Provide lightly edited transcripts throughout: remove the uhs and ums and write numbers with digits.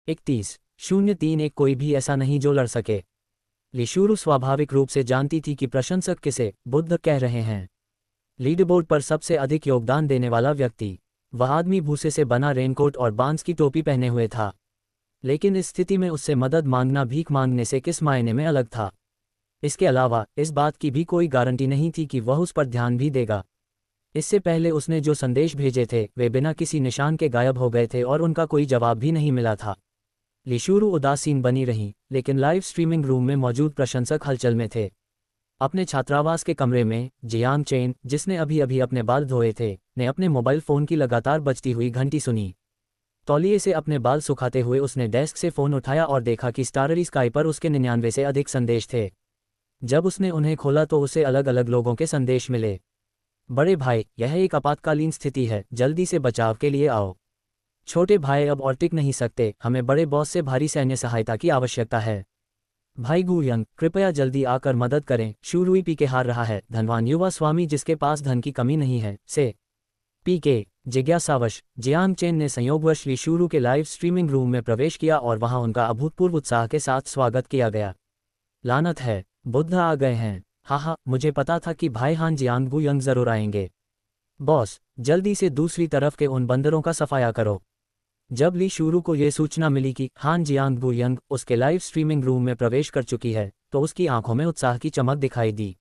31-0-3 कोई भी ऐसा नहीं जो लड़ सके। लिशुरु स्वाभाविक रूप से जानती थी कि प्रशंसक किसे बुद्ध कह रहे हैं। लीडरबोर्ड पर सबसे अधिक योगदान देने वाला व्यक्ति, वह आदमी भूसे से बना रेनकोट और बांस की टोपी पहने हुए था। लेकिन इस स्थिति में उससे मदद मांगना भीख मांगने से किस मायने में अलग था। इसके अलावा इस बात की भी कोई गारंटी नहीं थी कि वह उस पर ध्यान भी देगा। इससे पहले उसने जो संदेश भेजे थे वे बिना किसी निशान के गायब हो गए थे और उनका कोई जवाब भी नहीं मिला था। लिशुरु उदासीन बनी रही, लेकिन लाइव स्ट्रीमिंग रूम में मौजूद प्रशंसक हलचल में थे। अपने छात्रावास के कमरे में जियांग चेन, जिसने अभी अभी अपने बाल धोए थे, ने अपने मोबाइल फ़ोन की लगातार बजती हुई घंटी सुनी। तौलिए से अपने बाल सुखाते हुए उसने डेस्क से फ़ोन उठाया और देखा कि स्टाररी स्काई पर उसके 99 से अधिक संदेश थे। जब उसने उन्हें खोला तो उसे अलग अलग लोगों के संदेश मिले। बड़े भाई, यह एक आपातकालीन स्थिति है, जल्दी से बचाव के लिए आओ। छोटे भाई, अब और टिक नहीं सकते, हमें बड़े बॉस से भारी सैन्य सहायता की आवश्यकता है। भाई गुयंग, कृपया जल्दी आकर मदद करें, शुरुई पी के हार रहा है। धनवान युवा स्वामी जिसके पास धन की कमी नहीं है, से पी के। जिज्ञासावश जियांग चेन ने संयोगवश लिशुरु के लाइव स्ट्रीमिंग रूम में प्रवेश किया और वहां उनका अभूतपूर्व उत्साह के साथ स्वागत किया गया। लानत है, बुद्ध आ गए हैं। हाँ, मुझे पता था कि भाई हान जियांग गुयंग जरूर आएंगे। बॉस, जल्दी से दूसरी तरफ के उन बंदरों का सफाया करो। जब लिशुरु को यह सूचना मिली कि हान जियांग गुयंग उसके लाइव स्ट्रीमिंग रूम में प्रवेश कर चुकी है, तो उसकी आंखों में उत्साह की चमक दिखाई दी।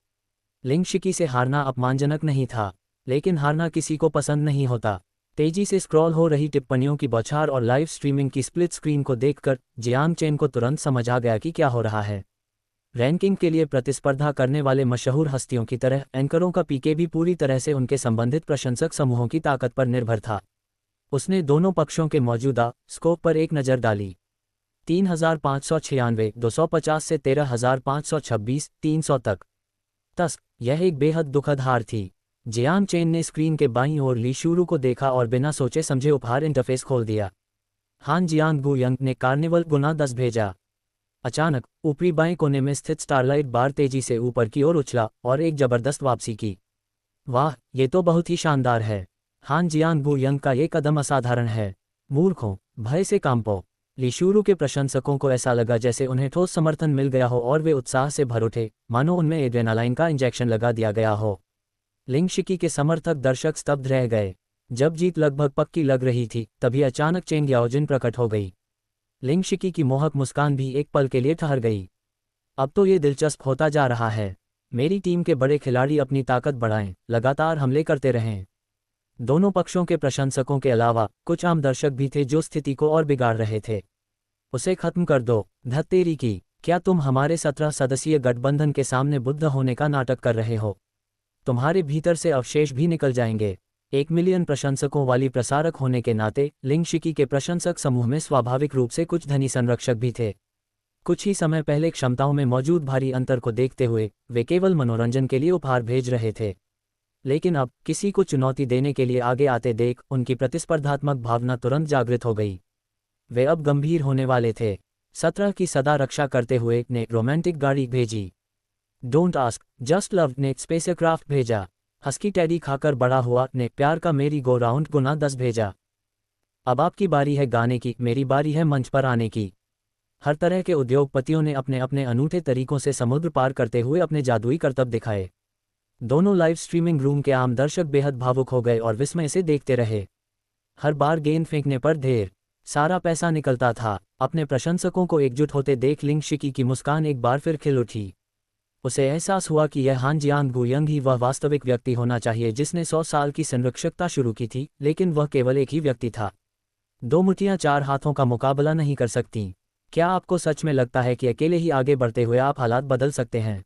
लिंगशिकी से हारना अपमानजनक नहीं था, लेकिन हारना किसी को पसंद नहीं होता। तेजी से स्क्रॉल हो रही टिप्पणियों की बौछार और लाइव स्ट्रीमिंग की स्प्लिट स्क्रीन को देखकर जियांग चेन को तुरंत समझ आ गया कि क्या हो रहा है। रैंकिंग के लिए प्रतिस्पर्धा करने वाले मशहूर हस्तियों की तरह एंकरों का पीके भी पूरी तरह से उनके संबंधित प्रशंसक समूहों की ताकत पर निर्भर था। उसने दोनों पक्षों के मौजूदा स्कोप पर एक नज़र डाली। 3596, 250 से 13526, 300 तक। यह एक बेहद दुखद हार थी। जियांग चेन ने स्क्रीन के बाईं ओर लिशुरु को देखा और बिना सोचे समझे उपहार इंटरफेस खोल दिया। हान जियांग गुयंग ने कार्निवल ×10 भेजा। अचानक ऊपरी बाएं कोने में स्थित स्टारलाइट बार तेजी से ऊपर की ओर उछला और एक जबरदस्त वापसी की। वाह, ये तो बहुत ही शानदार है। हान जियांग गुयंग का ये कदम असाधारण है। मूर्खों, भय से कांपो। लिशुरु के प्रशंसकों को ऐसा लगा जैसे उन्हें ठोस समर्थन मिल गया हो और वे उत्साह से भर उठे, मानो उनमें एड्रेनालाइन का इंजेक्शन लगा दिया गया हो। लिंगशिकी के समर्थक दर्शक स्तब्ध रह गए। जब जीत लगभग पक्की लग रही थी, तभी अचानक चेंग याओजिन प्रकट हो गई। लिंगशिकी की मोहक मुस्कान भी एक पल के लिए ठहर गई। अब तो ये दिलचस्प होता जा रहा है। मेरी टीम के बड़े खिलाड़ी अपनी ताकत बढ़ाएं, लगातार हमले करते रहें। दोनों पक्षों के प्रशंसकों के अलावा कुछ आम दर्शक भी थे जो स्थिति को और बिगाड़ रहे थे। उसे खत्म कर दो, धत्तेरी की, क्या तुम हमारे 17 सदस्यीय गठबंधन के सामने बुद्ध होने का नाटक कर रहे हो? तुम्हारे भीतर से अवशेष भी निकल जाएंगे। 1 मिलियन प्रशंसकों वाली प्रसारक होने के नाते लिंगशिकी के प्रशंसक समूह में स्वाभाविक रूप से कुछ धनी संरक्षक भी थे। कुछ ही समय पहले क्षमताओं में मौजूद भारी अंतर को देखते हुए वे केवल मनोरंजन के लिए उपहार भेज रहे थे। लेकिन अब किसी को चुनौती देने के लिए आगे आते देख उनकी प्रतिस्पर्धात्मक भावना तुरंत जागृत हो गई। वे अब गंभीर होने वाले थे। 17 की सदा रक्षा करते हुए ने रोमांटिक गाड़ी भेजी। डोंट आस्क, जस्ट लव ने स्पेसक्राफ्ट भेजा। हस्की टैडी खाकर बड़ा हुआ ने प्यार का मेरी गो राउंड ×10 भेजा। अब आपकी बारी है गाने की, मेरी बारी है मंच पर आने की। हर तरह के उद्योगपतियों ने अपने अपने अनूठे तरीकों से समुद्र पार करते हुए अपने जादुई करतब दिखाए। दोनों लाइव स्ट्रीमिंग रूम के आम दर्शक बेहद भावुक हो गए और विस्मय से देखते रहे। हर बार गेंद फेंकने पर ढेर सारा पैसा निकलता था। अपने प्रशंसकों को एकजुट होते देख लिंगशिकी की मुस्कान एक बार फिर खिल उठी। उसे एहसास हुआ कि यह हान जियांग गुयंग ही वह वास्तविक व्यक्ति होना चाहिए जिसने 100 साल की संरक्षकता शुरू की थी, लेकिन वह केवल एक ही व्यक्ति था। 2 मुट्ठियां 4 हाथों का मुकाबला नहीं कर सकतीं। क्या आपको सच में लगता है कि अकेले ही आगे बढ़ते हुए आप हालात बदल सकते हैं?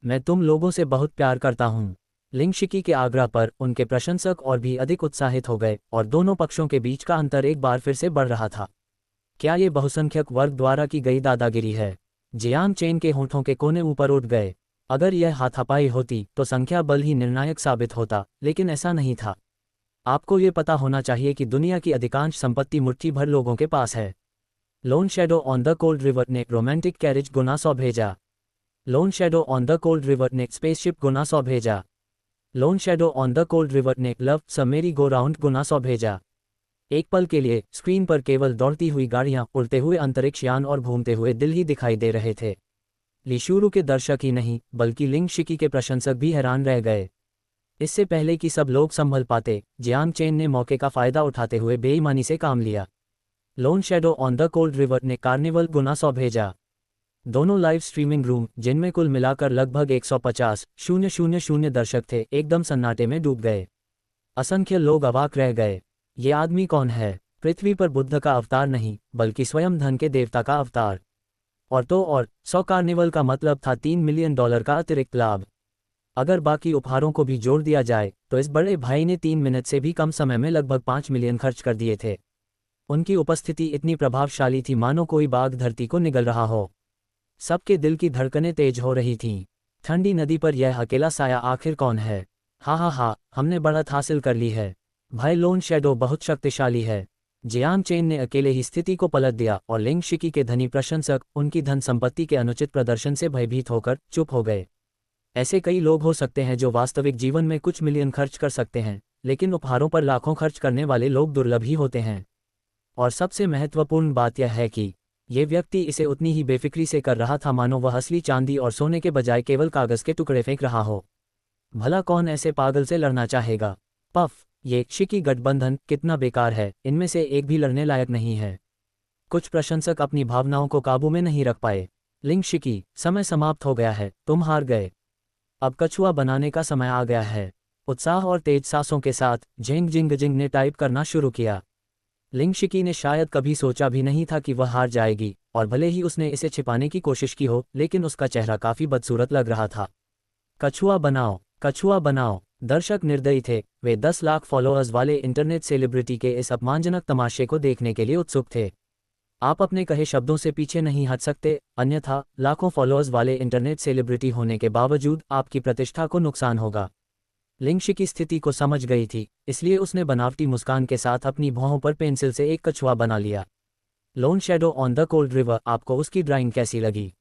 मैं तुम लोगों से बहुत प्यार करता हूँ। लिंगशिकी के आग्रह पर उनके प्रशंसक और भी अधिक उत्साहित हो गए और दोनों पक्षों के बीच का अंतर एक बार फिर से बढ़ रहा था। क्या ये बहुसंख्यक वर्ग द्वारा की गई दादागिरी है? जियांग चेन के होठों के कोने ऊपर उठ गए। अगर यह हाथापाई होती तो संख्या बल ही निर्णायक साबित होता, लेकिन ऐसा नहीं था। आपको ये पता होना चाहिए कि दुनिया की अधिकांश संपत्ति मुट्ठी भर लोगों के पास है। Loan shadow on the cold river ने रोमांटिक कैरेज ×100 भेजा। Loan shadow on the cold river ने स्पेसशिप ×100 भेजा। Loan shadow on the cold river ने लव स मेरी गो राउंड ×100 भेजा। एक पल के लिए स्क्रीन पर केवल दौड़ती हुई गाड़ियां, उड़ते हुए अंतरिक्ष यान और घूमते हुए दिल ही दिखाई दे रहे थे। लीशुरु के दर्शक ही नहीं बल्कि लिंग शिकी के प्रशंसक भी हैरान रह गए। इससे पहले कि सब लोग संभल पाते, जियांग चेन ने मौके का फायदा उठाते हुए बेईमानी से काम लिया। Loan shadow on the cold river ने कार्निवल गुना 100 भेजा। दोनों लाइव स्ट्रीमिंग रूम, जिनमें कुल मिलाकर लगभग 150,000 दर्शक थे, एकदम सन्नाटे में डूब गए। असंख्य लोग अवाक रह गए। ये आदमी कौन है? पृथ्वी पर बुद्ध का अवतार नहीं, बल्कि स्वयं धन के देवता का अवतार। और तो और 100 कार्निवल का मतलब था $3 मिलियन का अतिरिक्त लाभ। अगर बाकी उपहारों को भी जोड़ दिया जाए तो इस बड़े भाई ने 3 मिनट से भी कम समय में लगभग 5 मिलियन खर्च कर दिए थे। उनकी उपस्थिति इतनी प्रभावशाली थी मानो कोई बाघ धरती को निगल रहा हो। सबके दिल की धड़कनें तेज हो रही थीं। ठंडी नदी पर यह अकेला साया आखिर कौन है? हा, हमने बढ़त हासिल कर ली है। भाई लोन शैडो बहुत शक्तिशाली है। जियांग चेन ने अकेले ही स्थिति को पलट दिया और लिंग शिकी के धनी प्रशंसक उनकी धन संपत्ति के अनुचित प्रदर्शन से भयभीत होकर चुप हो गए। ऐसे कई लोग हो सकते हैं जो वास्तविक जीवन में कुछ मिलियन खर्च कर सकते हैं, लेकिन उपहारों पर लाखों खर्च करने वाले लोग दुर्लभ ही होते हैं। और सबसे महत्वपूर्ण बात यह है कि ये व्यक्ति इसे उतनी ही बेफिक्री से कर रहा था मानो वह असली चांदी और सोने के बजाय केवल कागज के टुकड़े फेंक रहा हो। भला कौन ऐसे पागल से लड़ना चाहेगा? पफ, ये शिकी गठबंधन कितना बेकार है, इनमें से एक भी लड़ने लायक नहीं है। कुछ प्रशंसक अपनी भावनाओं को काबू में नहीं रख पाए। लिंग शिकी, समय समाप्त हो गया है, तुम हार गए। अब कछुआ बनाने का समय आ गया है। उत्साह और तेज सांसों के साथ झेंग जिंग ने टाइप करना शुरू किया। लिंग शिकी ने शायद कभी सोचा भी नहीं था कि वह हार जाएगी, और भले ही उसने इसे छिपाने की कोशिश की हो, लेकिन उसका चेहरा काफी बदसूरत लग रहा था। कछुआ बनाओ, कछुआ बनाओ। दर्शक निर्दयी थे। वे 10 लाख फॉलोअर्स वाले इंटरनेट सेलिब्रिटी के इस अपमानजनक तमाशे को देखने के लिए उत्सुक थे। आप अपने कहे शब्दों से पीछे नहीं हट सकते, अन्यथा लाखों फॉलोअर्स वाले इंटरनेट सेलिब्रिटी होने के बावजूद आपकी प्रतिष्ठा को नुकसान होगा। लिंग शिकी स्थिति को समझ गई थी, इसलिए उसने बनावटी मुस्कान के साथ अपनी भौहों पर पेंसिल से एक कछुआ बना लिया। Loan shadow on the cold river, आपको उसकी ड्राइंग कैसी लगी?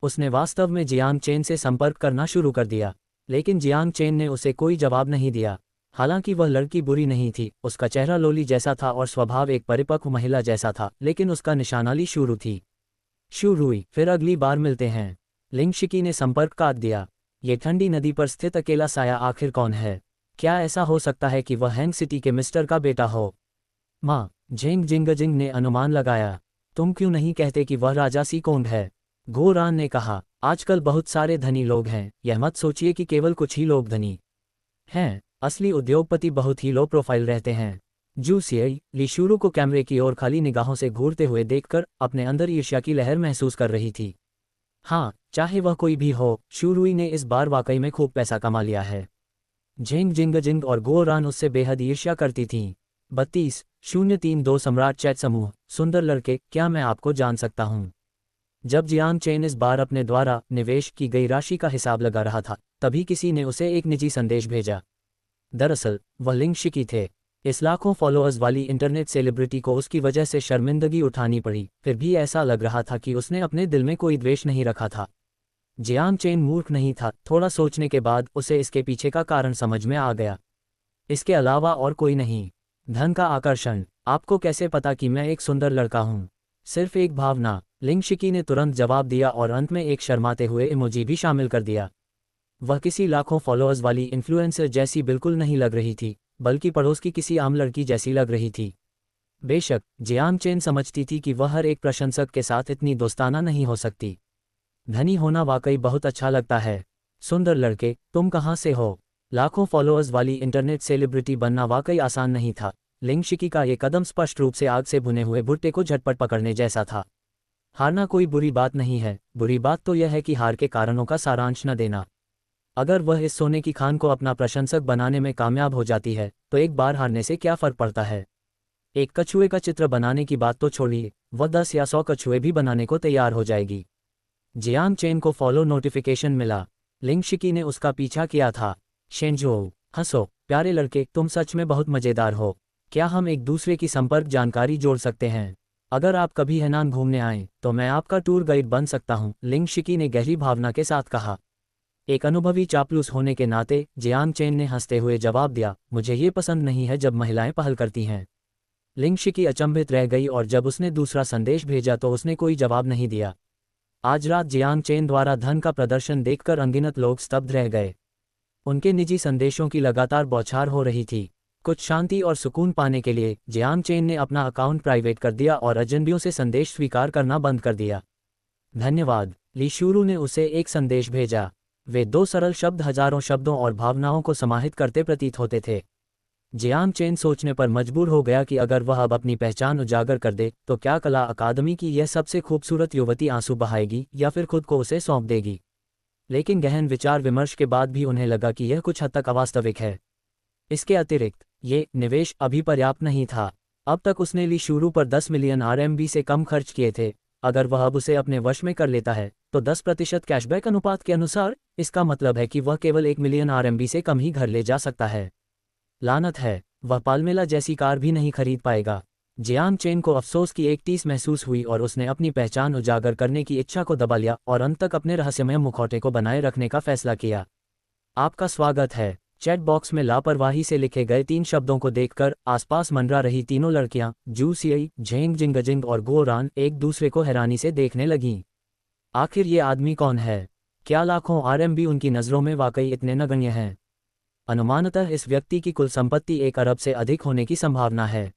उसने वास्तव में जियांग चेन से संपर्क करना शुरू कर दिया, लेकिन जियांग चेन ने उसे कोई जवाब नहीं दिया। हालांकि वह लड़की बुरी नहीं थी, उसका चेहरा लोली जैसा था और स्वभाव एक परिपक्व महिला जैसा था, लेकिन उसका निशाना ली शुरू थी। शुरुई, फिर अगली बार मिलते हैं। लिंग शिकी ने संपर्क काट दिया। ये ठंडी नदी पर स्थित अकेला साया आखिर कौन है? क्या ऐसा हो सकता है कि वह हैंग सिटी के मिस्टर का बेटा हो? माँ, झेंग जिंग ने अनुमान लगाया। तुम क्यों नहीं कहते कि वह राजा सीकोंड है? गोरान ने कहा, आजकल बहुत सारे धनी लोग हैं, यह मत सोचिए कि केवल कुछ ही लोग धनी हैं। असली उद्योगपति बहुत ही लो प्रोफाइल रहते हैं। जू सियाई, लीशुरु को कैमरे की ओर खाली निगाहों से घूरते हुए देखकर अपने अंदर ईर्ष्या की लहर महसूस कर रही थी। हाँ, चाहे वह कोई भी हो, शुरुई ने इस बार वाकई में खूब पैसा कमा लिया है। झेंग जिंग और गोरान उससे बेहद ईर्ष्या करती थीं। 32,032 सम्राट चैट समूह, सुंदर लड़के, क्या मैं आपको जान सकता हूँ? जब जियांग चेन इस बार अपने द्वारा निवेश की गई राशि का हिसाब लगा रहा था, तभी किसी ने उसे एक निजी संदेश भेजा। दरअसल वह लिंग शिकी थे। इस लाखों फॉलोअर्स वाली इंटरनेट सेलिब्रिटी को उसकी वजह से शर्मिंदगी उठानी पड़ी, फिर भी ऐसा लग रहा था कि उसने अपने दिल में कोई द्वेष नहीं रखा था। जियांग चेन मूर्ख नहीं था, थोड़ा सोचने के बाद उसे इसके पीछे का कारण समझ में आ गया। इसके अलावा और कोई नहीं। धन का आकर्षण। आपको कैसे पता कि मैं एक सुंदर लड़का हूँ? सिर्फ एक भावना, लिंग शिकी ने तुरंत जवाब दिया और अंत में एक शर्माते हुए इमोजी भी शामिल कर दिया। वह किसी लाखों फॉलोअर्स वाली इन्फ्लुएंसर जैसी बिल्कुल नहीं लग रही थी, बल्कि पड़ोस की किसी आम लड़की जैसी लग रही थी। बेशक जियांग चेन समझती थी कि वह हर एक प्रशंसक के साथ इतनी दोस्ताना नहीं हो सकती। धनी होना वाकई बहुत अच्छा लगता है। सुंदर लड़के, तुम कहाँ से हो? लाखों फॉलोअर्स वाली इंटरनेट सेलिब्रिटी बनना वाकई आसान नहीं था। लिंग शिकी का ये कदम स्पष्ट रूप से आग से भुने हुए भुट्टे को झटपट पकड़ने जैसा था। हारना कोई बुरी बात नहीं है, बुरी बात तो यह है कि हार के कारणों का सारांश न देना। अगर वह इस सोने की खान को अपना प्रशंसक बनाने में कामयाब हो जाती है, तो एक बार हारने से क्या फर्क पड़ता है? एक कछुए का चित्र बनाने की बात तो छोड़िए, वह 10 या 100 कछुए भी बनाने को तैयार हो जाएगी। जियांग चेन को फॉलो नोटिफिकेशन मिला। लिंग शिकी ने उसका पीछा किया था। शेंजो, हंसो, प्यारे लड़के, तुम सच में बहुत मजेदार हो। क्या हम एक दूसरे की संपर्क जानकारी जोड़ सकते हैं? अगर आप कभी हैनान घूमने आएं, तो मैं आपका टूर गाइड बन सकता हूं, लिंग शिकी ने गहरी भावना के साथ कहा। एक अनुभवी चापलूस होने के नाते जियांग चेन ने हंसते हुए जवाब दिया, मुझे ये पसंद नहीं है जब महिलाएं पहल करती हैं। लिंग शिकी अचंभित रह गई और जब उसने दूसरा संदेश भेजा तो उसने कोई जवाब नहीं दिया। आज रात जियांग चेन द्वारा धन का प्रदर्शन देखकर अनगिनत लोग स्तब्ध रह गए। उनके निजी संदेशों की लगातार बौछार हो रही थी। कुछ शांति और सुकून पाने के लिए जियांग चेन ने अपना अकाउंट प्राइवेट कर दिया और अजनबियों से संदेश स्वीकार करना बंद कर दिया। धन्यवाद, ली शुरू ने उसे एक संदेश भेजा। वे 2 सरल शब्द हजारों शब्दों और भावनाओं को समाहित करते प्रतीत होते थे। जियांग चेन सोचने पर मजबूर हो गया कि अगर वह अब अपनी पहचान उजागर कर दे तो क्या कला अकादमी की यह सबसे खूबसूरत युवती आंसू बहाएगी या फिर खुद को उसे सौंप देगी। लेकिन गहन विचार विमर्श के बाद भी उन्हें लगा कि यह कुछ हद तक अवास्तविक है। इसके अतिरिक्त ये निवेश अभी पर्याप्त नहीं था। अब तक उसने ली शुरू पर 10 मिलियन RMB से कम खर्च किए थे। अगर वह अब उसे अपने वश में कर लेता है तो 10% कैशबैक अनुपात के अनुसार इसका मतलब है कि वह केवल 1 मिलियन RMB से कम ही घर ले जा सकता है। लानत है, वह पाल्मेला जैसी कार भी नहीं खरीद पाएगा। जियांग चेन को अफसोस की एक टीस महसूस हुई और उसने अपनी पहचान उजागर करने की इच्छा को दबा लिया और अंत तक अपने रहस्यमय मुखौटे को बनाए रखने का फैसला किया। आपका स्वागत है। चैट बॉक्स में लापरवाही से लिखे गए 3 शब्दों को देखकर आसपास मंडरा रही तीनों लड़कियां जू सियई, झेंग जिंगजिंग और गो रान एक दूसरे को हैरानी से देखने लगीं। आखिर ये आदमी कौन है? क्या लाखों RMB उनकी नज़रों में वाकई इतने नगण्य हैं? अनुमानतः इस व्यक्ति की कुल संपत्ति 1 अरब से अधिक होने की संभावना है।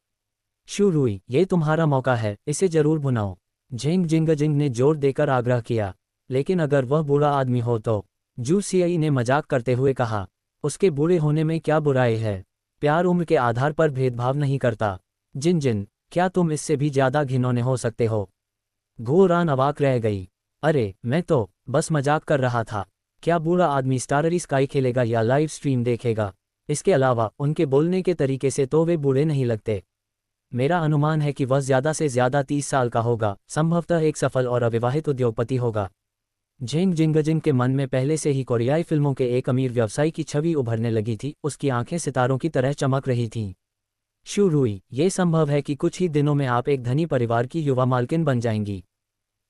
शुरुई, ये तुम्हारा मौका है, इसे जरूर भुनाओ। झेंग जिंगजिंग ने जोर देकर आग्रह किया। लेकिन अगर वह बुरा आदमी हो तो? जू सियई ने मजाक करते हुए कहा। उसके बुरे होने में क्या बुराई है? प्यार उम्र के आधार पर भेदभाव नहीं करता। जिन जिन, क्या तुम इससे भी ज्यादा घिनौने हो सकते हो? गो रान अवाक रह गई। अरे मैं तो बस मजाक कर रहा था। क्या बुरा आदमी स्टाररी स्काई खेलेगा या लाइव स्ट्रीम देखेगा? इसके अलावा उनके बोलने के तरीके से तो वे बुरे नहीं लगते। मेरा अनुमान है कि वह ज्यादा से ज्यादा 30 साल का होगा, संभवतः एक सफल और अविवाहित उद्योगपति होगा। झेंग जिंगजिंग के मन में पहले से ही कोरियाई फिल्मों के एक अमीर व्यवसायी की छवि उभरने लगी थी। उसकी आंखें सितारों की तरह चमक रही थीं। शुरुई, ये संभव है कि कुछ ही दिनों में आप एक धनी परिवार की युवा मालकिन बन जाएंगी।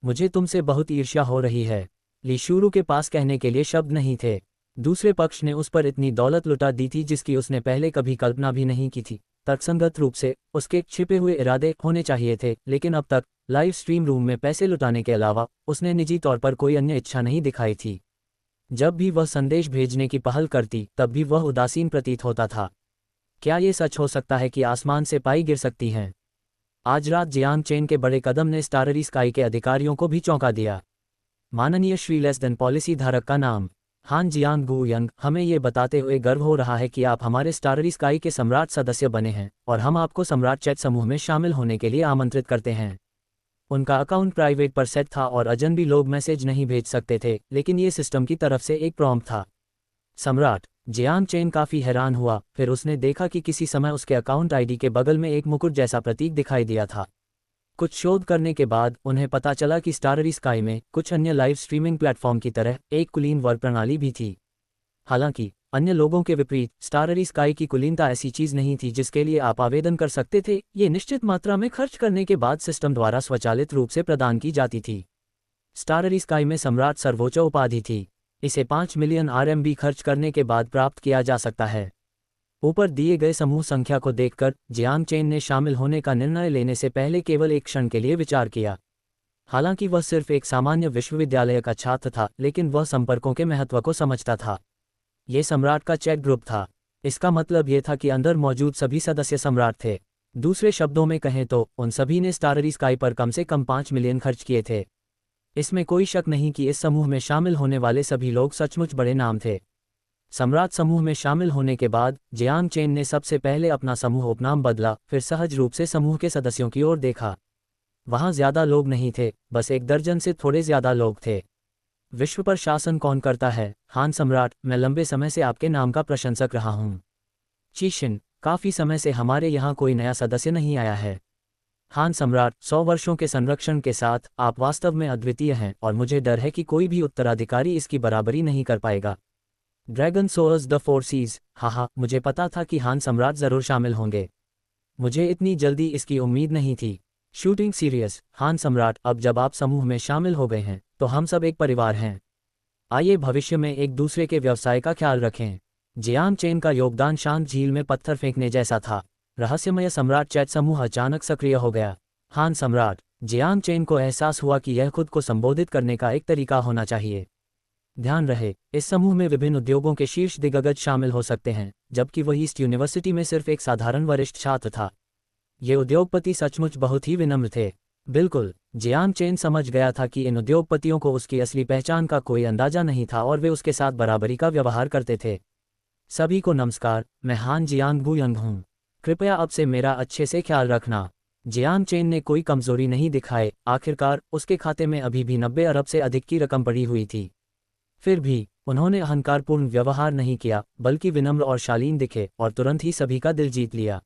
मुझे तुमसे बहुत ईर्ष्या हो रही है। ली शुरू के पास कहने के लिए शब्द नहीं थे। दूसरे पक्ष ने उस पर इतनी दौलत लुटा दी थी जिसकी उसने पहले कभी कल्पना भी नहीं की थी। तर्कसंगत रूप से उसके छिपे हुए इरादे होने चाहिए थे, लेकिन अब तक लाइव स्ट्रीम रूम में पैसे लुटाने के अलावा उसने निजी तौर पर कोई अन्य इच्छा नहीं दिखाई थी। जब भी वह संदेश भेजने की पहल करती तब भी वह उदासीन प्रतीत होता था। क्या ये सच हो सकता है कि आसमान से पाई गिर सकती हैं? आज रात जियांग चेन के बड़े कदम ने स्टाररी स्काई के अधिकारियों को भी चौंका दिया। माननीय श्री लेस देन पॉलिसी धारक का नाम हान जियांग गुयंग, हमें ये बताते हुए गर्व हो रहा है कि आप हमारे स्टाररी स्काई के सम्राट सदस्य बने हैं और हम आपको सम्राट चैट समूह में शामिल होने के लिए आमंत्रित करते हैं। उनका अकाउंट प्राइवेट पर सेट था और अजनबी लोग मैसेज नहीं भेज सकते थे, लेकिन ये सिस्टम की तरफ से एक प्रॉम्प्ट था। सम्राट जियांग चेन काफी हैरान हुआ। फिर उसने देखा कि किसी समय उसके अकाउंट आईडी के बगल में एक मुकुट जैसा प्रतीक दिखाई दिया था। कुछ शोध करने के बाद उन्हें पता चला कि स्टाररी स्काई में कुछ अन्य लाइव स्ट्रीमिंग प्लेटफॉर्म की तरह एक कुलीन वर्ग प्रणाली भी थी। हालांकि अन्य लोगों के विपरीत स्टाररी स्काई की कुलीनता ऐसी चीज नहीं थी जिसके लिए आप आवेदन कर सकते थे। ये निश्चित मात्रा में खर्च करने के बाद सिस्टम द्वारा स्वचालित रूप से प्रदान की जाती थी। स्टाररी स्काई में सम्राट सर्वोच्च उपाधि थी। इसे 5 मिलियन RMB खर्च करने के बाद प्राप्त किया जा सकता है। ऊपर दिए गए समूह संख्या को देखकर जियांग चेन ने शामिल होने का निर्णय लेने से पहले केवल एक क्षण के लिए विचार किया। हालांकि वह सिर्फ एक सामान्य विश्वविद्यालय का छात्र था, लेकिन वह संपर्कों के महत्व को समझता था। ये सम्राट का चैट ग्रुप था। इसका मतलब ये था कि अंदर मौजूद सभी सदस्य सम्राट थे। दूसरे शब्दों में कहें तो उन सभी ने स्टाररी स्काई पर कम से कम 5 मिलियन खर्च किए थे। इसमें कोई शक नहीं कि इस समूह में शामिल होने वाले सभी लोग सचमुच बड़े नाम थे। सम्राट समूह में शामिल होने के बाद जियांग चेन ने सबसे पहले अपना समूह उपनाम बदला, फिर सहज रूप से समूह के सदस्यों की ओर देखा। वहां ज्यादा लोग नहीं थे, बस 1 दर्जन से थोड़े ज्यादा लोग थे। विश्व पर शासन कौन करता है? हान सम्राट, मैं लंबे समय से आपके नाम का प्रशंसक रहा हूं। चीशिन, काफी समय से हमारे यहाँ कोई नया सदस्य नहीं आया है। हान सम्राट, 100 वर्षों के संरक्षण के साथ आप वास्तव में अद्वितीय हैं और मुझे डर है कि कोई भी उत्तराधिकारी इसकी बराबरी नहीं कर पाएगा। ड्रैगन सोल्स द 4 सीज, हाँ, मुझे पता था कि हान सम्राट जरूर शामिल होंगे। मुझे इतनी जल्दी इसकी उम्मीद नहीं थी। शूटिंग सीरियस, हान सम्राट, अब जब आप समूह में शामिल हो गए हैं तो हम सब एक परिवार हैं। आइए भविष्य में एक दूसरे के व्यवसाय का ख्याल रखें। जियांग चेन का योगदान शांत झील में पत्थर फेंकने जैसा था। रहस्यमय सम्राट चैट समूह अचानक सक्रिय हो गया। हान सम्राट जियांग चेन को एहसास हुआ कि यह खुद को संबोधित करने का एक तरीका होना चाहिए। ध्यान रहे, इस समूह में विभिन्न उद्योगों के शीर्ष दिग्गज शामिल हो सकते हैं, जबकि वह ईस्ट यूनिवर्सिटी में सिर्फ एक साधारण वरिष्ठ छात्र था। ये उद्योगपति सचमुच बहुत ही विनम्र थे। बिल्कुल, जियांग चेन समझ गया था कि इन उद्योगपतियों को उसकी असली पहचान का कोई अंदाजा नहीं था और वे उसके साथ बराबरी का व्यवहार करते थे। सभी को नमस्कार, मैं हान जियांग बुयंग हूँ। कृपया अब से मेरा अच्छे से ख्याल रखना। जियांग चेन ने कोई कमजोरी नहीं दिखाए। आखिरकार उसके खाते में अभी भी 90 अरब से अधिक की रकम पड़ी हुई थी। फिर भी उन्होंने अहंकारपूर्ण व्यवहार नहीं किया, बल्कि विनम्र और शालीन दिखे और तुरंत ही सभी का दिल जीत लिया।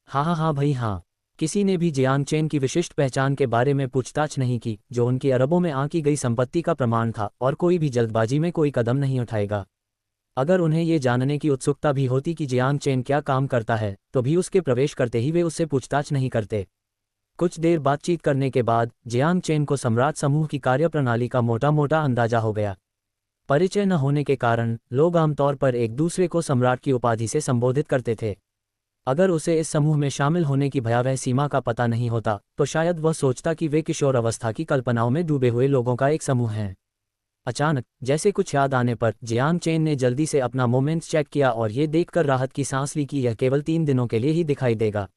हाँ भाई हाँ। किसी ने भी जियांग चेन की विशिष्ट पहचान के बारे में पूछताछ नहीं की, जो उनकी अरबों में आंकी गई संपत्ति का प्रमाण था, और कोई भी जल्दबाजी में कोई कदम नहीं उठाएगा। अगर उन्हें ये जानने की उत्सुकता भी होती कि जियांग चेन क्या काम करता है, तो भी उसके प्रवेश करते ही वे उससे पूछताछ नहीं करते। कुछ देर बातचीत करने के बाद जियांग चेन को सम्राट समूह की कार्यप्रणाली का मोटा-मोटा अंदाजा हो गया। परिचय न होने के कारण लोग आमतौर पर एक दूसरे को सम्राट की उपाधि से संबोधित करते थे। अगर उसे इस समूह में शामिल होने की भयावह सीमा का पता नहीं होता, तो शायद वह सोचता कि वे किशोर अवस्था की कल्पनाओं में डूबे हुए लोगों का एक समूह है। अचानक जैसे कुछ याद आने पर जियांग चेन ने जल्दी से अपना मोमेंट्स चेक किया और ये देखकर राहत की सांस ली कि यह केवल 3 दिनों के लिए ही दिखाई देगा।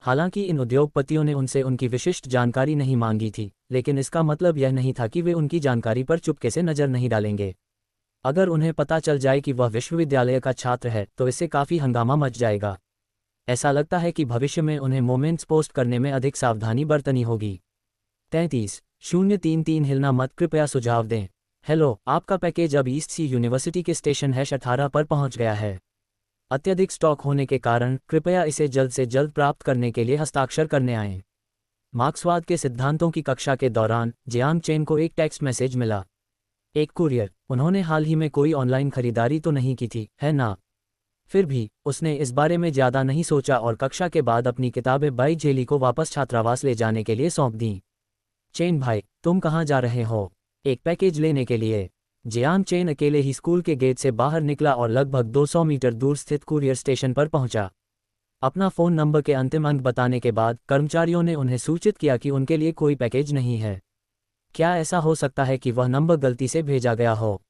हालांकि इन उद्योगपतियों ने उनसे उनकी विशिष्ट जानकारी नहीं मांगी थी, लेकिन इसका मतलब यह नहीं था कि वे उनकी जानकारी पर चुपके से नजर नहीं डालेंगे। अगर उन्हें पता चल जाए कि वह विश्वविद्यालय का छात्र है, तो इससे काफ़ी हंगामा मच जाएगा। ऐसा लगता है कि भविष्य में उन्हें मोमेंट्स पोस्ट करने में अधिक सावधानी बरतनी होगी। 33-033 हिलना मत, कृपया सुझाव दें। हेलो, आपका पैकेज अब ईस्ट सी यूनिवर्सिटी के स्टेशन #18 पर पहुंच गया है। अत्यधिक स्टॉक होने के कारण कृपया इसे जल्द से जल्द प्राप्त करने के लिए हस्ताक्षर करने आएं। मार्क्सवाद के सिद्धांतों की कक्षा के दौरान जियांग चेन को एक टेक्स्ट मैसेज मिला। एक कुरियर। उन्होंने हाल ही में कोई ऑनलाइन खरीदारी तो नहीं की थी, है ना? फिर भी उसने इस बारे में ज़्यादा नहीं सोचा और कक्षा के बाद अपनी किताबें बाई जेली को वापस छात्रावास ले जाने के लिए सौंप दीं। चेन भाई, तुम कहाँ जा रहे हो? एक पैकेज लेने के लिए। जियांग चेन अकेले ही स्कूल के गेट से बाहर निकला और लगभग 200 मीटर दूर स्थित कुरियर स्टेशन पर पहुंचा। अपना फ़ोन नंबर के अंतिम अंक बताने के बाद कर्मचारियों ने उन्हें सूचित किया कि उनके लिए कोई पैकेज नहीं है। क्या ऐसा हो सकता है कि वह नंबर गलती से भेजा गया हो?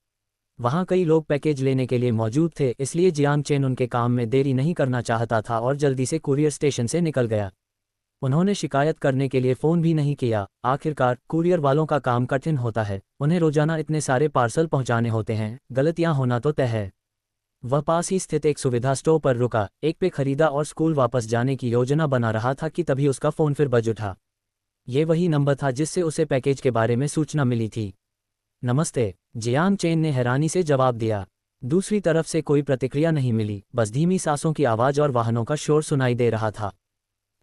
वहाँ कई लोग पैकेज लेने के लिए मौजूद थे, इसलिए जियांग चेन उनके काम में देरी नहीं करना चाहता था और जल्दी से कुरियर स्टेशन से निकल गया। उन्होंने शिकायत करने के लिए फ़ोन भी नहीं किया। आखिरकार कुरियर वालों का काम कठिन होता है, उन्हें रोजाना इतने सारे पार्सल पहुंचाने होते हैं, गलतियां होना तो तय है। वह पास ही स्थित एक सुविधा स्टोर पर रुका, एक पे खरीदा और स्कूल वापस जाने की योजना बना रहा था कि तभी उसका फ़ोन फिर बज उठा। ये वही नंबर था जिससे उसे पैकेज के बारे में सूचना मिली थी। नमस्ते, जियांग चेन ने हैरानी से जवाब दिया। दूसरी तरफ से कोई प्रतिक्रिया नहीं मिली, बस धीमी सांसों की आवाज़ और वाहनों का शोर सुनाई दे रहा था।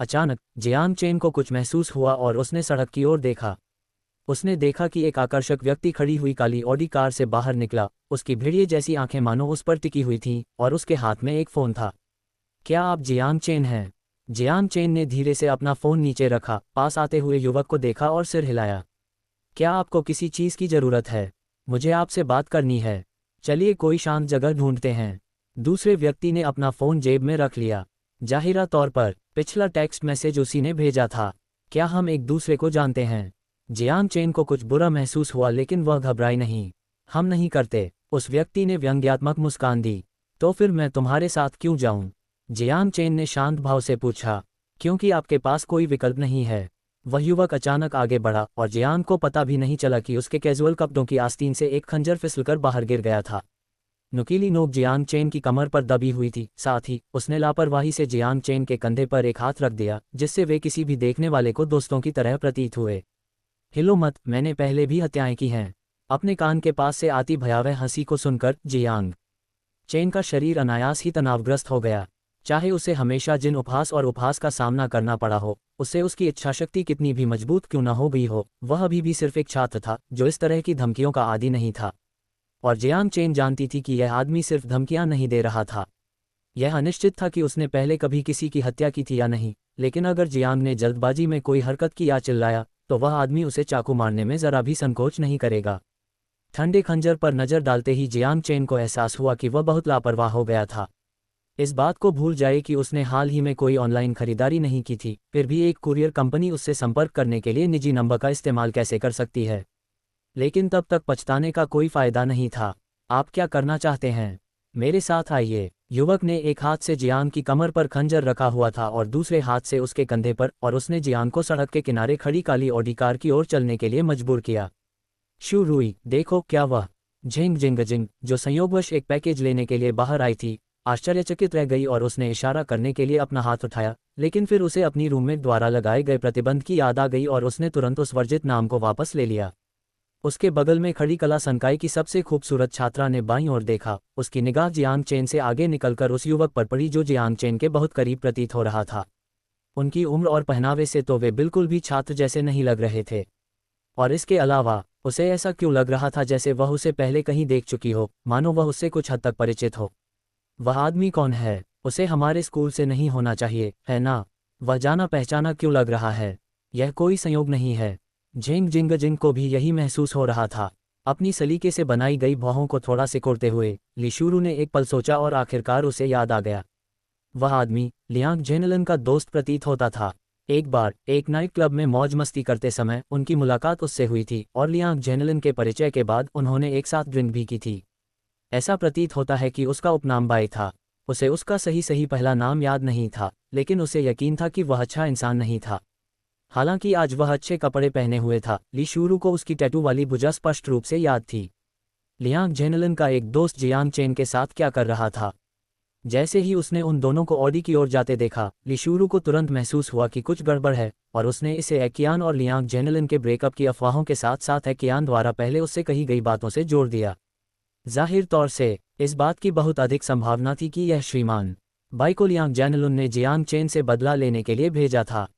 अचानक जियांग चेन को कुछ महसूस हुआ और उसने सड़क की ओर देखा। उसने देखा कि एक आकर्षक व्यक्ति खड़ी हुई काली ऑडी कार से बाहर निकला। उसकी भेड़िए जैसी आंखें मानो उस पर टिकी हुई थीं और उसके हाथ में एक फ़ोन था। क्या आप जियांग चेन हैं? जियांग चेन ने धीरे से अपना फ़ोन नीचे रखा, पास आते हुए युवक को देखा और सिर हिलाया। क्या आपको किसी चीज़ की ज़रूरत है? मुझे आपसे बात करनी है। चलिए कोई शांत जगह ढूंढते हैं। दूसरे व्यक्ति ने अपना फ़ोन जेब में रख लिया। जाहिरा तौर पर पिछला टेक्स्ट मैसेज उसी ने भेजा था। क्या हम एक दूसरे को जानते हैं? जियांग चेन को कुछ बुरा महसूस हुआ, लेकिन वह घबराई नहीं। हम नहीं करते, उस व्यक्ति ने व्यंग्यात्मक मुस्कान दी। तो फिर मैं तुम्हारे साथ क्यों जाऊं? जियांग चेन ने शांत भाव से पूछा। क्योंकि आपके पास कोई विकल्प नहीं है। वह युवक अचानक आगे बढ़ा और जियांग को पता भी नहीं चला कि उसके कैजुअल कपड़ों की आस्तीन से एक खंजर फिसलकर बाहर गिर गया था। नुकीली नोक जियांग चेन की कमर पर दबी हुई थी। साथ ही उसने लापरवाही से जियांग चेन के कंधे पर एक हाथ रख दिया, जिससे वे किसी भी देखने वाले को दोस्तों की तरह प्रतीत हुए। हिलो मत, मैंने पहले भी हत्याएं की हैं। अपने कान के पास से आती भयावह हंसी को सुनकर जियांग चेन का शरीर अनायास ही तनावग्रस्त हो गया। चाहे उसे हमेशा जिन उपहास और उपहास का सामना करना पड़ा हो, उससे उसकी इच्छाशक्ति कितनी भी मजबूत क्यों न हो गई हो, वह अभी भी सिर्फ एक छात्र था जो इस तरह की धमकियों का आदी नहीं था। और जियांग चेन जानती थी कि यह आदमी सिर्फ धमकियां नहीं दे रहा था। यह अनिश्चित था कि उसने पहले कभी किसी की हत्या की थी या नहीं, लेकिन अगर जियांग ने जल्दबाजी में कोई हरकत की या चिल्लाया, तो वह आदमी उसे चाकू मारने में जरा भी संकोच नहीं करेगा। ठंडे खंजर पर नजर डालते ही जियांग चेन को एहसास हुआ कि वह बहुत लापरवाह हो गया था। इस बात को भूल जाए कि उसने हाल ही में कोई ऑनलाइन खरीदारी नहीं की थी, फिर भी एक कुरियर कंपनी उससे संपर्क करने के लिए निजी नंबर का इस्तेमाल कैसे कर सकती है। लेकिन तब तक पछताने का कोई फायदा नहीं था। आप क्या करना चाहते हैं? मेरे साथ आइए। युवक ने एक हाथ से जियांग की कमर पर खंजर रखा हुआ था और दूसरे हाथ से उसके कंधे पर, और उसने जियांग को सड़क के किनारे खड़ी काली ऑडी कार की ओर चलने के लिए मजबूर किया। शू रुई, देखो क्या वह। झिंग जिंग जिंग, जो संयोगवश एक पैकेज लेने के लिए बाहर आई थी, आश्चर्यचकित रह गई और उसने इशारा करने के लिए अपना हाथ उठाया, लेकिन फिर उसे अपनी रूममेट द्वारा लगाए गए प्रतिबंध की याद आ गई और उसने तुरंत उस वर्जित नाम को वापस ले लिया। उसके बगल में खड़ी कला संकाय की सबसे खूबसूरत छात्रा ने बाईं ओर देखा। उसकी निगाह जियांग चेन से आगे निकलकर उस युवक पर पड़ी जो जियांग चेन के बहुत करीब प्रतीत हो रहा था। उनकी उम्र और पहनावे से तो वे बिल्कुल भी छात्र जैसे नहीं लग रहे थे, और इसके अलावा उसे ऐसा क्यों लग रहा था जैसे वह उसे पहले कहीं देख चुकी हो, मानो वह उससे कुछ हद तक परिचित हो। वह आदमी कौन है? उसे हमारे स्कूल से नहीं होना चाहिए, है ना? वह जाना पहचाना क्यों लग रहा है? यह कोई संयोग नहीं है। झिंग जिंग जिंग को भी यही महसूस हो रहा था। अपनी सलीके से बनाई गई भौहों को थोड़ा सिकोड़ते हुए ली शूरू ने एक पल सोचा और आखिरकार उसे याद आ गया। वह आदमी लियांग जेनलन का दोस्त प्रतीत होता था। एक बार एक नाइट क्लब में मौज मस्ती करते समय उनकी मुलाकात उससे हुई थी और लियांग जेनलन के परिचय के बाद उन्होंने एक साथ ड्रिंक भी की थी। ऐसा प्रतीत होता है कि उसका उपनाम बाई था। उसे उसका सही पहला नाम याद नहीं था, लेकिन उसे यकीन था कि वह अच्छा इंसान नहीं था। हालांकि आज वह अच्छे कपड़े पहने हुए था। ली शूरू को उसकी टैटू वाली भुजा स्पष्ट रूप से याद थी। लियांग जेनलन का एक दोस्त जियांग चेन के साथ क्या कर रहा था? जैसे ही उसने उन दोनों को ऑडी की ओर जाते देखा, ली शूरू को तुरंत महसूस हुआ कि कुछ गड़बड़ है, और उसने इसे एकियान और लियांग जेनलन के ब्रेकअप की अफवाहों के साथ साथ एकियान द्वारा पहले उससे कही गई बातों से जोड़ दिया। जाहिर तौर से इस बात की बहुत अधिक संभावना थी कि यह श्रीमान बाई को लियांग जेनलन ने जियांग चेन से बदला लेने के लिए भेजा था।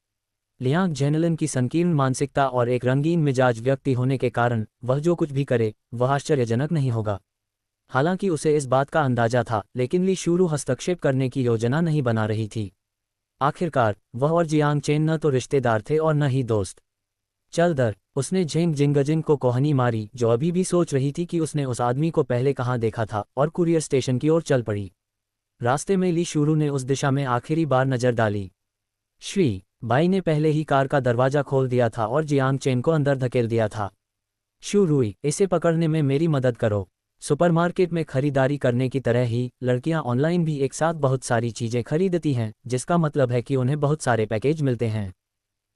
लियांग जेनलन की संकीर्ण मानसिकता और एक रंगीन मिजाज व्यक्ति होने के कारण वह जो कुछ भी करे वह आश्चर्यजनक नहीं होगा। हालांकि उसे इस बात का अंदाजा था, लेकिन ली शूरू हस्तक्षेप करने की योजना नहीं बना रही थी। आखिरकार वह और जियांग चेन न तो रिश्तेदार थे और न ही दोस्त। चल दर, उसने झिंग जिंगजिंग को कोहनी मारी, जो अभी भी सोच रही थी कि उसने उस आदमी को पहले कहाँ देखा था, और कुरियर स्टेशन की ओर चल पड़ी। रास्ते में ली शूरू ने उस दिशा में आखिरी बार नजर डाली। श्री बाई ने पहले ही कार का दरवाजा खोल दिया था और जियांग चेन को अंदर धकेल दिया था। शू रुई, इसे पकड़ने में मेरी मदद करो। सुपरमार्केट में खरीदारी करने की तरह ही लड़कियां ऑनलाइन भी एक साथ बहुत सारी चीजें खरीदती हैं, जिसका मतलब है कि उन्हें बहुत सारे पैकेज मिलते हैं।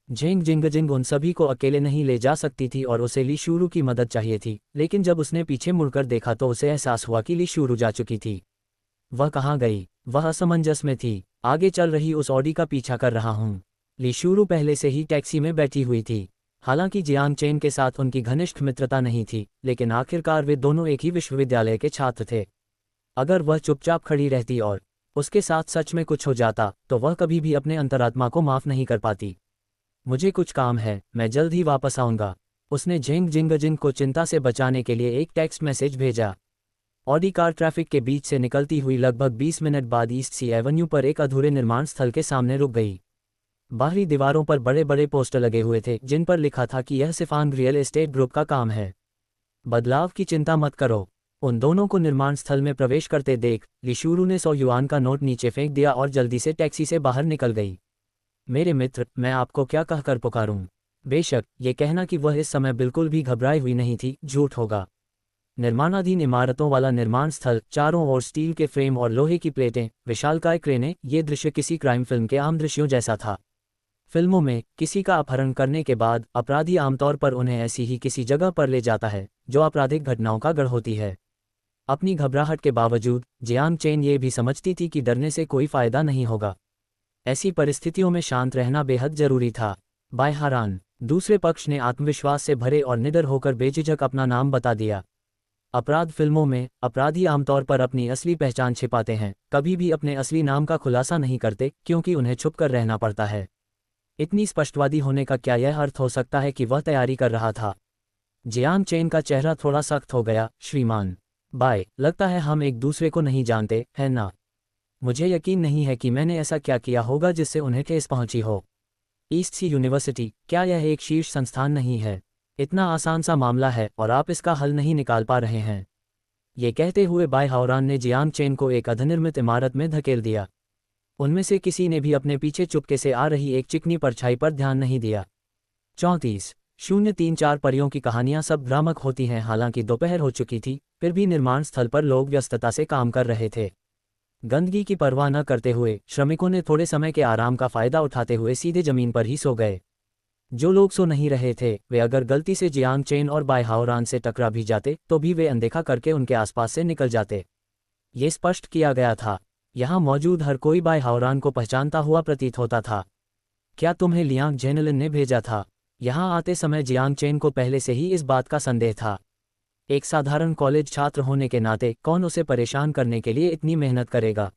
झिंग जिंगजिंग उन सभी को अकेले नहीं ले जा सकती थी और उसे ली शूरू की मदद चाहिए थी, लेकिन जब उसने पीछे मुड़कर देखा तो उसे एहसास हुआ कि ली शूरू जा चुकी थी। वह कहाँ गई? वह असमंजस में थी। आगे चल रही उस ऑडी का पीछा कर रहा हूँ। ली शूरू पहले से ही टैक्सी में बैठी हुई थी। हालांकि जियांग चेन के साथ उनकी घनिष्ठ मित्रता नहीं थी, लेकिन आखिरकार वे दोनों एक ही विश्वविद्यालय के छात्र थे। अगर वह चुपचाप खड़ी रहती और उसके साथ सच में कुछ हो जाता, तो वह कभी भी अपने अंतरात्मा को माफ नहीं कर पाती। मुझे कुछ काम है, मैं जल्द ही वापस आऊंगा। उसने झिंग जिंगजिंग को चिंता से बचाने के लिए एक टेक्स्ट मैसेज भेजा। ऑडी कार ट्रैफिक के बीच से निकलती हुई लगभग 20 मिनट बाद ईस्ट सी एवेन्यू पर एक अधूरे निर्माण स्थल के सामने रुक गई। बाहरी दीवारों पर बड़े बड़े पोस्टर लगे हुए थे जिन पर लिखा था कि यह सिफान रियल एस्टेट ग्रुप का काम है। बदलाव की चिंता मत करो। उन दोनों को निर्माण स्थल में प्रवेश करते देख ली शूरू ने 100 युआन का नोट नीचे फेंक दिया और जल्दी से टैक्सी से बाहर निकल गई। मेरे मित्र, मैं आपको क्या कहकर पुकारूं? बेशक ये कहना कि वह इस समय बिल्कुल भी घबराई हुई नहीं थी झूठ होगा। निर्माणाधीन इमारतों वाला निर्माण स्थल, चारों ओर स्टील के फ्रेम और लोहे की प्लेटें, विशालकाय क्रेनें, ये दृश्य किसी क्राइम फिल्म के आम दृश्यों जैसा था। फिल्मों में किसी का अपहरण करने के बाद अपराधी आमतौर पर उन्हें ऐसी ही किसी जगह पर ले जाता है जो आपराधिक घटनाओं का गढ़ होती है। अपनी घबराहट के बावजूद जियांग चेन ये भी समझती थी कि डरने से कोई फायदा नहीं होगा। ऐसी परिस्थितियों में शांत रहना बेहद जरूरी था। बायहारान, दूसरे पक्ष ने आत्मविश्वास से भरे और निडर होकर बेझिझक अपना नाम बता दिया। अपराध फिल्मों में अपराधी आमतौर पर अपनी असली पहचान छिपाते हैं, कभी भी अपने असली नाम का खुलासा नहीं करते क्योंकि उन्हें छुपकर रहना पड़ता है। इतनी स्पष्टवादी होने का क्या यह अर्थ हो सकता है कि वह तैयारी कर रहा था? जियांग चेन का चेहरा थोड़ा सख्त हो गया। श्रीमान बाय, लगता है हम एक दूसरे को नहीं जानते, है ना? मुझे यकीन नहीं है कि मैंने ऐसा क्या किया होगा जिससे उन्हें ठेस पहुंची हो। ईस्ट सी यूनिवर्सिटी, क्या यह एक शीर्ष संस्थान नहीं है? इतना आसान सा मामला है और आप इसका हल नहीं निकाल पा रहे हैं। ये कहते हुए बाई हाओरान ने जियांग चेन को एक अधनिर्मित इमारत में धकेल दिया। उनमें से किसी ने भी अपने पीछे चुपके से आ रही एक चिकनी परछाई पर ध्यान नहीं दिया। 34:034 परियों की कहानियां सब भ्रामक होती हैं। हालांकि दोपहर हो चुकी थी, फिर भी निर्माण स्थल पर लोग व्यस्तता से काम कर रहे थे। गंदगी की परवाह न करते हुए श्रमिकों ने थोड़े समय के आराम का फायदा उठाते हुए सीधे जमीन पर ही सो गए। जो लोग सो नहीं रहे थे, वे अगर गलती से जियांग चेन और बाई हाओरान से टकरा भी जाते तो भी वे अनदेखा करके उनके आसपास से निकल जाते। ये स्पष्ट किया गया था। यहाँ मौजूद हर कोई बाई हाओरान को पहचानता हुआ प्रतीत होता था। क्या तुम्हें लियांग जेनेलिन ने भेजा था? यहाँ आते समय जियांग चेन को पहले से ही इस बात का संदेह था। एक साधारण कॉलेज छात्र होने के नाते कौन उसे परेशान करने के लिए इतनी मेहनत करेगा?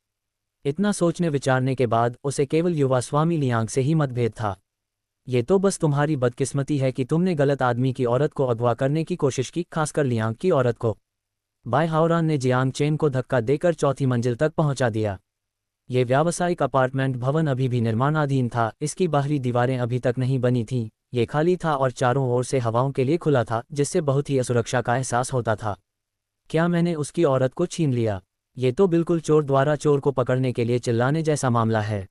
इतना सोचने विचारने के बाद उसे केवल युवा स्वामी लियांग से ही मतभेद था। ये तो बस तुम्हारी बदकिस्मती है कि तुमने गलत आदमी की औरत को अगवा करने की कोशिश की, खासकर लियांग की औरत को। बाई हाओरान ने जियांग चेन को धक्का देकर चौथी मंजिल तक पहुंचा दिया। ये व्यावसायिक अपार्टमेंट भवन अभी भी निर्माणाधीन था। इसकी बाहरी दीवारें अभी तक नहीं बनी थीं। ये खाली था और चारों ओर से हवाओं के लिए खुला था, जिससे बहुत ही असुरक्षा का एहसास होता था। क्या मैंने उसकी औरत को छीन लिया? ये तो बिल्कुल चोर द्वारा चोर को पकड़ने के लिए चिल्लाने जैसा मामला है।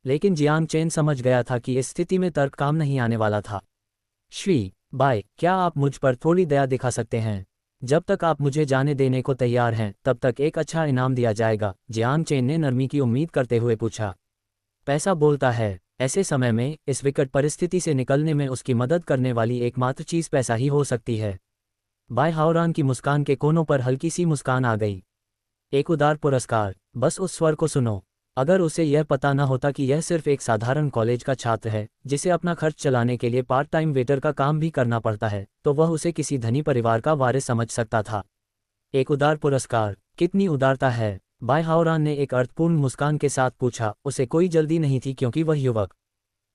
लेकिन जियांग चेन समझ गया था कि इस स्थिति में तर्क काम नहीं आने वाला था। श्री बाई, क्या आप मुझ पर थोड़ी दया दिखा सकते हैं? जब तक आप मुझे जाने देने को तैयार हैं, तब तक एक अच्छा इनाम दिया जाएगा, जियांग चेन ने नरमी की उम्मीद करते हुए पूछा। पैसा बोलता है। ऐसे समय में इस विकट परिस्थिति से निकलने में उसकी मदद करने वाली एकमात्र चीज़ पैसा ही हो सकती है। बाई हाओरान की मुस्कान के कोनों पर हल्की सी मुस्कान आ गई। एक उदार पुरस्कार। बस उस स्वर को सुनो। अगर उसे यह पता न होता कि यह सिर्फ एक साधारण कॉलेज का छात्र है, जिसे अपना खर्च चलाने के लिए पार्ट टाइम वेटर का काम भी करना पड़ता है, तो वह उसे किसी धनी परिवार का वारिस समझ सकता था। एक उदार पुरस्कार? कितनी उदारता है! बाई हाओरान ने एक अर्थपूर्ण मुस्कान के साथ पूछा। उसे कोई जल्दी नहीं थी, क्योंकि वह युवक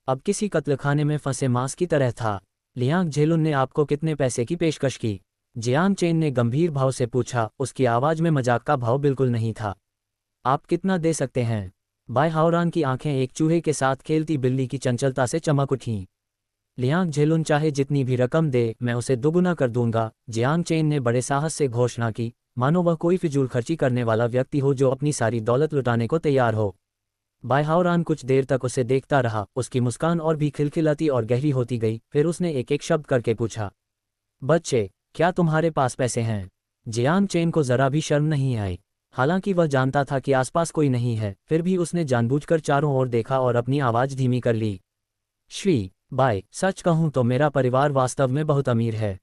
अब किसी कत्लखाने में फंसे मांस की तरह था। लियांग जेलुन ने आपको कितने पैसे की पेशकश की? जियांग चेन ने गंभीर भाव से पूछा। उसकी आवाज़ में मजाक का भाव बिल्कुल नहीं था। आप कितना दे सकते हैं? बाई हाओरान की आंखें एक चूहे के साथ खेलती बिल्ली की चंचलता से चमक उठीं। लियांग जेलुन चाहे जितनी भी रकम दे, मैं उसे दुगुना कर दूंगा, जियांग चेन ने बड़े साहस से घोषणा की, मानो वह कोई फिजूल खर्ची करने वाला व्यक्ति हो जो अपनी सारी दौलत लुटाने को तैयार हो। बाई हाओरान कुछ देर तक उसे देखता रहा। उसकी मुस्कान और भी खिलखिलाती और गहरी होती गई। फिर उसने एक एक शब्द करके पूछा, बच्चे, क्या तुम्हारे पास पैसे हैं? जियांग चेन को जरा भी शर्म नहीं आई। हालांकि वह जानता था कि आसपास कोई नहीं है, फिर भी उसने जानबूझकर चारों ओर देखा और अपनी आवाज़ धीमी कर ली। श्री बाई, सच कहूँ तो मेरा परिवार वास्तव में बहुत अमीर है।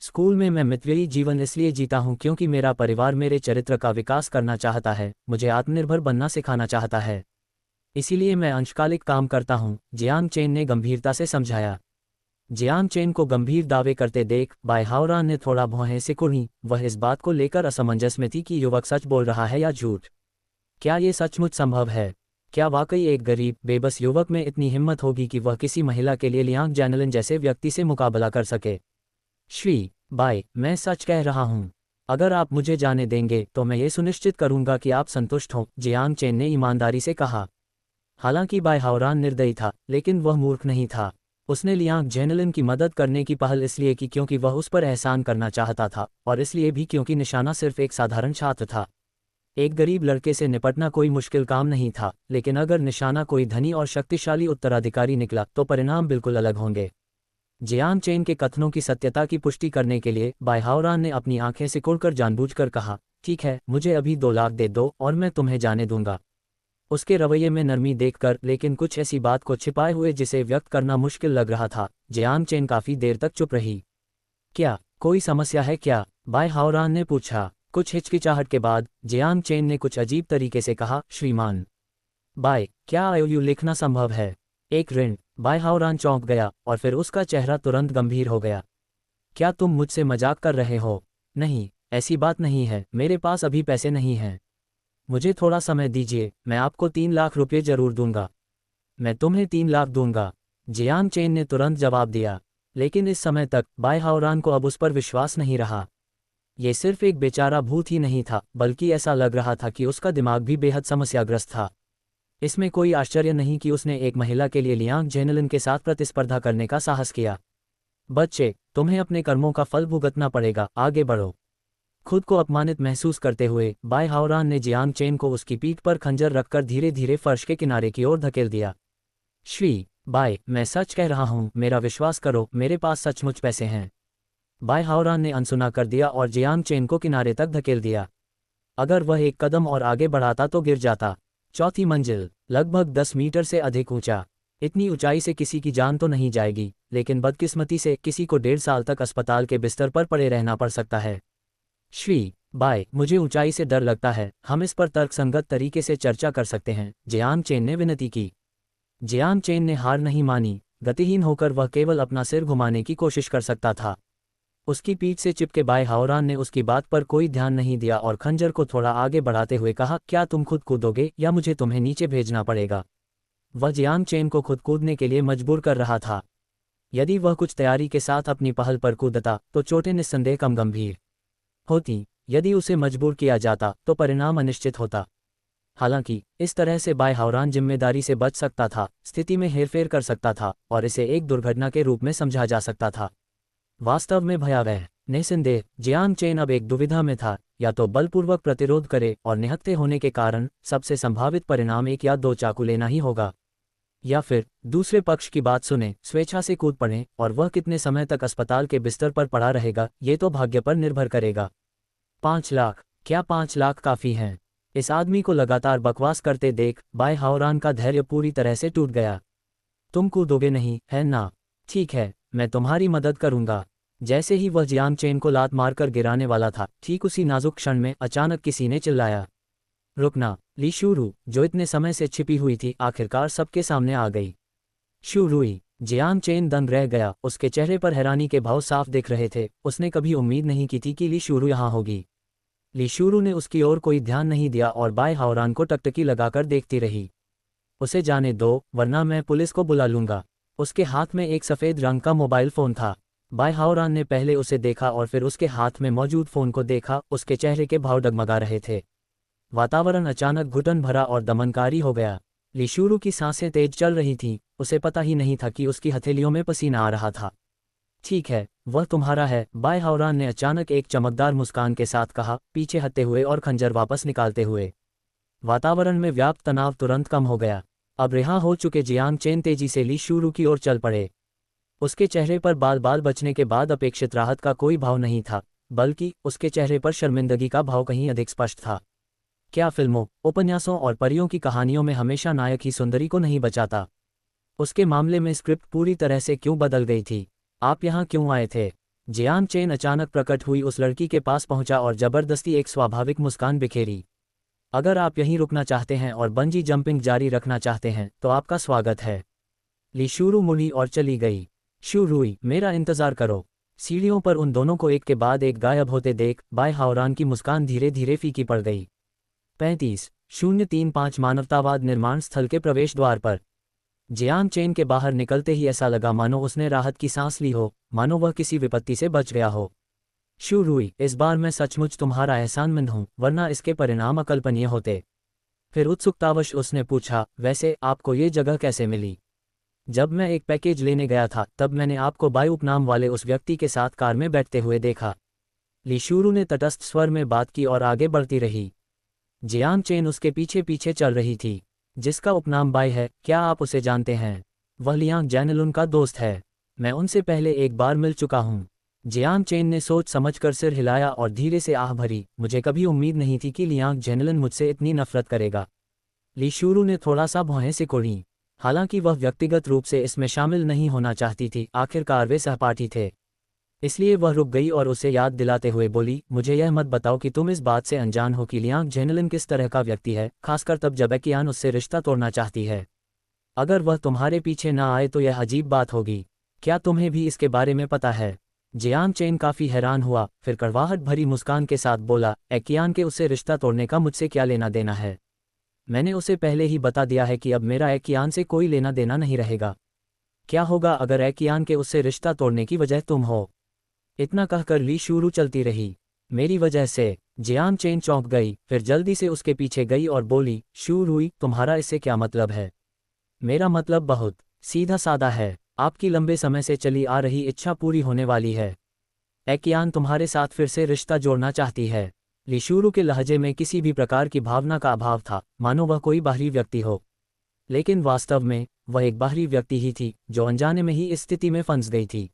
स्कूल में मैं मितव्ययी जीवन इसलिए जीता हूँ क्योंकि मेरा परिवार मेरे चरित्र का विकास करना चाहता है, मुझे आत्मनिर्भर बनना सिखाना चाहता है। इसीलिए मैं अंशकालिक काम करता हूँ, जियांग चेन ने गंभीरता से समझाया। जियांग चेन को गंभीर दावे करते देख बाई हाओरान ने थोड़ा भौहें सिकुड़ी। वह इस बात को लेकर असमंजस में थी कि युवक सच बोल रहा है या झूठ। क्या ये सचमुच संभव है? क्या वाकई एक गरीब बेबस युवक में इतनी हिम्मत होगी कि वह किसी महिला के लिए लियांग जेनेलिन जैसे व्यक्ति से मुकाबला कर सके? श्री बाई, मैं सच कह रहा हूँ। अगर आप मुझे जाने देंगे तो मैं ये सुनिश्चित करूंगा कि आप संतुष्ट हों, जियांग चेन ने ईमानदारी से कहा। हालांकि बाई हाओरान निर्दयी था, लेकिन वह मूर्ख नहीं था। उसने लियांग जेनेलिन की मदद करने की पहल इसलिए की क्योंकि वह उस पर एहसान करना चाहता था, और इसलिए भी क्योंकि निशाना सिर्फ एक साधारण छात्र था। एक गरीब लड़के से निपटना कोई मुश्किल काम नहीं था, लेकिन अगर निशाना कोई धनी और शक्तिशाली उत्तराधिकारी निकला तो परिणाम बिल्कुल अलग होंगे। जियांग चेन के कथनों की सत्यता की पुष्टि करने के लिए बाई हाओरान ने अपनी आंखें सिकुड़कर जानबूझकर कहा, ठीक है, मुझे अभी 2 लाख दे दो और मैं तुम्हें जाने दूंगा। उसके रवैये में नरमी देखकर, लेकिन कुछ ऐसी बात को छिपाए हुए जिसे व्यक्त करना मुश्किल लग रहा था, जियांग चेन काफी देर तक चुप रही। क्या कोई समस्या है क्या? बाई हाओरान ने पूछा। कुछ हिचकिचाहट के बाद जियांग चेन ने कुछ अजीब तरीके से कहा, श्रीमान बाई, क्या आईओयू लिखना संभव है? एक ऋण? बाई हाओरान चौंक गया और फिर उसका चेहरा तुरंत गंभीर हो गया। क्या तुम मुझसे मजाक कर रहे हो? नहीं, ऐसी बात नहीं है, मेरे पास अभी पैसे नहीं हैं। मुझे थोड़ा समय दीजिए, मैं आपको 3 लाख रुपये जरूर दूंगा। मैं तुम्हें 3 लाख दूंगा, जियांग चेन ने तुरंत जवाब दिया। लेकिन इस समय तक बाई हाओरान को अब उस पर विश्वास नहीं रहा। ये सिर्फ एक बेचारा भूत ही नहीं था, बल्कि ऐसा लग रहा था कि उसका दिमाग भी बेहद समस्याग्रस्त था। इसमें कोई आश्चर्य नहीं कि उसने एक महिला के लिए लियांग जेनेलिन के साथ प्रतिस्पर्धा करने का साहस किया। बच्चे, तुम्हें अपने कर्मों का फल भुगतना पड़ेगा, आगे बढ़ो। खुद को अपमानित महसूस करते हुए बाई हाओरान ने जियांग चेन को उसकी पीठ पर खंजर रखकर धीरे धीरे फर्श के किनारे की ओर धकेल दिया। श्री बाई, मैं सच कह रहा हूँ, मेरा विश्वास करो, मेरे पास सचमुच पैसे हैं। बाई हाओरान ने अनसुना कर दिया और जियांग चेन को किनारे तक धकेल दिया। अगर वह एक कदम और आगे बढ़ाता तो गिर जाता। चौथी मंजिल, लगभग 10 मीटर से अधिक ऊंचा। इतनी ऊंचाई से किसी की जान तो नहीं जाएगी, लेकिन बदकिस्मती से किसी को 1.5 साल तक अस्पताल के बिस्तर पर पड़े रहना पड़ सकता है। श्री बाई, मुझे ऊंचाई से डर लगता है, हम इस पर तर्कसंगत तरीके से चर्चा कर सकते हैं, जियांग चेन ने विनती की। जियांग चेन ने हार नहीं मानी। गतिहीन होकर वह केवल अपना सिर घुमाने की कोशिश कर सकता था। उसकी पीठ से चिपके बाई हाओरान ने उसकी बात पर कोई ध्यान नहीं दिया और खंजर को थोड़ा आगे बढ़ाते हुए कहा, क्या तुम खुद कूदोगे या मुझे तुम्हें नीचे भेजना पड़ेगा? वह जियांग चेन को खुद कूदने के लिए मजबूर कर रहा था। यदि वह कुछ तैयारी के साथ अपनी पहल पर कूदता तो चोटें निस्संदेह कम गंभीर होती। यदि उसे मजबूर किया जाता तो परिणाम अनिश्चित होता। हालांकि इस तरह से बाई हाओरान जिम्मेदारी से बच सकता था, स्थिति में हेरफेर कर सकता था और इसे एक दुर्घटना के रूप में समझा जा सकता था। वास्तव में भयावह। निस्संदेह जियांग चेन अब एक दुविधा में था, या तो बलपूर्वक प्रतिरोध करे और निहत्थे होने के कारण सबसे संभावित परिणाम 1 या 2 चाकू लेना ही होगा, या फिर दूसरे पक्ष की बात सुने, स्वेच्छा से कूद पड़े, और वह कितने समय तक अस्पताल के बिस्तर पर पड़ा रहेगा ये तो भाग्य पर निर्भर करेगा। 5 लाख, क्या 5 लाख काफ़ी हैं? इस आदमी को लगातार बकवास करते देख बाई हाओरान का धैर्य पूरी तरह से टूट गया। तुम कूदोगे नहीं, है ना? ठीक है, मैं तुम्हारी मदद करूंगा। जैसे ही वह जियांग चेन को लात मारकर गिराने वाला था, ठीक उसी नाजुक क्षण में अचानक किसी ने चिल्लाया, रुकना! ली शूरू, जो इतने समय से छिपी हुई थी, आखिरकार सबके सामने आ गई। शूरुई! जियांग चेन दंग रह गया, उसके चेहरे पर हैरानी के भाव साफ दिख रहे थे। उसने कभी उम्मीद नहीं की थी कि ली शूरू यहाँ होगी। ली शूरू ने उसकी ओर कोई ध्यान नहीं दिया और बाई हाओरान को टकटकी लगाकर देखती रही। उसे जाने दो, वरना मैं पुलिस को बुला लूंगा। उसके हाथ में एक सफ़ेद रंग का मोबाइल फ़ोन था। बाई हाओरान ने पहले उसे देखा और फिर उसके हाथ में मौजूद फ़ोन को देखा। उसके चेहरे के भाव डगमगा रहे थे। वातावरण अचानक घुटन भरा और दमनकारी हो गया। ली शूरू की सांसें तेज चल रही थीं। उसे पता ही नहीं था कि उसकी हथेलियों में पसीना आ रहा था। ठीक है, वह तुम्हारा है, बाई हाओरान ने अचानक एक चमकदार मुस्कान के साथ कहा, पीछे हटते हुए और खंजर वापस निकालते हुए। वातावरण में व्याप्त तनाव तुरंत कम हो गया। अब रिहा हो चुके जियांग चेन तेजी से ली शूरू की ओर चल पड़े। उसके चेहरे पर बाल बाल बचने के बाद अपेक्षित राहत का कोई भाव नहीं था, बल्कि उसके चेहरे पर शर्मिंदगी का भाव कहीं अधिक स्पष्ट था। क्या फिल्मों, उपन्यासों और परियों की कहानियों में हमेशा नायक ही सुंदरी को नहीं बचाता? उसके मामले में स्क्रिप्ट पूरी तरह से क्यों बदल गई थी? आप यहाँ क्यों आए थे? जियांग चेन अचानक प्रकट हुई उस लड़की के पास पहुंचा और जबरदस्ती एक स्वाभाविक मुस्कान बिखेरी। अगर आप यहीं रुकना चाहते हैं और बंजी जंपिंग जारी रखना चाहते हैं तो आपका स्वागत है। ली शूरू मुड़ी और चली गई। शूरुई, मेरा इंतजार करो। सीढ़ियों पर उन दोनों को एक के बाद एक गायब होते देख बाई हाओरान की मुस्कान धीरे धीरे फीकी पड़ गई। 35:035 मानवतावाद निर्माण स्थल के प्रवेश द्वार पर जियांग चेन के बाहर निकलते ही ऐसा लगा मानो उसने राहत की सांस ली हो, मानो वह किसी विपत्ति से बच गया हो। शूरुई, इस बार मैं सचमुच तुम्हारा एहसानमंद हूँ, वरना इसके परिणाम अकल्पनीय होते। फिर उत्सुकतावश उसने पूछा, वैसे आपको ये जगह कैसे मिली? जब मैं एक पैकेज लेने गया था तब मैंने आपको बाई उपनाम वाले उस व्यक्ति के साथ कार में बैठते हुए देखा। ली शूरू ने तटस्थ स्वर में बात की और आगे बढ़ती रही। जियांग चेन उसके पीछे पीछे चल रही थी। जिसका उपनाम बाई है, क्या आप उसे जानते हैं? वह लियांग जैनलुन का दोस्त है। मैं उनसे पहले एक बार मिल चुका हूँ। जियांग चेन ने सोच समझकर सिर हिलाया और धीरे से आह भरी। मुझे कभी उम्मीद नहीं थी कि लियांग जैनलन मुझसे इतनी नफरत करेगा। ली शूरू ने थोड़ा सा भौहें सिकोड़ी। हालांकि वह व्यक्तिगत रूप से इसमें शामिल नहीं होना चाहती थी, आखिरकार वे सहपाठी थे। इसलिए वह रुक गई और उसे याद दिलाते हुए बोली, मुझे यह मत बताओ कि तुम इस बात से अनजान हो कि लियांग जैनलन किस तरह का व्यक्ति है, खासकर तब जब एकियान उससे रिश्ता तोड़ना चाहती है। अगर वह तुम्हारे पीछे ना आए तो यह अजीब बात होगी। क्या तुम्हें भी इसके बारे में पता है? जियांग चेन काफ़ी हैरान हुआ, फिर कड़वाहट भरी मुस्कान के साथ बोला, एकियान के उससे रिश्ता तोड़ने का मुझसे क्या लेना देना है? मैंने उसे पहले ही बता दिया है कि अब मेरा एकियान से कोई लेना देना नहीं रहेगा। क्या होगा अगर एकियान के उससे रिश्ता तोड़ने की वजह तुम हो? इतना कहकर ली शूरू चलती रही। मेरी वजह से? जियांग चेन चौंक गई, फिर जल्दी से उसके पीछे गई और बोली, शूरुई, तुम्हारा इससे क्या मतलब है? मेरा मतलब बहुत सीधा साधा है। आपकी लंबे समय से चली आ रही इच्छा पूरी होने वाली है। एकियान तुम्हारे साथ फिर से रिश्ता जोड़ना चाहती है। ली शूरू के लहजे में किसी भी प्रकार की भावना का अभाव था, मानो वह कोई बाहरी व्यक्ति हो। लेकिन वास्तव में वह एक बाहरी व्यक्ति ही थी जो अनजाने में ही इस स्थिति में फंस गई थी।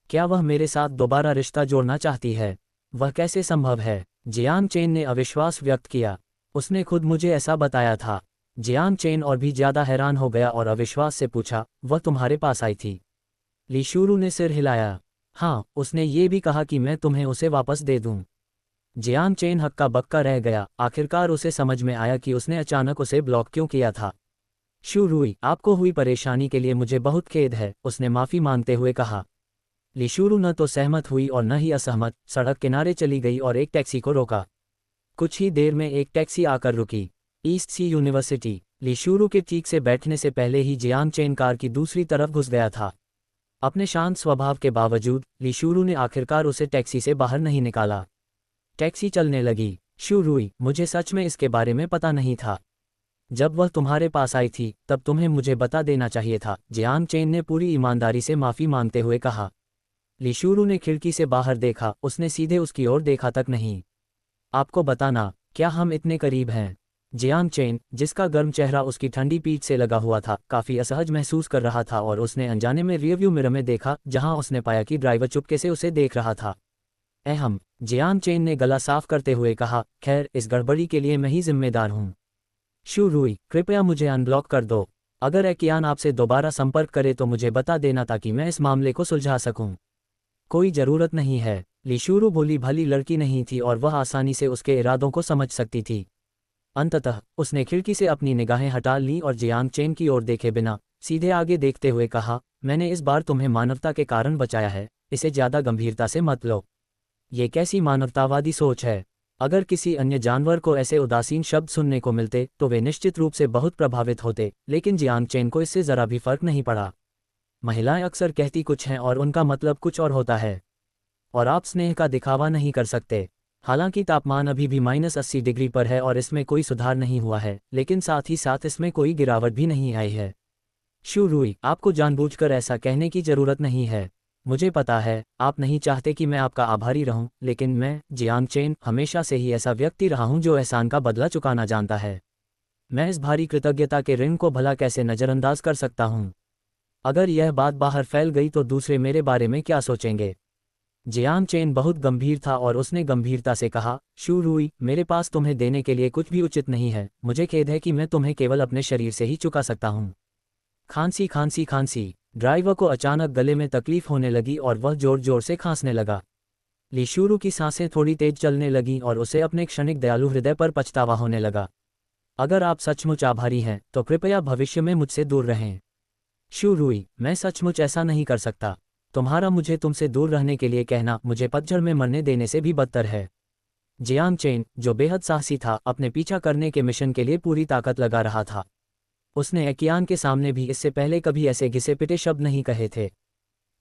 क्या वह मेरे साथ दोबारा रिश्ता जोड़ना चाहती है? वह कैसे संभव है? जियांग चेन ने अविश्वास व्यक्त किया। उसने खुद मुझे ऐसा बताया था। जियांग चेन और भी ज्यादा हैरान हो गया और अविश्वास से पूछा, वह तुम्हारे पास आई थी? ली शूरू ने सिर हिलाया। हाँ, उसने ये भी कहा कि मैं तुम्हें उसे वापस दे दूं। जियांग चेन हक्का बक्का रह गया। आखिरकार उसे समझ में आया कि उसने अचानक उसे ब्लॉक क्यों किया था। शू रुई, आपको हुई परेशानी के लिए मुझे बहुत खेद है, उसने माफी मांगते हुए कहा। ली शूरू न तो सहमत हुई और न ही असहमत, सड़क किनारे चली गई और एक टैक्सी को रोका। कुछ ही देर में एक टैक्सी आकर रुकी। ईस्ट सी यूनिवर्सिटी। ली शूरू के ठीक से बैठने से पहले ही जियांग चेन कार की दूसरी तरफ घुस गया था। अपने शांत स्वभाव के बावजूद ली शूरू ने आखिरकार उसे टैक्सी से बाहर नहीं निकाला। टैक्सी चलने लगी। शू रुई, मुझे सच में इसके बारे में पता नहीं था। जब वह तुम्हारे पास आई थी तब तुम्हें मुझे बता देना चाहिए था, जियांग चेन ने पूरी ईमानदारी से माफी मांगते हुए कहा। ली शूरू ने खिड़की से बाहर देखा, उसने सीधे उसकी ओर देखा तक नहीं। आपको बताना, क्या हम इतने करीब हैं? जियांग चेन, जिसका गर्म चेहरा उसकी ठंडी पीठ से लगा हुआ था, काफी असहज महसूस कर रहा था और उसने अनजाने में रियरव्यू मिरर में देखा, जहां उसने पाया कि ड्राइवर चुपके से उसे देख रहा था। अहम, जियांग चेन ने गला साफ करते हुए कहा, खैर इस गड़बड़ी के लिए मैं ही जिम्मेदार हूं। शू रुई, कृपया मुझे अनब्लॉक कर दो। अगर एकियान आपसे दोबारा संपर्क करे तो मुझे बता देना ताकि मैं इस मामले को सुलझा सकूं। कोई जरूरत नहीं है। ली शूरू भोली भाली लड़की नहीं थी और वह आसानी से उसके इरादों को समझ सकती थी। अंततः उसने खिड़की से अपनी निगाहें हटा लीं और जियांग चेन की ओर देखे बिना सीधे आगे देखते हुए कहा, मैंने इस बार तुम्हें मानवता के कारण बचाया है, इसे ज्यादा गंभीरता से मत लो। ये कैसी मानवतावादी सोच है? अगर किसी अन्य जानवर को ऐसे उदासीन शब्द सुनने को मिलते तो वे निश्चित रूप से बहुत प्रभावित होते, लेकिन जियांग चेन को इससे जरा भी फर्क नहीं पड़ा। महिलाएं अक्सर कहती कुछ हैं और उनका मतलब कुछ और होता है। और आप स्नेह का दिखावा नहीं कर सकते। हालांकि तापमान अभी भी -80 डिग्री पर है और इसमें कोई सुधार नहीं हुआ है, लेकिन साथ ही साथ इसमें कोई गिरावट भी नहीं आई है। शू रुई, आपको जानबूझकर ऐसा कहने की जरूरत नहीं है। मुझे पता है आप नहीं चाहते कि मैं आपका आभारी रहूं, लेकिन मैं, जियांग चेन, हमेशा से ही ऐसा व्यक्ति रहा हूं जो एहसान का बदला चुकाना जानता है। मैं इस भारी कृतज्ञता के ऋण को भला कैसे नज़रअंदाज कर सकता हूं? अगर यह बात बाहर फैल गई तो दूसरे मेरे बारे में क्या सोचेंगे? जियांग चेन बहुत गंभीर था और उसने गंभीरता से कहा, शू रुई, मेरे पास तुम्हें देने के लिए कुछ भी उचित नहीं है। मुझे खेद है कि मैं तुम्हें केवल अपने शरीर से ही चुका सकता हूँ। खांसी खांसी खांसी। ड्राइवर को अचानक गले में तकलीफ होने लगी और वह जोर जोर से खांसने लगा। ली शूरू की सांसें थोड़ी तेज चलने लगीं और उसे अपने क्षणिक दयालु हृदय पर पछतावा होने लगा। अगर आप सचमुच आभारी हैं तो कृपया भविष्य में मुझसे दूर रहें। शू रुई, मैं सचमुच ऐसा नहीं कर सकता। तुम्हारा मुझे तुमसे दूर रहने के लिए कहना मुझे पतझड़ में मरने देने से भी बदतर है। जियांग चेन, जो बेहद साहसी था, अपने पीछा करने के मिशन के लिए पूरी ताकत लगा रहा था। उसने एकियान के सामने भी इससे पहले कभी ऐसे घिसे पिटे शब्द नहीं कहे थे।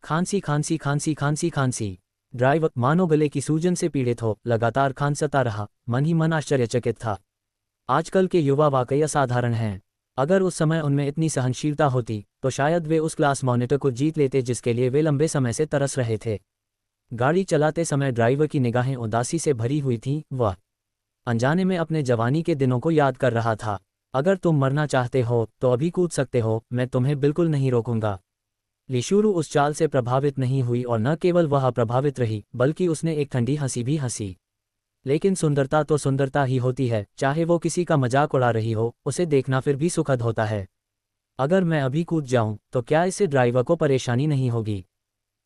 खांसी खांसी खांसी खांसी खांसी। ड्राइवर मानो गले की सूजन से पीड़ित हो, लगातार खांसता रहा। मन ही मन आश्चर्यचकित था। आजकल के युवा वाकई असाधारण हैं। अगर उस समय उनमें इतनी सहनशीलता होती तो शायद वे उस क्लास मॉनिटर को जीत लेते जिसके लिए वे लंबे समय से तरस रहे थे। गाड़ी चलाते समय ड्राइवर की निगाहें उदासी से भरी हुई थीं। वह अनजाने में अपने जवानी के दिनों को याद कर रहा था। अगर तुम मरना चाहते हो तो अभी कूद सकते हो, मैं तुम्हें बिल्कुल नहीं रोकूंगा। ली शूरू उस चाल से प्रभावित नहीं हुई और न केवल वह प्रभावित रही बल्कि उसने एक ठंडी हंसी भी हंसी। लेकिन सुंदरता तो सुंदरता ही होती है, चाहे वो किसी का मजाक उड़ा रही हो, उसे देखना फिर भी सुखद होता है। अगर मैं अभी कूद जाऊं तो क्या इससे ड्राइवर को परेशानी नहीं होगी?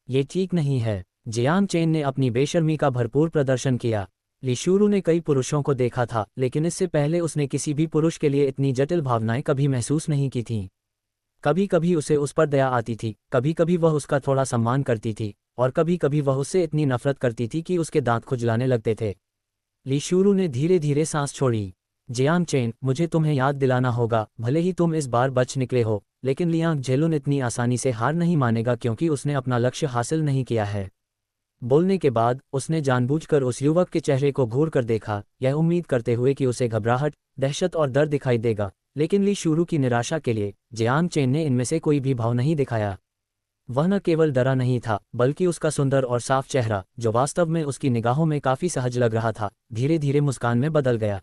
ये ठीक नहीं है। जियांग चेन ने अपनी बेशर्मी का भरपूर प्रदर्शन किया। ली शूरू ने कई पुरुषों को देखा था, लेकिन इससे पहले उसने किसी भी पुरुष के लिए इतनी जटिल भावनाएं कभी महसूस नहीं की थीं। कभी कभी उसे उस पर दया आती थी, कभी कभी वह उसका थोड़ा सम्मान करती थी, और कभी कभी वह उससे इतनी नफरत करती थी कि उसके दांत खुजलाने लगते थे। ली शूरू ने धीरे धीरे सांस छोड़ी। जियांग चेन, मुझे तुम्हें याद दिलाना होगा, भले ही तुम इस बार बच निकले हो, लेकिन लियांग जेलुन इतनी आसानी से हार नहीं मानेगा क्योंकि उसने अपना लक्ष्य हासिल नहीं किया है। बोलने के बाद उसने जानबूझकर उस युवक के चेहरे को घूर कर देखा, यह उम्मीद करते हुए कि उसे घबराहट, दहशत और डर दिखाई देगा, लेकिन ली शूरू की निराशा के लिए जियांग चेन ने इनमें से कोई भी भाव नहीं दिखाया। वह न केवल डरा नहीं था, बल्कि उसका सुंदर और साफ चेहरा, जो वास्तव में उसकी निगाहों में काफी सहज लग रहा था, धीरे धीरे मुस्कान में बदल गया।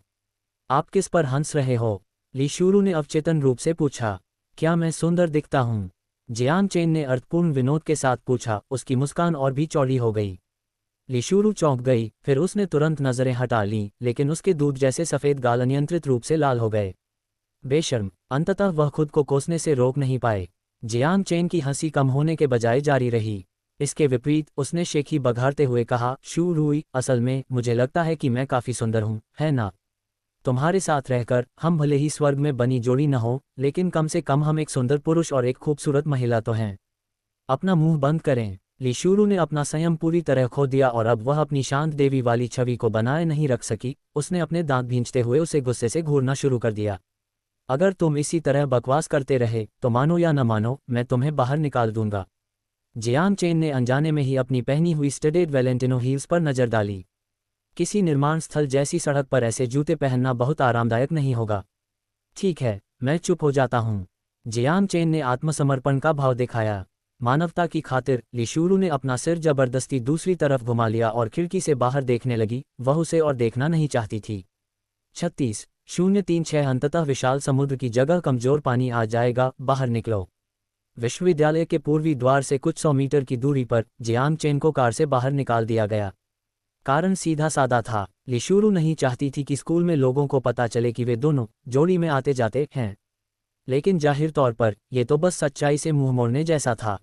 आप किस पर हंस रहे हो? ली शूरू ने अवचेतन रूप से पूछा। क्या मैं सुंदर दिखता हूँ? जियांग चेन ने अर्थपूर्ण विनोद के साथ पूछा। उसकी मुस्कान और भी चौड़ी हो गई। ली शूरू चौंक गई, फिर उसने तुरंत नजरें हटा लीं, लेकिन उसके दूध जैसे सफ़ेद गाल अनियंत्रित रूप से लाल हो गए। बेशर्म, अंततः वह खुद को कोसने से रोक नहीं पाए। जियांग चेन की हंसी कम होने के बजाय जारी रही। इसके विपरीत उसने शेखी बघारते हुए कहा, शू रुई, असल में मुझे लगता है कि मैं काफ़ी सुंदर हूँ, है ना? तुम्हारे साथ रहकर हम भले ही स्वर्ग में बनी जोड़ी न हो, लेकिन कम से कम हम एक सुंदर पुरुष और एक खूबसूरत महिला तो हैं। अपना मुंह बंद करें। ली शूरू ने अपना संयम पूरी तरह खो दिया और अब वह अपनी शांत देवी वाली छवि को बनाए नहीं रख सकी। उसने अपने दांत भींचते हुए उसे गुस्से से घूरना शुरू कर दिया। अगर तुम इसी तरह बकवास करते रहे तो मानो या न मानो, मैं तुम्हें बाहर निकाल दूंगा। जियांग चेन ने अनजाने में ही अपनी पहनी हुई स्टडेड वैलेंटिनो हील्स पर नजर डाली। किसी निर्माण स्थल जैसी सड़क पर ऐसे जूते पहनना बहुत आरामदायक नहीं होगा। ठीक है, मैं चुप हो जाता हूँ। जियांग चेन ने आत्मसमर्पण का भाव दिखाया। मानवता की खातिर ली शूरू ने अपना सिर जबरदस्ती दूसरी तरफ घुमा लिया और खिड़की से बाहर देखने लगी। वह उसे और देखना नहीं चाहती थी। 36:36 अंततः विशाल समुद्र की जगह कमजोर पानी आ जाएगा, बाहर निकलो। विश्वविद्यालय के पूर्वी द्वार से कुछ 100 मीटर की दूरी पर जियांग चेन को कार से बाहर निकाल दिया गया। कारण सीधा सादा था। ली शूरू नहीं चाहती थी कि स्कूल में लोगों को पता चले कि वे दोनों जोड़ी में आते जाते हैं। लेकिन जाहिर तौर पर यह तो बस सच्चाई से मुंह मोड़ने जैसा था।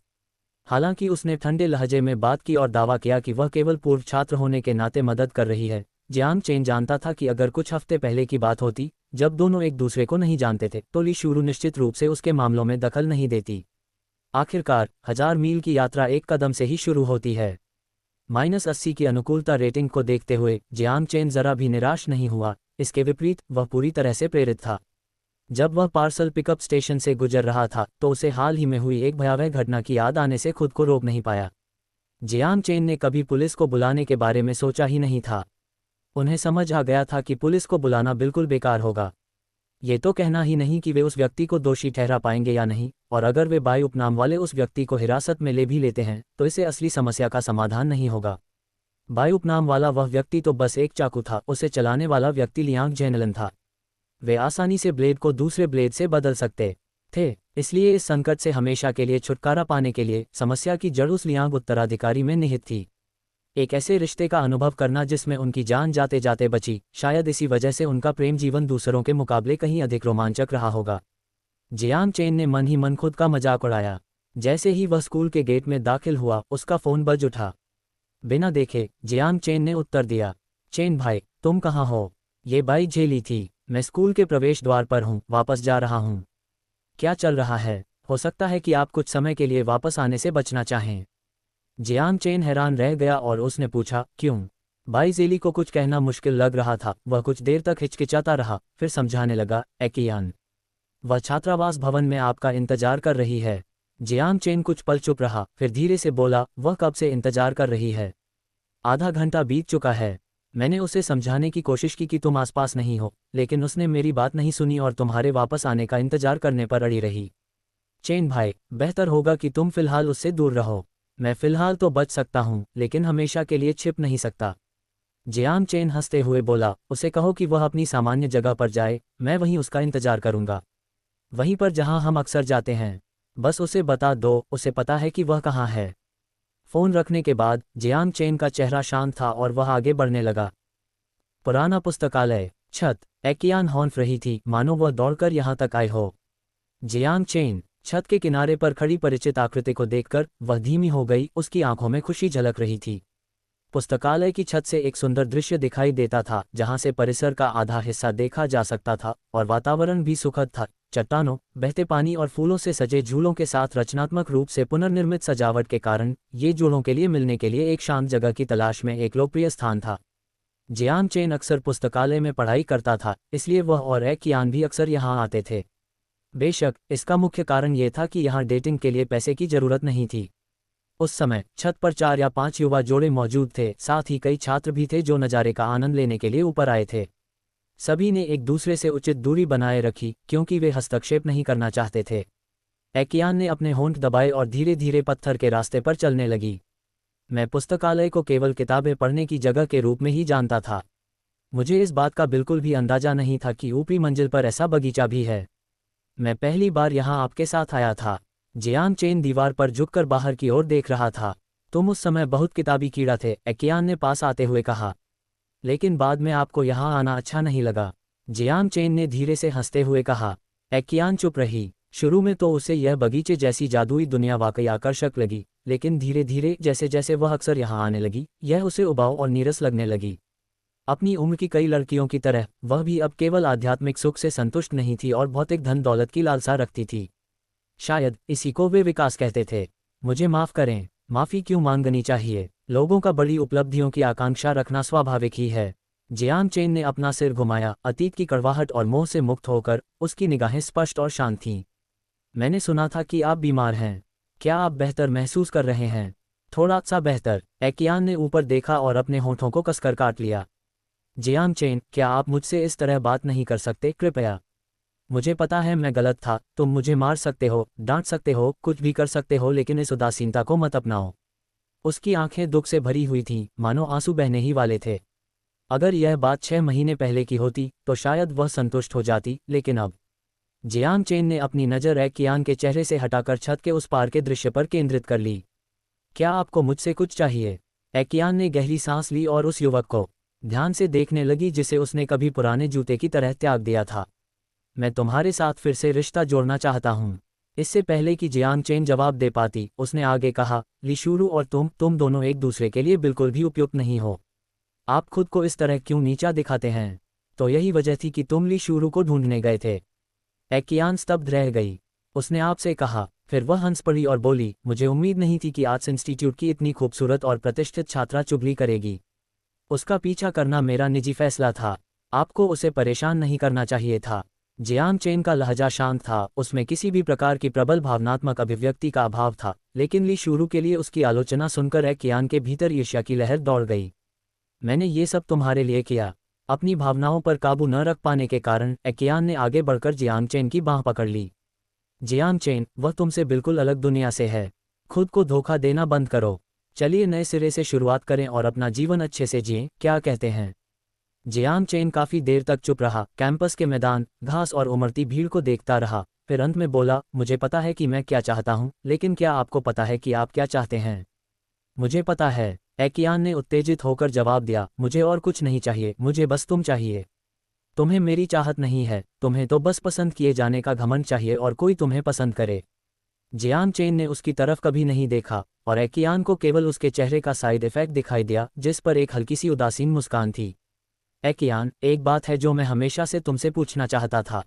हालांकि उसने ठंडे लहजे में बात की और दावा किया कि वह केवल पूर्व छात्र होने के नाते मदद कर रही है। जियांग चेन जानता था कि अगर कुछ हफ्ते पहले की बात होती, जब दोनों एक दूसरे को नहीं जानते थे, तो ली शूरू निश्चित रूप से उसके मामलों में दखल नहीं देती। आखिरकार 1000 मील की यात्रा एक कदम से ही शुरू होती है। -80 की अनुकूलता रेटिंग को देखते हुए जियांग चेन जरा भी निराश नहीं हुआ। इसके विपरीत वह पूरी तरह से प्रेरित था। जब वह पार्सल पिकअप स्टेशन से गुजर रहा था तो उसे हाल ही में हुई एक भयावह घटना की याद आने से खुद को रोक नहीं पाया। जियांग चेन ने कभी पुलिस को बुलाने के बारे में सोचा ही नहीं था। उन्हें समझ आ गया था कि पुलिस को बुलाना बिल्कुल बेकार होगा। ये तो कहना ही नहीं कि वे उस व्यक्ति को दोषी ठहरा पाएंगे या नहीं, और अगर वे बाई उपनाम वाले उस व्यक्ति को हिरासत में ले भी लेते हैं तो इसे असली समस्या का समाधान नहीं होगा। बाई उपनाम वाला वह व्यक्ति तो बस एक चाकू था, उसे चलाने वाला व्यक्ति लियांग जेनलन था। वे आसानी से ब्लेड को दूसरे ब्लेड से बदल सकते थे। इसलिए इस संकट से हमेशा के लिए छुटकारा पाने के लिए समस्या की जड़ उस लियांग उत्तराधिकारी में निहित थी। एक ऐसे रिश्ते का अनुभव करना जिसमें उनकी जान जाते जाते बची, शायद इसी वजह से उनका प्रेम जीवन दूसरों के मुकाबले कहीं अधिक रोमांचक रहा होगा। जियांग चेन ने मन ही मन खुद का मजाक उड़ाया। जैसे ही वह स्कूल के गेट में दाखिल हुआ, उसका फोन बज उठा। बिना देखे जियांग चेन ने उत्तर दिया, चेन भाई, तुम कहाँ हो? ये बाई झेली थी। मैं स्कूल के प्रवेश द्वार पर हूँ, वापस जा रहा हूँ। क्या चल रहा है? हो सकता है कि आप कुछ समय के लिए वापस आने से बचना चाहें। जियांग चेन हैरान रह गया और उसने पूछा, क्यों? बाई जेली को कुछ कहना मुश्किल लग रहा था। वह कुछ देर तक हिचकिचाता रहा, फिर समझाने लगा, एकियान, वह छात्रावास भवन में आपका इंतजार कर रही है। जियांग चेन कुछ पल चुप रहा, फिर धीरे से बोला, वह कब से इंतजार कर रही है? आधा घंटा बीत चुका है। मैंने उसे समझाने की कोशिश की कि तुम आसपास नहीं हो, लेकिन उसने मेरी बात नहीं सुनी और तुम्हारे वापस आने का इंतजार करने पर अड़ी रही। चेन भाई, बेहतर होगा कि तुम फिलहाल उससे दूर रहो। मैं फिलहाल तो बच सकता हूँ, लेकिन हमेशा के लिए छिप नहीं सकता। जियांग चेन हंसते हुए बोला, उसे कहो कि वह अपनी सामान्य जगह पर जाए, मैं वहीं उसका इंतजार करूंगा। वहीं पर जहां हम अक्सर जाते हैं। बस उसे बता दो, उसे पता है कि वह कहाँ है। फोन रखने के बाद जियांग चेन का चेहरा शांत था और वह आगे बढ़ने लगा। पुराना पुस्तकालय, छत। एकियान हॉन्फ रही थी, मानो वह दौड़कर यहाँ तक आए हो। जियांग चेन, छत के किनारे पर खड़ी परिचित आकृति को देखकर वह धीमी हो गई। उसकी आंखों में खुशी झलक रही थी। पुस्तकालय की छत से एक सुंदर दृश्य दिखाई देता था, जहां से परिसर का आधा हिस्सा देखा जा सकता था और वातावरण भी सुखद था। चट्टानों, बहते पानी और फूलों से सजे झूलों के साथ रचनात्मक रूप से पुनर्निर्मित सजावट के कारण ये जोड़ों के लिए मिलने के लिए एक शांत जगह की तलाश में एक लोकप्रिय स्थान था। जियांग चेन अक्सर पुस्तकालय में पढ़ाई करता था, इसलिए वह और एकियान भी अक्सर यहाँ आते थे। बेशक इसका मुख्य कारण ये था कि यहाँ डेटिंग के लिए पैसे की जरूरत नहीं थी। उस समय छत पर 4 या 5 युवा जोड़े मौजूद थे, साथ ही कई छात्र भी थे जो नज़ारे का आनंद लेने के लिए ऊपर आए थे। सभी ने एक दूसरे से उचित दूरी बनाए रखी, क्योंकि वे हस्तक्षेप नहीं करना चाहते थे। एकियान ने अपने होंठ दबाए और धीरे धीरे पत्थर के रास्ते पर चलने लगी। मैं पुस्तकालय को केवल किताबें पढ़ने की जगह के रूप में ही जानता था। मुझे इस बात का बिल्कुल भी अंदाजा नहीं था कि ऊपरी मंजिल पर ऐसा बगीचा भी है। मैं पहली बार यहाँ आपके साथ आया था। जियांग चेन दीवार पर झुककर बाहर की ओर देख रहा था। तुम उस समय बहुत किताबी कीड़ा थे, एकियान ने पास आते हुए कहा। लेकिन बाद में आपको यहाँ आना अच्छा नहीं लगा, जियांग चेन ने धीरे से हंसते हुए कहा। एकियान चुप रही। शुरू में तो उसे यह बगीचे जैसी जादुई दुनिया वाकई आकर्षक लगी, लेकिन धीरे धीरे जैसे जैसे वह अक्सर यहाँ आने लगी, यह उसे उबाऊ और नीरस लगने लगी। अपनी उम्र की कई लड़कियों की तरह वह भी अब केवल आध्यात्मिक सुख से संतुष्ट नहीं थी और भौतिक धन दौलत की लालसा रखती थी। शायद इसी को वे विकास कहते थे। मुझे माफ़ करें। माफ़ी क्यों मांगनी चाहिए? लोगों का बड़ी उपलब्धियों की आकांक्षा रखना स्वाभाविक ही है। जियांग चेन ने अपना सिर घुमाया। अतीत की कड़वाहट और मोह से मुक्त होकर उसकी निगाहें स्पष्ट और शांत थीं। मैंने सुना था कि आप बीमार हैं। क्या आप बेहतर महसूस कर रहे हैं? थोड़ा सा बेहतर। एकियान ने ऊपर देखा और अपने होंठों को कसकर काट लिया। जियांग चेन, क्या आप मुझसे इस तरह बात नहीं कर सकते कृपया? मुझे पता है मैं गलत था। तुम मुझे मार सकते हो, डांट सकते हो, कुछ भी कर सकते हो, लेकिन इस उदासीनता को मत अपनाओ। उसकी आंखें दुख से भरी हुई थीं, मानो आंसू बहने ही वाले थे। अगर यह बात 6 महीने पहले की होती तो शायद वह संतुष्ट हो जाती, लेकिन अब। जियांग चेन ने अपनी नज़र एकियान के चेहरे से हटाकर छत के उस पार के दृश्य पर केंद्रित कर ली। क्या आपको मुझसे कुछ चाहिए? एकियान ने गहरी सांस ली और उस युवक को ध्यान से देखने लगी जिसे उसने कभी पुराने जूते की तरह त्याग दिया था। मैं तुम्हारे साथ फिर से रिश्ता जोड़ना चाहता हूँ। इससे पहले कि जियांग चेन जवाब दे पाती, उसने आगे कहा, ली शुरू और तुम दोनों एक दूसरे के लिए बिल्कुल भी उपयुक्त नहीं हो। आप खुद को इस तरह क्यों नीचा दिखाते हैं? तो यही वजह थी कि तुम ली शुरू को ढूंढने गए थे। एकियान स्तब्ध रह गई। उसने आपसे कहा। फिर वह हंस पड़ी और बोली, मुझे उम्मीद नहीं थी कि आर्ट्स इंस्टीट्यूट की इतनी खूबसूरत और प्रतिष्ठित छात्रा चुगली करेगी। उसका पीछा करना मेरा निजी फैसला था। आपको उसे परेशान नहीं करना चाहिए था। जियांग चेन का लहजा शांत था, उसमें किसी भी प्रकार की प्रबल भावनात्मक अभिव्यक्ति का अभाव था, लेकिन ली शुरू के लिए उसकी आलोचना सुनकर एकियान के भीतर ईर्ष्या की लहर दौड़ गई। मैंने ये सब तुम्हारे लिए किया। अपनी भावनाओं पर काबू न रख पाने के कारण एकियान ने आगे बढ़कर जियांग चेन की बाँह पकड़ ली। जियांग चेन, वह तुमसे बिल्कुल अलग दुनिया से है। खुद को धोखा देना बंद करो। चलिए नए सिरे से शुरुआत करें और अपना जीवन अच्छे से जिएं, क्या कहते हैं? जियांग चेन काफी देर तक चुप रहा, कैंपस के मैदान, घास और उमड़ती भीड़ को देखता रहा। फिर अंत में बोला, मुझे पता है कि मैं क्या चाहता हूँ, लेकिन क्या आपको पता है कि आप क्या चाहते हैं? मुझे पता है, एकियान ने उत्तेजित होकर जवाब दिया। मुझे और कुछ नहीं चाहिए, मुझे बस तुम चाहिए। तुम्हें मेरी चाहत नहीं है, तुम्हें तो बस पसंद किए जाने का घमंड चाहिए और कोई तुम्हें पसंद करे। जियांग चेन ने उसकी तरफ कभी नहीं देखा और एकियान को केवल उसके चेहरे का साइड इफेक्ट दिखाई दिया, जिस पर एक हल्की सी उदासीन मुस्कान थी। एकियान, एक बात है जो मैं हमेशा से तुमसे पूछना चाहता था।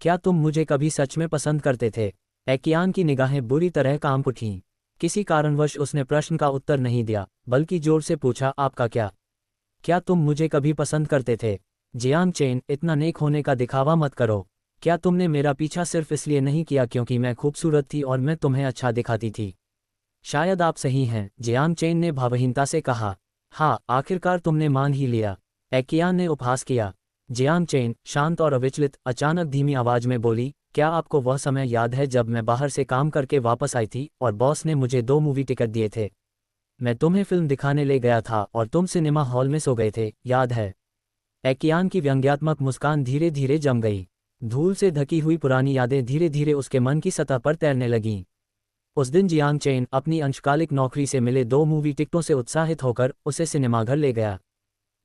क्या तुम मुझे कभी सच में पसंद करते थे? एकियान की निगाहें बुरी तरह कांप उठीं। किसी कारणवश उसने प्रश्न का उत्तर नहीं दिया, बल्कि जोर से पूछा, आपका क्या? क्या तुम मुझे कभी पसंद करते थे? जियांग चेन, इतना नेक होने का दिखावा मत करो। क्या तुमने मेरा पीछा सिर्फ इसलिए नहीं किया क्योंकि मैं खूबसूरत थी और मैं तुम्हें अच्छा दिखाती थी? शायद आप सही हैं, जियांग चेन ने भावहीनता से कहा। हाँ, आखिरकार तुमने मान ही लिया। एकियान ने उपहास किया। जियांग चेन, शांत और अविचलित, अचानक धीमी आवाज में बोली, क्या आपको वह समय याद है जब मैं बाहर से काम करके वापस आई थी और बॉस ने मुझे 2 मूवी टिकट दिए थे? मैं तुम्हें फिल्म दिखाने ले गया था और तुम सिनेमा हॉल में सो गए थे, याद है? एकियान की व्यंग्यात्मक मुस्कान धीरे धीरे जम गई। धूल से ढकी हुई पुरानी यादें धीरे धीरे उसके मन की सतह पर तैरने लगीं। उस दिन जियांग चेन अपनी अंशकालिक नौकरी से मिले 2 मूवी टिकटों से उत्साहित होकर उसे सिनेमाघर ले गया।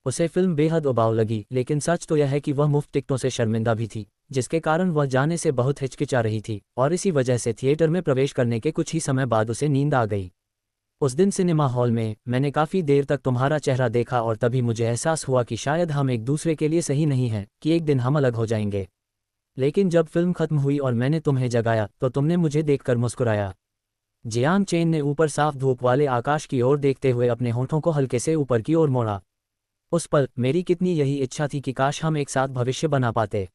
उसे फिल्म बेहद उबाऊ लगी, लेकिन सच तो यह है कि वह मुफ्त टिकटों से शर्मिंदा भी थी, जिसके कारण वह जाने से बहुत हिचकिचा रही थी, और इसी वजह से थिएटर में प्रवेश करने के कुछ ही समय बाद उसे नींद आ गई। उस दिन सिनेमा हॉल में मैंने काफ़ी देर तक तुम्हारा चेहरा देखा और तभी मुझे एहसास हुआ कि शायद हम एक दूसरे के लिए सही नहीं हैं, कि एक दिन हम अलग हो जाएंगे। लेकिन जब फिल्म खत्म हुई और मैंने तुम्हें जगाया तो तुमने मुझे देखकर मुस्कुराया। जियांग चेन ने ऊपर साफ धूप वाले आकाश की ओर देखते हुए अपने होंठों को हल्के से ऊपर की ओर मोड़ा। उस पल मेरी कितनी यही इच्छा थी कि काश हम एक साथ भविष्य बना पाते।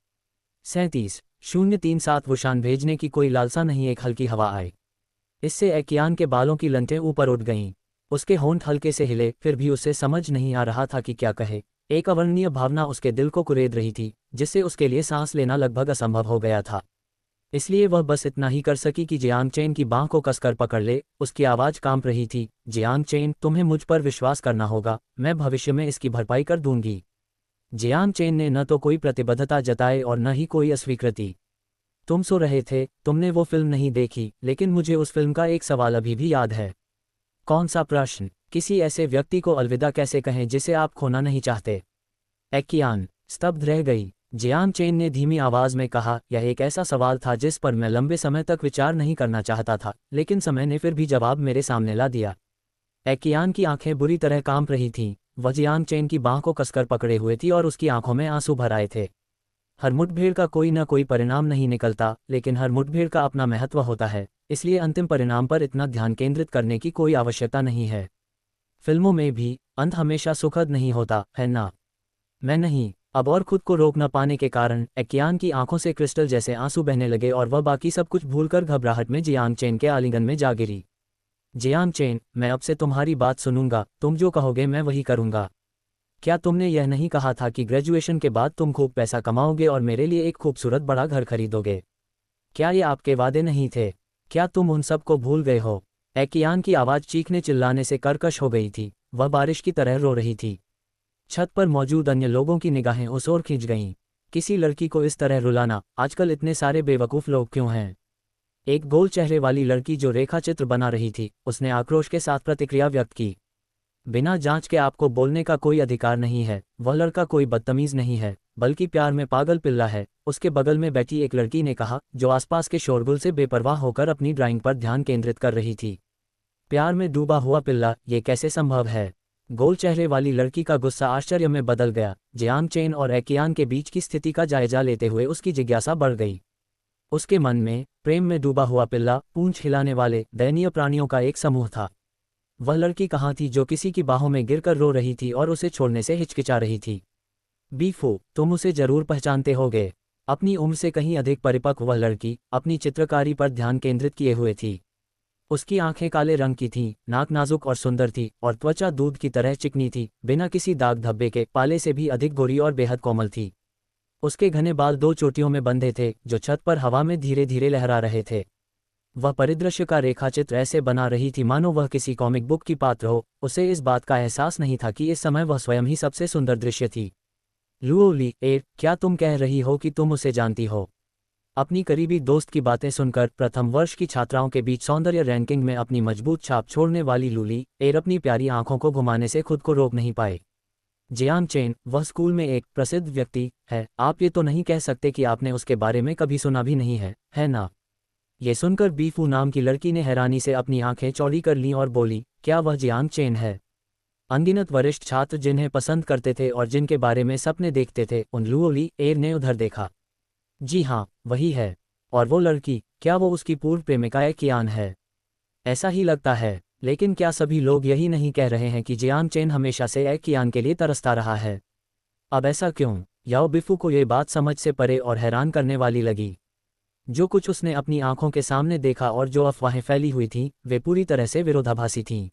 37:037 वुशान भेजने की कोई लालसा नहीं, एक हल्की हवा आई। इससे एकियान के बालों की लंटें ऊपर उठ गईं। उसके होंठ हल्के से हिले, फिर भी उसे समझ नहीं आ रहा था कि क्या कहे। एक अवर्णनीय भावना उसके दिल को कुरेद रही थी, जिससे उसके लिए सांस लेना लगभग असंभव हो गया था। इसलिए वह बस इतना ही कर सकी कि जियांग चेन की बांह को कसकर पकड़ ले। उसकी आवाज़ कांप रही थी। जियांग चेन, तुम्हें मुझ पर विश्वास करना होगा, मैं भविष्य में इसकी भरपाई कर दूंगी। जियांग चेन ने न तो कोई प्रतिबद्धता जताई और न ही कोई अस्वीकृति। तुम सो रहे थे, तुमने वो फिल्म नहीं देखी, लेकिन मुझे उस फिल्म का एक सवाल अभी भी याद है। कौन सा प्रश्न? किसी ऐसे व्यक्ति को अलविदा कैसे कहें जिसे आप खोना नहीं चाहते? एक्यान स्तब्ध रह गई। जियांग चेन ने धीमी आवाज में कहा, यह एक ऐसा सवाल था जिस पर मैं लंबे समय तक विचार नहीं करना चाहता था, लेकिन समय ने फिर भी जवाब मेरे सामने ला दिया। एक्यान की आंखें बुरी तरह कांप रही थीं। वह जियांग चेन की बांह को कसकर पकड़े हुए थी और उसकी आंखों में आंसू भर आए थे। हर मुठभेड़ का कोई न कोई परिणाम नहीं निकलता, लेकिन हर मुठभेड़ का अपना महत्व होता है, इसलिए अंतिम परिणाम पर इतना ध्यान केंद्रित करने की कोई आवश्यकता नहीं है। फिल्मों में भी अंत हमेशा सुखद नहीं होता है ना? मैं नहीं। अब और खुद को रोक न पाने के कारण एक्यान की आंखों से क्रिस्टल जैसे आंसू बहने लगे और वह बाकी सब कुछ भूलकर घबराहट में जियांग चेन के आलिंगन में जा गिरी। जियांग चेन, मैं अब से तुम्हारी बात सुनूंगा, तुम जो कहोगे मैं वही करूंगा। क्या तुमने यह नहीं कहा था कि ग्रेजुएशन के बाद तुम खूब पैसा कमाओगे और मेरे लिए एक खूबसूरत बड़ा घर खरीदोगे? क्या ये आपके वादे नहीं थे? क्या तुम उन सब को भूल गए हो? एक्यान की आवाज़ चीखने चिल्लाने से कर्कश हो गई थी। वह बारिश की तरह रो रही थी। छत पर मौजूद अन्य लोगों की निगाहें उस ओर खींच गईं। किसी लड़की को इस तरह रुलाना, आजकल इतने सारे बेवकूफ़ लोग क्यों हैं? एक गोल चेहरे वाली लड़की जो रेखा चित्र बना रही थी, उसने आक्रोश के साथ प्रतिक्रिया व्यक्त की। बिना जांच के आपको बोलने का कोई अधिकार नहीं है। वह लड़का कोई बदतमीज नहीं है, बल्कि प्यार में पागल पिल्ला है, उसके बगल में बैठी एक लड़की ने कहा, जो आसपास के शोरगुल से बेपरवाह होकर अपनी ड्राइंग पर ध्यान केंद्रित कर रही थी। प्यार में डूबा हुआ पिल्ला, ये कैसे संभव है? गोल चेहरे वाली लड़की का गुस्सा आश्चर्य में बदल गया। जियांग चेन और एक्यान के बीच की स्थिति का जायजा लेते हुए उसकी जिज्ञासा बढ़ गई। उसके मन में प्रेम में डूबा हुआ पिल्ला, पूंछ हिलाने वाले दयनीय प्राणियों का एक समूह था। वह लड़की कहाँ थी जो किसी की बाहों में गिरकर रो रही थी और उसे छोड़ने से हिचकिचा रही थी? बीफो, तुम उसे जरूर पहचानते होगे। अपनी उम्र से कहीं अधिक परिपक्व वह लड़की अपनी चित्रकारी पर ध्यान केंद्रित किए हुए थी। उसकी आंखें काले रंग की थीं, नाक नाजुक और सुंदर थी, और त्वचा दूध की तरह चिकनी थी, बिना किसी दाग धब्बे के, पाले से भी अधिक गोरी और बेहद कोमल थी। उसके घने बाल दो चोटियों में बंधे थे, जो छत पर हवा में धीरे धीरे लहरा रहे थे। वह परिदृश्य का रेखाचित्र ऐसे बना रही थी मानो वह किसी कॉमिक बुक की पात्र हो। उसे इस बात का एहसास नहीं था कि इस समय वह स्वयं ही सबसे सुंदर दृश्य थी। लुओ ली, क्या तुम कह रही हो कि तुम उसे जानती हो? अपनी करीबी दोस्त की बातें सुनकर प्रथम वर्ष की छात्राओं के बीच सौंदर्य रैंकिंग में अपनी मजबूत छाप छोड़ने वाली लूली अपनी प्यारी आंखों को घुमाने से खुद को रोक नहीं पाए। जियांग चेन, वह स्कूल में एक प्रसिद्ध व्यक्ति है, आप ये तो नहीं कह सकते कि आपने उसके बारे में कभी सुना भी नहीं है ना? ये सुनकर बीफू नाम की लड़की ने हैरानी से अपनी आंखें चौड़ी कर लीं और बोली, क्या वह जियांग चेन है? अनगिनत वरिष्ठ छात्र जिन्हें पसंद करते थे और जिनके बारे में सपने देखते थे, उन लुओ ली ने उधर देखा। जी हाँ, वही है। और वो लड़की, क्या वो उसकी पूर्व प्रेमिका एक्यान है? ऐसा ही लगता है, लेकिन क्या सभी लोग यही नहीं कह रहे हैं कि जियांग चेन हमेशा से एक्यान के लिए तरसता रहा है? अब ऐसा क्यों? याओ बिफू को ये बात समझ से परे और हैरान करने वाली लगी। जो कुछ उसने अपनी आंखों के सामने देखा और जो अफवाहें फैली हुई थीं, वे पूरी तरह से विरोधाभासी थीं।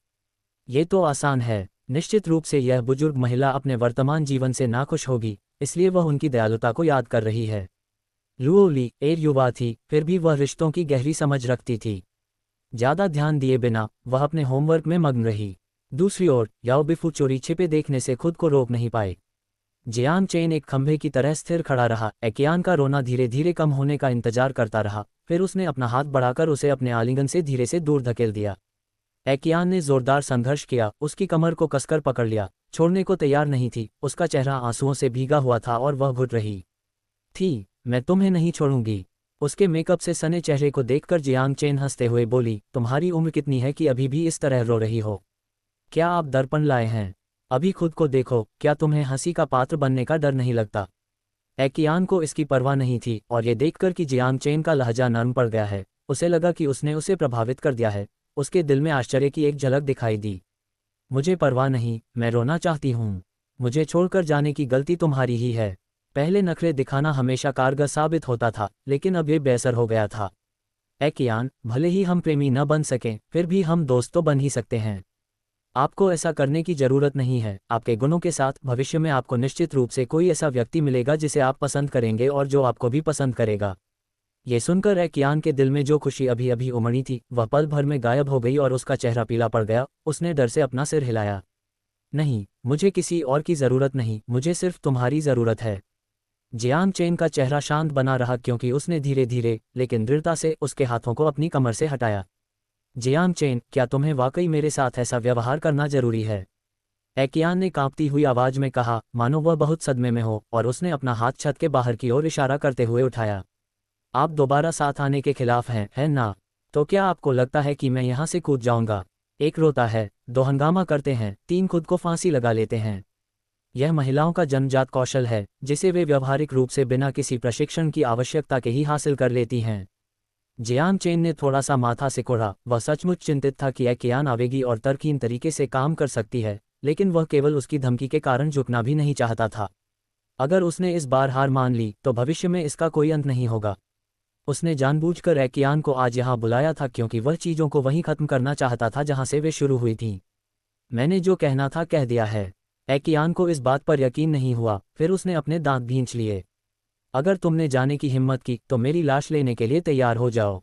ये तो आसान है, निश्चित रूप से यह बुजुर्ग महिला अपने वर्तमान जीवन से नाखुश होगी, इसलिए वह उनकी दयालुता को याद कर रही है। लुओ ली युवा थी, फिर भी वह रिश्तों की गहरी समझ रखती थी। ज़्यादा ध्यान दिए बिना वह अपने होमवर्क में मग्न रही। दूसरी ओर याओ बिफू चोरी छिपे देखने से खुद को रोक नहीं पाए। जियांग चेन एक खंभे की तरह स्थिर खड़ा रहा। एक्यान का रोना धीरे धीरे कम होने का इंतजार करता रहा, फिर उसने अपना हाथ बढ़ाकर उसे अपने आलिंगन से धीरे से दूर धकेल दिया। एक्यान ने जोरदार संघर्ष किया, उसकी कमर को कसकर पकड़ लिया, छोड़ने को तैयार नहीं थी। उसका चेहरा आंसुओं से भीगा हुआ था और वह घुट रही थी। मैं तुम्हें नहीं छोड़ूंगी। उसके मेकअप से सने चेहरे को देखकर जियांग चेन हंसते हुए बोली, तुम्हारी उम्र कितनी है कि अभी भी इस तरह रो रही हो? क्या आप दर्पण लाए हैं? अभी खुद को देखो, क्या तुम्हें हंसी का पात्र बनने का डर नहीं लगता? एक्यान को इसकी परवाह नहीं थी, और ये देखकर कि जियांग चेन का लहजा नरम पड़ गया है, उसे लगा कि उसने उसे प्रभावित कर दिया है। उसके दिल में आश्चर्य की एक झलक दिखाई दी। मुझे परवाह नहीं, मैं रोना चाहती हूँ। मुझे छोड़कर जाने की गलती तुम्हारी ही है। पहले नखरे दिखाना हमेशा कारगर साबित होता था, लेकिन अब ये बेअसर हो गया था। एक्यान, भले ही हम प्रेमी न बन सकें, फिर भी हम दोस्त तो बन ही सकते हैं। आपको ऐसा करने की जरूरत नहीं है। आपके गुणों के साथ भविष्य में आपको निश्चित रूप से कोई ऐसा व्यक्ति मिलेगा जिसे आप पसंद करेंगे और जो आपको भी पसंद करेगा। ये सुनकर एक्यान के दिल में जो खुशी अभी अभी उमड़ी थी वह पल भर में गायब हो गई और उसका चेहरा पीला पड़ गया। उसने डर से अपना सिर हिलाया। नहीं, मुझे किसी और की ज़रूरत नहीं, मुझे सिर्फ तुम्हारी ज़रूरत है। जियांग चेन का चेहरा शांत बना रहा क्योंकि उसने धीरे धीरे लेकिन दृढ़ता से उसके हाथों को अपनी कमर से हटाया। जियांग चेन, क्या तुम्हें वाकई मेरे साथ ऐसा व्यवहार करना जरूरी है? एक्यान ने कांपती हुई आवाज में कहा, मानो वह बहुत सदमे में हो, और उसने अपना हाथ छत के बाहर की ओर इशारा करते हुए उठाया। आप दोबारा साथ आने के खिलाफ हैं, है ना? तो क्या आपको लगता है कि मैं यहाँ से कूद जाऊंगा? एक रोता है, दो हंगामा करते हैं, तीन खुद को फांसी लगा लेते हैं। यह महिलाओं का जन्मजात कौशल है जिसे वे व्यावहारिक रूप से बिना किसी प्रशिक्षण की आवश्यकता के ही हासिल कर लेती हैं। जियांग चेन ने थोड़ा सा माथा सिकोड़ा। वह सचमुच चिंतित था कि एक्यान आवेगी और तर्कहीन तरीके से काम कर सकती है, लेकिन वह केवल उसकी धमकी के कारण झुकना भी नहीं चाहता था। अगर उसने इस बार हार मान ली तो भविष्य में इसका कोई अंत नहीं होगा। उसने जानबूझकर एक्यान को आज यहाँ बुलाया था क्योंकि वह चीज़ों को वहीं खत्म करना चाहता था जहाँ से वे शुरू हुई थीं। मैंने जो कहना था कह दिया है। एक्यान को इस बात पर यकीन नहीं हुआ, फिर उसने अपने दांत भींच लिए। अगर तुमने जाने की हिम्मत की तो मेरी लाश लेने के लिए तैयार हो जाओ।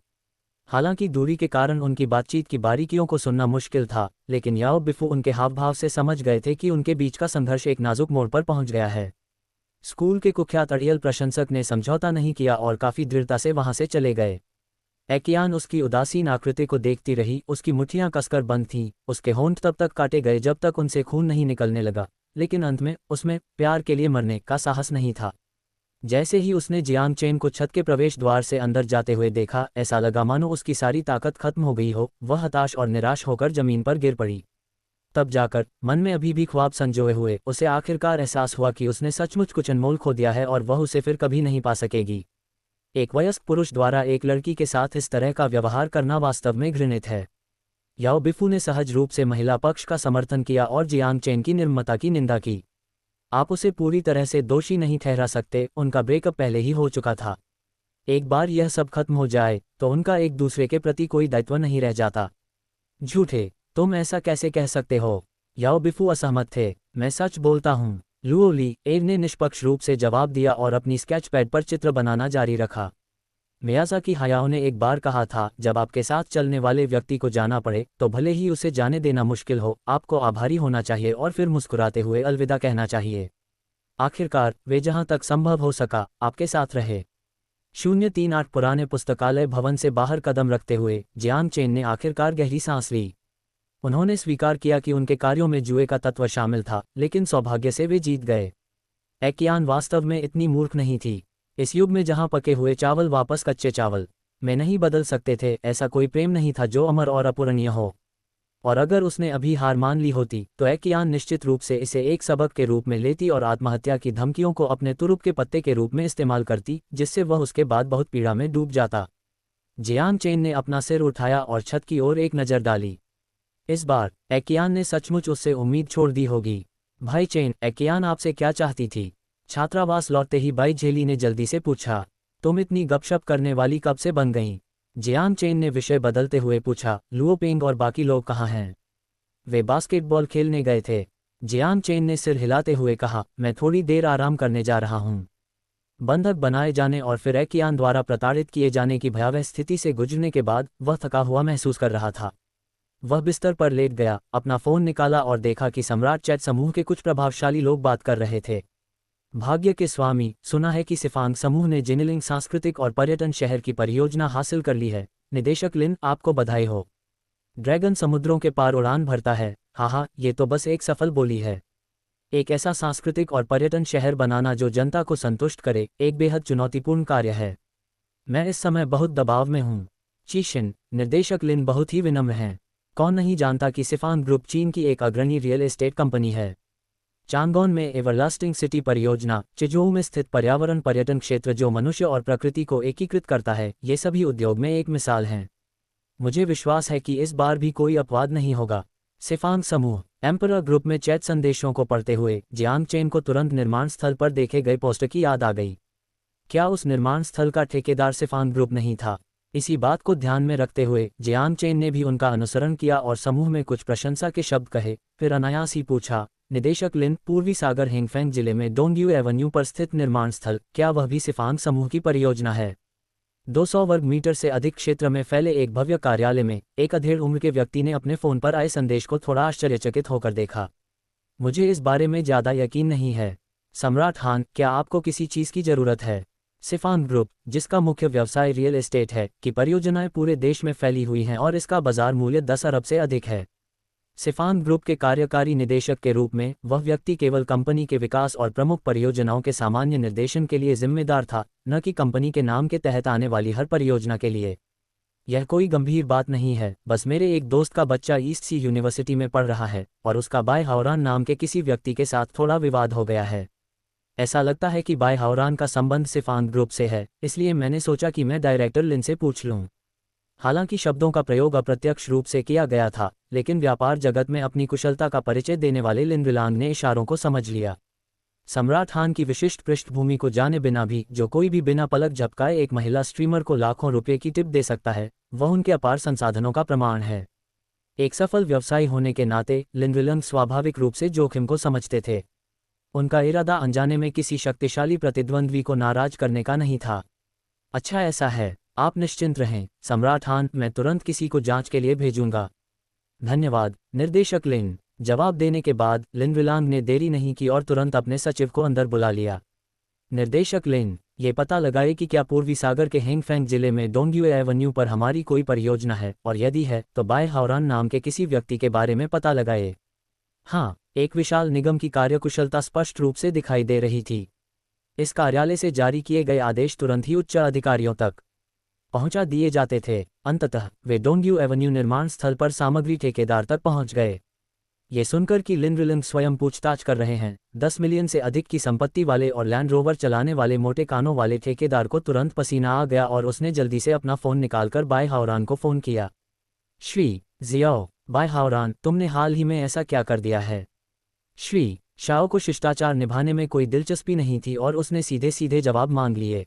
हालांकि दूरी के कारण उनकी बातचीत की बारीकियों को सुनना मुश्किल था, लेकिन याओ बिफू उनके हाव भाव से समझ गए थे कि उनके बीच का संघर्ष एक नाजुक मोड़ पर पहुंच गया है। स्कूल के कुख्यात अड़ियल प्रशंसक ने समझौता नहीं किया और काफी दृढ़ता से वहां से चले गए। एक्यान उसकी उदासीन आकृति को देखती रही। उसकी मुट्ठियां कसकर बंद थीं, उसके होंठ तब तक काटे गए जब तक उनसे खून नहीं निकलने लगा, लेकिन अंत में उसमें प्यार के लिए मरने का साहस नहीं था। जैसे ही उसने जियांग चेन को छत के प्रवेश द्वार से अंदर जाते हुए देखा, ऐसा लगा मानो उसकी सारी ताकत खत्म हो गई हो। वह हताश और निराश होकर जमीन पर गिर पड़ी। तब जाकर मन में अभी भी ख्वाब संजोए हुए उसे आखिरकार एहसास हुआ कि उसने सचमुच कुछ अनमोल खो दिया है और वह उसे फिर कभी नहीं पा सकेगी। एक वयस्क पुरुष द्वारा एक लड़की के साथ इस तरह का व्यवहार करना वास्तव में घृणित है। याओ बिफू ने सहज रूप से महिला पक्ष का समर्थन किया और जियांग चेन की निर्ममता की निंदा की। आप उसे पूरी तरह से दोषी नहीं ठहरा सकते, उनका ब्रेकअप पहले ही हो चुका था। एक बार यह सब खत्म हो जाए तो उनका एक दूसरे के प्रति कोई दायित्व नहीं रह जाता। झूठे, तुम ऐसा कैसे कह सकते हो? याओ बिफू असहमत थे। मैं सच बोलता हूँ, लुओ ली एव ने निष्पक्ष रूप से जवाब दिया और अपनी स्केच पैड पर चित्र बनाना जारी रखा। मियाज़ाकी हायाओ ने एक बार कहा था, जब आपके साथ चलने वाले व्यक्ति को जाना पड़े तो भले ही उसे जाने देना मुश्किल हो, आपको आभारी होना चाहिए और फिर मुस्कुराते हुए अलविदा कहना चाहिए। आखिरकार वे जहां तक संभव हो सका आपके साथ रहे। 038 पुराने पुस्तकालय भवन से बाहर कदम रखते हुए जियांग चेन ने आखिरकार गहरी सांस ली। उन्होंने स्वीकार किया कि उनके कार्यों में जुए का तत्व शामिल था, लेकिन सौभाग्य से वे जीत गए। एक्यान वास्तव में इतनी मूर्ख नहीं थी। इस युग में जहां पके हुए चावल वापस कच्चे चावल में नहीं बदल सकते थे, ऐसा कोई प्रेम नहीं था जो अमर और अपूरणीय हो। और अगर उसने अभी हार मान ली होती तो एक्यान निश्चित रूप से इसे एक सबक के रूप में लेती और आत्महत्या की धमकियों को अपने तुरुप के पत्ते के रूप में इस्तेमाल करती, जिससे वह उसके बाद बहुत पीड़ा में डूब जाता। जियांग चेन ने अपना सिर उठाया और छत की ओर एक नज़र डाली। इस बार एक्यान ने सचमुच उससे उम्मीद छोड़ दी होगी। भाई चेन, एक्यान आपसे क्या चाहती थी? छात्रावास लौटते ही बाई झेली ने जल्दी से पूछा। तुम इतनी गपशप करने वाली कब से बन गईं? जियांग चेन ने विषय बदलते हुए पूछा। लुओ पेंग और बाकी लोग कहाँ हैं? वे बास्केटबॉल खेलने गए थे। जियांग चेन ने सिर हिलाते हुए कहा, मैं थोड़ी देर आराम करने जा रहा हूँ। बंधक बनाए जाने और फिर एक्यान द्वारा प्रताड़ित किए जाने की भयावह स्थिति से गुजरने के बाद वह थका हुआ महसूस कर रहा था। वह बिस्तर पर लेट गया, अपना फोन निकाला और देखा कि सम्राट चैट समूह के कुछ प्रभावशाली लोग बात कर रहे थे। भाग्य के स्वामी, सुना है कि सिफांग समूह ने जिनिलिंग सांस्कृतिक और पर्यटन शहर की परियोजना हासिल कर ली है। निदेशक लिन, आपको बधाई हो। ड्रैगन समुद्रों के पार उड़ान भरता है। हाँ, ये तो बस एक सफल बोली है। एक ऐसा सांस्कृतिक और पर्यटन शहर बनाना जो जनता को संतुष्ट करे, एक बेहद चुनौतीपूर्ण कार्य है। मैं इस समय बहुत दबाव में हूँ। चीशिन, निर्देशक लिन बहुत ही विनम्र हैं। कौन नहीं जानता कि सिफांग ग्रुप चीन की एक अग्रणी रियल एस्टेट कंपनी है। चांगोन में एवरलास्टिंग सिटी परियोजना, चिजोऊ में स्थित पर्यावरण पर्यटन क्षेत्र जो मनुष्य और प्रकृति को एकीकृत करता है, ये सभी उद्योग में एक मिसाल हैं। मुझे विश्वास है कि इस बार भी कोई अपवाद नहीं होगा। सिफांग समूह। एम्परर ग्रुप में चैट संदेशों को पढ़ते हुए जियांग चेन को तुरंत निर्माण स्थल पर देखे गए पोस्टर की याद आ गई। क्या उस निर्माण स्थल का ठेकेदार सिफांग ग्रुप नहीं था? इसी बात को ध्यान में रखते हुए जियांग चेन ने भी उनका अनुसरण किया और समूह में कुछ प्रशंसा के शब्द कहे। फिर अनायास ही पूछा, निदेशक लिन, पूर्वी सागर हेंगफेंग जिले में डोंगयू एवेन्यू पर स्थित निर्माण स्थल, क्या वह भी सिफांग समूह की परियोजना है? 200 वर्ग मीटर से अधिक क्षेत्र में फैले एक भव्य कार्यालय में एक अधेड़ उम्र के व्यक्ति ने अपने फ़ोन पर आए संदेश को थोड़ा आश्चर्यचकित होकर देखा। मुझे इस बारे में ज़्यादा यकीन नहीं है। सम्राट हान, क्या आपको किसी चीज़ की ज़रूरत है? सिफान ग्रुप, जिसका मुख्य व्यवसाय रियल एस्टेट है, की परियोजनाएं पूरे देश में फैली हुई हैं और इसका बाजार मूल्य 10 अरब से अधिक है। सिफान ग्रुप के कार्यकारी निदेशक के रूप में वह व्यक्ति केवल कंपनी के विकास और प्रमुख परियोजनाओं के सामान्य निर्देशन के लिए जिम्मेदार था, न कि कंपनी के नाम के तहत आने वाली हर परियोजना के लिए। यह कोई गंभीर बात नहीं है, बस मेरे एक दोस्त का बच्चा ईस्ट सी यूनिवर्सिटी में पढ़ रहा है और उसका बाय हावरान नाम के किसी व्यक्ति के साथ थोड़ा विवाद हो गया है। ऐसा लगता है कि बाय हावरान का संबंध सिफान ग्रुप से है, इसलिए मैंने सोचा कि मैं डायरेक्टर लिन से पूछ लूं। हालांकि शब्दों का प्रयोग अप्रत्यक्ष रूप से किया गया था, लेकिन व्यापार जगत में अपनी कुशलता का परिचय देने वाले लिन विलांग ने इशारों को समझ लिया। सम्राट हान की विशिष्ट पृष्ठभूमि को जाने बिना भी जो कोई भी बिना पलक झपकाए एक महिला स्ट्रीमर को लाखों रुपए की टिप दे सकता है, वह उनके अपार संसाधनों का प्रमाण है। एक सफल व्यवसायी होने के नाते लिन विलांग स्वाभाविक रूप से जोखिम को समझते थे। उनका इरादा अनजाने में किसी शक्तिशाली प्रतिद्वंद्वी को नाराज करने का नहीं था। अच्छा, ऐसा है, आप निश्चिंत रहें सम्राट हान, मैं तुरंत किसी को जांच के लिए भेजूंगा। धन्यवाद निर्देशक लिन। जवाब देने के बाद लिन विलांग ने देरी नहीं की और तुरंत अपने सचिव को अंदर बुला लिया। निर्देशक लिन, ये पता लगाए कि क्या पूर्वी सागर के हेंगफेंग जिले में डोंगयू एवेन्यू पर हमारी कोई परियोजना है, और यदि है तो बाय हावरान नाम के किसी व्यक्ति के बारे में पता लगाए। हाँ, एक विशाल निगम की कार्यकुशलता स्पष्ट रूप से दिखाई दे रही थी। इस कार्यालय से जारी किए गए आदेश तुरंत ही उच्च अधिकारियों तक पहुंचा दिए जाते थे। अंततः वे डोंगयू एवेन्यू निर्माण स्थल पर सामग्री ठेकेदार तक पहुंच गए। ये सुनकर कि लिन विलांग स्वयं पूछताछ कर रहे हैं, 10 मिलियन से अधिक की संपत्ति वाले और लैंड रोवर चलाने वाले मोटे कानों वाले ठेकेदार को तुरंत पसीना आ गया और उसने जल्दी से अपना फ़ोन निकालकर बाय हावरान को फ़ोन किया। श्री जियाओ, बाय हावरान, तुमने हाल ही में ऐसा क्या कर दिया है? श्री शाओ को शिष्टाचार निभाने में कोई दिलचस्पी नहीं थी और उसने सीधे सीधे जवाब मांग लिए।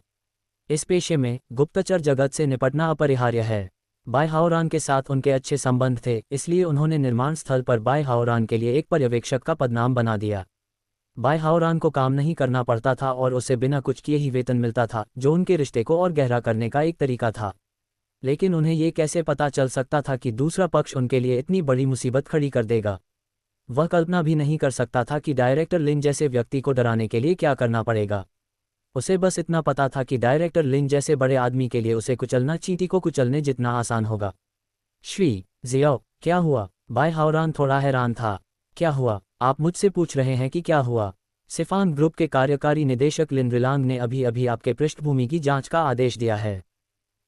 इस पेशे में गुप्तचर जगत से निपटना अपरिहार्य है। बाय हावरान के साथ उनके अच्छे संबंध थे, इसलिए उन्होंने निर्माण स्थल पर बाय हावरान के लिए एक पर्यवेक्षक का पदनाम बना दिया। बाय हावरान को काम नहीं करना पड़ता था और उसे बिना कुछ किए ही वेतन मिलता था, जो उनके रिश्ते को और गहरा करने का एक तरीका था। लेकिन उन्हें ये कैसे पता चल सकता था कि दूसरा पक्ष उनके लिए इतनी बड़ी मुसीबत खड़ी कर देगा? वह कल्पना भी नहीं कर सकता था कि डायरेक्टर लिन जैसे व्यक्ति को डराने के लिए क्या करना पड़ेगा। उसे बस इतना पता था कि डायरेक्टर लिन जैसे बड़े आदमी के लिए उसे कुचलना चींटी को कुचलने जितना आसान होगा। श्री जियाओ, क्या हुआ? बाय हावरान थोड़ा हैरान था। क्या हुआ? आप मुझसे पूछ रहे हैं कि क्या हुआ? सिफान ग्रुप के कार्यकारी निदेशक लिन विलांग ने अभी अभी आपके पृष्ठभूमि की जांच का आदेश दिया है।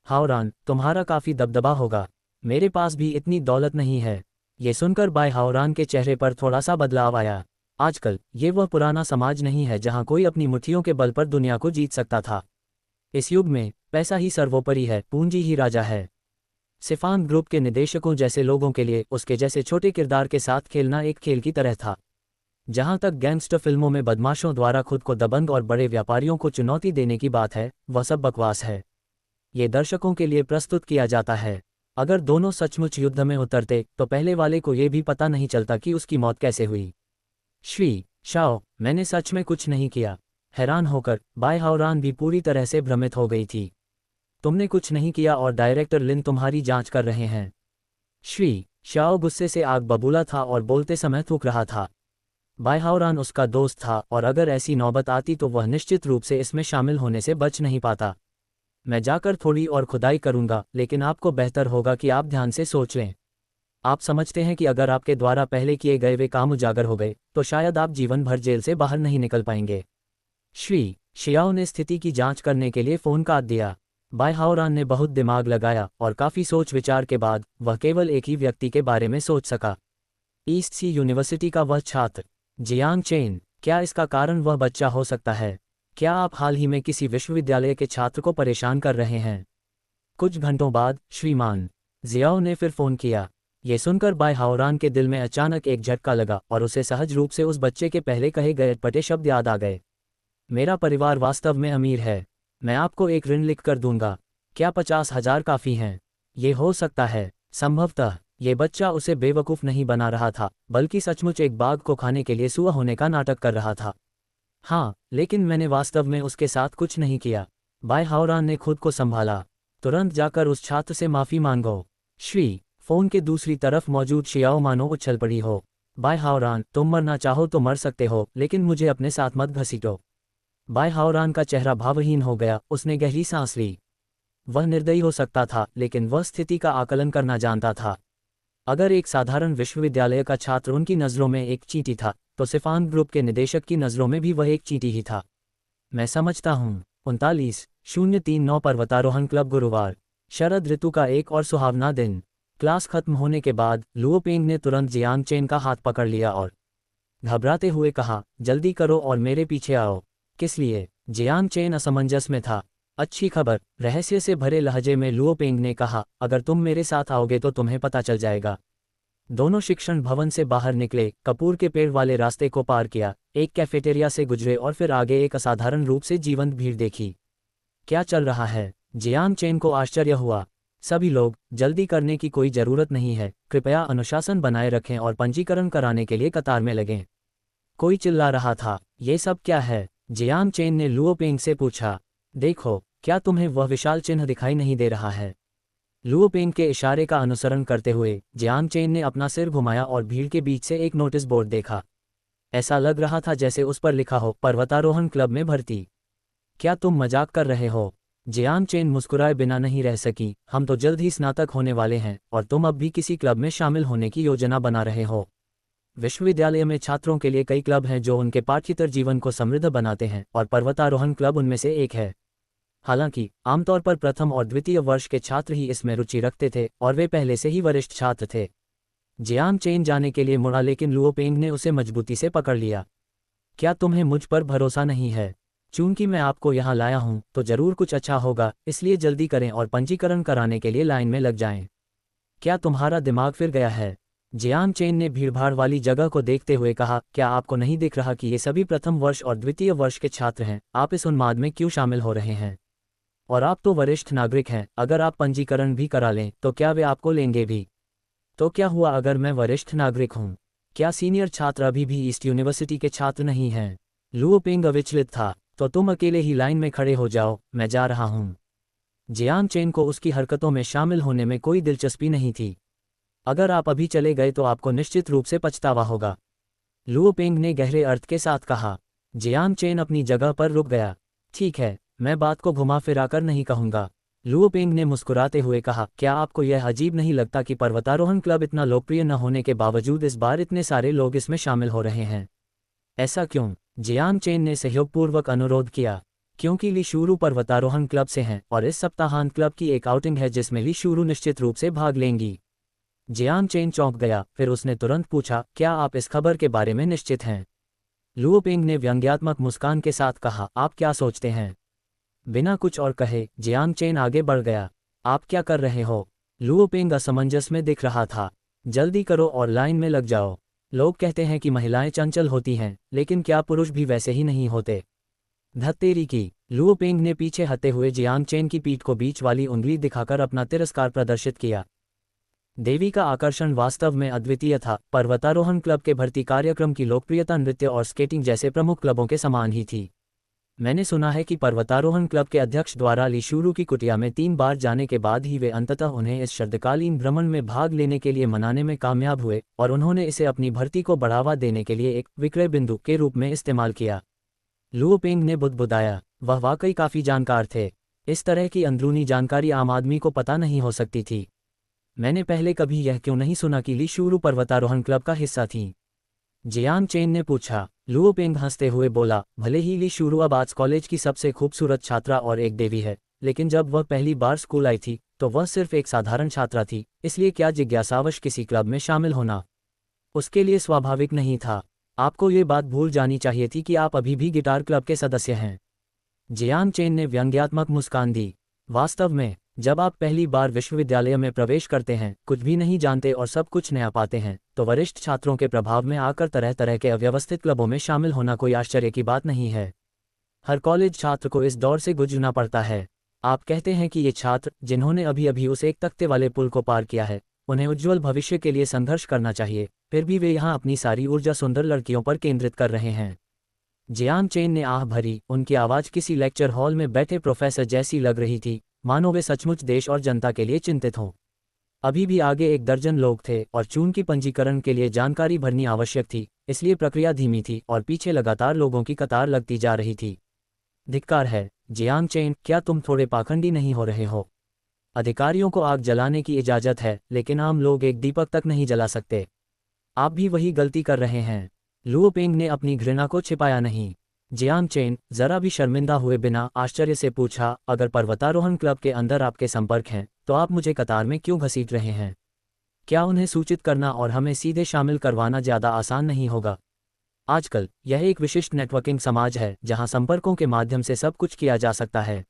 हावरान, तुम्हारा काफ़ी दबदबा होगा। मेरे पास भी इतनी दौलत नहीं है। ये सुनकर बाय हावरान के चेहरे पर थोड़ा सा बदलाव आया। आजकल ये वह पुराना समाज नहीं है जहां कोई अपनी मुट्ठियों के बल पर दुनिया को जीत सकता था। इस युग में पैसा ही सर्वोपरि है, पूंजी ही राजा है। सिफान ग्रुप के निदेशकों जैसे लोगों के लिए उसके जैसे छोटे किरदार के साथ खेलना एक खेल की तरह था। जहां तक गैंगस्टर फिल्मों में बदमाशों द्वारा खुद को दबंग और बड़े व्यापारियों को चुनौती देने की बात है, वह सब बकवास है। ये दर्शकों के लिए प्रस्तुत किया जाता है। अगर दोनों सचमुच युद्ध में उतरते तो पहले वाले को ये भी पता नहीं चलता कि उसकी मौत कैसे हुई। श्री शाओ, मैंने सच में कुछ नहीं किया। हैरान होकर बाय हावरान भी पूरी तरह से भ्रमित हो गई थी। तुमने कुछ नहीं किया और डायरेक्टर लिन तुम्हारी जांच कर रहे हैं। श्री शाओ गुस्से से आग बबूला था और बोलते समय थूक रहा था। बाय हावरान उसका दोस्त था और अगर ऐसी नौबत आती तो वह निश्चित रूप से इसमें शामिल होने से बच नहीं पाता। मैं जाकर थोड़ी और खुदाई करूंगा, लेकिन आपको बेहतर होगा कि आप ध्यान से सोच लें। आप समझते हैं कि अगर आपके द्वारा पहले किए गए वे काम उजागर हो गए तो शायद आप जीवन भर जेल से बाहर नहीं निकल पाएंगे। श्री शियाओ ने स्थिति की जांच करने के लिए फ़ोन काट दिया। बाय हावरान ने बहुत दिमाग लगाया और काफ़ी सोच विचार के बाद वह केवल एक ही व्यक्ति के बारे में सोच सका। ईस्ट सी यूनिवर्सिटी का वह छात्र जियांग चेन। क्या इसका कारण वह बच्चा हो सकता है? क्या आप हाल ही में किसी विश्वविद्यालय के छात्र को परेशान कर रहे हैं? कुछ घंटों बाद श्रीमान जियाओ ने फिर फ़ोन किया। ये सुनकर बाय हावरान के दिल में अचानक एक झटका लगा और उसे सहज रूप से उस बच्चे के पहले कहे गए अटपटे शब्द याद आ गए। मेरा परिवार वास्तव में अमीर है। मैं आपको एक ऋण लिख कर दूंगा। क्या 50,000 काफ़ी हैं? ये हो सकता है। संभवतः ये बच्चा उसे बेवकूफ़ नहीं बना रहा था, बल्कि सचमुच एक बाघ को खाने के लिए सुअर होने का नाटक कर रहा था। हाँ, लेकिन मैंने वास्तव में उसके साथ कुछ नहीं किया। बाय हावरान ने खुद को संभाला। तुरंत जाकर उस छात्र से माफ़ी मांगो। श्री फोन के दूसरी तरफ मौजूद शियाओ मानो उछल पड़ी हो। बाय हाओरान, तुम मरना चाहो तो मर सकते हो, लेकिन मुझे अपने साथ मत घसीटो। बाय हाओरान का चेहरा भावहीन हो गया, उसने गहरी सांस ली। वह निर्दयी हो सकता था, लेकिन वह स्थिति का आकलन करना जानता था। अगर एक साधारण विश्वविद्यालय का छात्र उनकी नज़रों में एक चींटी था, तो सिफान ग्रुप के निदेशक की नज़रों में भी वह एक चींटी ही था। मैं समझता हूँ। 39:039 पर्वतारोहण क्लब गुरुवार, शरद ऋतु का एक और सुहावना दिन। क्लास खत्म होने के बाद लुओ पेंग ने तुरंत जियांग चेन का हाथ पकड़ लिया और घबराते हुए कहा, जल्दी करो और मेरे पीछे आओ। किस लिए? जियांग चेन असमंजस में था। अच्छी खबर, रहस्य से भरे लहजे में लुओ पेंग ने कहा, अगर तुम मेरे साथ आओगे तो तुम्हें पता चल जाएगा। दोनों शिक्षण भवन से बाहर निकले, कपूर के पेड़ वाले रास्ते को पार किया, एक कैफेटेरिया से गुजरे और फिर आगे एक असाधारण रूप से जीवंत भीड़ देखी। क्या चल रहा है? जियांग चेन को आश्चर्य हुआ। सभी लोग, जल्दी करने की कोई जरूरत नहीं है, कृपया अनुशासन बनाए रखें और पंजीकरण कराने के लिए कतार में लगें। कोई चिल्ला रहा था। ये सब क्या है? जियांग चेन ने लुओ पेंग से पूछा। देखो, क्या तुम्हें वह विशाल चिन्ह दिखाई नहीं दे रहा है? लुओ पेंग के इशारे का अनुसरण करते हुए जियांग चेन ने अपना सिर घुमाया और भीड़ के बीच से एक नोटिस बोर्ड देखा। ऐसा लग रहा था जैसे उस पर लिखा हो, पर्वतारोहण क्लब में भर्ती। क्या तुम मजाक कर रहे हो? जियांग चेन मुस्कुराए बिना नहीं रह सकी। हम तो जल्द ही स्नातक होने वाले हैं और तुम अब भी किसी क्लब में शामिल होने की योजना बना रहे हो। विश्वविद्यालय में छात्रों के लिए कई क्लब हैं जो उनके पाठ्येतर जीवन को समृद्ध बनाते हैं, और पर्वतारोहण क्लब उनमें से एक है। हालांकि आमतौर पर प्रथम और द्वितीय वर्ष के छात्र ही इसमें रुचि रखते थे और वे पहले से ही वरिष्ठ छात्र थे। जियांग चेन जाने के लिए मुड़ा, लेकिन लुओ पेंग ने उसे मजबूती से पकड़ लिया। क्या तुम्हें मुझ पर भरोसा नहीं है? चूंकि मैं आपको यहाँ लाया हूँ तो जरूर कुछ अच्छा होगा, इसलिए जल्दी करें और पंजीकरण कराने के लिए लाइन में लग जाएं। क्या तुम्हारा दिमाग फिर गया है? जियांग चेन ने भीड़भाड़ वाली जगह को देखते हुए कहा, क्या आपको नहीं दिख रहा कि ये सभी प्रथम वर्ष और द्वितीय वर्ष के छात्र हैं? आप इस उन्माद में क्यों शामिल हो रहे हैं? और आप तो वरिष्ठ नागरिक हैं, अगर आप पंजीकरण भी करा लें तो क्या वे आपको लेंगे भी? तो क्या हुआ अगर मैं वरिष्ठ नागरिक हूँ? क्या सीनियर छात्र अभी भी ईस्ट यूनिवर्सिटी के छात्र नहीं हैं? लुओ पेंग अविचलित था। तो तुम अकेले ही लाइन में खड़े हो जाओ, मैं जा रहा हूँ। जियांग चेन को उसकी हरकतों में शामिल होने में कोई दिलचस्पी नहीं थी। अगर आप अभी चले गए तो आपको निश्चित रूप से पछतावा होगा, लुओ पेंग ने गहरे अर्थ के साथ कहा। जियांग चेन अपनी जगह पर रुक गया। ठीक है, मैं बात को घुमा फिरा कर नहीं कहूँगा, लुओ पेंग ने मुस्कुराते हुए कहा। क्या आपको यह अजीब नहीं लगता कि पर्वतारोहण क्लब इतना लोकप्रिय न होने के बावजूद इस बार इतने सारे लोग इसमें शामिल हो रहे हैं? ऐसा क्यों? जियांग चेन ने सहयोगपूर्वक अनुरोध किया। क्योंकि ली शुरू पर्वतारोहण क्लब से हैं और इस सप्ताहांत क्लब की एक आउटिंग है जिसमें ली शुरू निश्चित रूप से भाग लेंगी। जियांग चेन चौंक गया, फिर उसने तुरंत पूछा, क्या आप इस खबर के बारे में निश्चित हैं? लुओ पेंग ने व्यंग्यात्मक मुस्कान के साथ कहा, आप क्या सोचते हैं? बिना कुछ और कहे जियांग चेन आगे बढ़ गया। आप क्या कर रहे हो? लुओ पेंग असमंजस में दिख रहा था। जल्दी करो और लाइन में लग जाओ। लोग कहते हैं कि महिलाएं चंचल होती हैं, लेकिन क्या पुरुष भी वैसे ही नहीं होते? धत्तेरी की, लुओ पेंग ने पीछे हटते हुए जियांग चेन की पीठ को बीच वाली उंगली दिखाकर अपना तिरस्कार प्रदर्शित किया। देवी का आकर्षण वास्तव में अद्वितीय था। पर्वतारोहण क्लब के भर्ती कार्यक्रम की लोकप्रियता नृत्य और स्केटिंग जैसे प्रमुख क्लबों के समान ही थी। मैंने सुना है कि पर्वतारोहण क्लब के अध्यक्ष द्वारा ली शुरू की कुटिया में 3 बार जाने के बाद ही वे अंततः उन्हें इस शरदकालीन भ्रमण में भाग लेने के लिए मनाने में कामयाब हुए, और उन्होंने इसे अपनी भर्ती को बढ़ावा देने के लिए एक विक्रय बिंदु के रूप में इस्तेमाल किया। लुओ पेंग ने बुदबुदाया। वह वाकई काफ़ी जानकार थे। इस तरह की अंदरूनी जानकारी आम आदमी को पता नहीं हो सकती थी। मैंने पहले कभी यह क्यों नहीं सुना कि ली शुरू पर्वतारोहण क्लब का हिस्सा थी? जियांग चेन ने पूछा। लुओ पेंग हंसते हुए बोला, भले ही ली शुरू अब आर्ट्स कॉलेज की सबसे खूबसूरत छात्रा और एक देवी है, लेकिन जब वह पहली बार स्कूल आई थी तो वह सिर्फ एक साधारण छात्रा थी, इसलिए क्या जिज्ञासावश किसी क्लब में शामिल होना उसके लिए स्वाभाविक नहीं था। आपको ये बात भूल जानी चाहिए थी कि आप अभी भी गिटार क्लब के सदस्य हैं। जियांग चेन ने व्यंग्यात्मक मुस्कान दी। वास्तव में, जब आप पहली बार विश्वविद्यालय में प्रवेश करते हैं, कुछ भी नहीं जानते और सब कुछ नया पाते हैं, तो वरिष्ठ छात्रों के प्रभाव में आकर तरह तरह के अव्यवस्थित क्लबों में शामिल होना कोई आश्चर्य की बात नहीं है। हर कॉलेज छात्र को इस दौर से गुजरना पड़ता है। आप कहते हैं कि ये छात्र, जिन्होंने अभी अभी उस एक तख्ते वाले पुल को पार किया है, उन्हें उज्ज्वल भविष्य के लिए संघर्ष करना चाहिए, फिर भी वे यहाँ अपनी सारी ऊर्जा सुंदर लड़कियों पर केंद्रित कर रहे हैं। जियांग चेन ने आह भरी। उनकी आवाज़ किसी लेक्चर हॉल में बैठे प्रोफेसर जैसी लग रही थी, मानो वे सचमुच देश और जनता के लिए चिंतित हों। अभी भी आगे 1 दर्जन लोग थे और चून की पंजीकरण के लिए जानकारी भरनी आवश्यक थी, इसलिए प्रक्रिया धीमी थी और पीछे लगातार लोगों की कतार लगती जा रही थी। धिक्कार है, जियांग चेन, क्या तुम थोड़े पाखंडी नहीं हो रहे हो? अधिकारियों को आग जलाने की इजाज़त है, लेकिन आम लोग एक दीपक तक नहीं जला सकते। आप भी वही गलती कर रहे हैं। लुओ पेंग ने अपनी घृणा को छिपाया नहीं। जियांग चेन जरा भी शर्मिंदा हुए बिना आश्चर्य से पूछा, अगर पर्वतारोहण क्लब के अंदर आपके संपर्क हैं, तो आप मुझे कतार में क्यों घसीट रहे हैं? क्या उन्हें सूचित करना और हमें सीधे शामिल करवाना ज़्यादा आसान नहीं होगा? आजकल यह एक विशिष्ट नेटवर्किंग समाज है जहां संपर्कों के माध्यम से सब कुछ किया जा सकता है।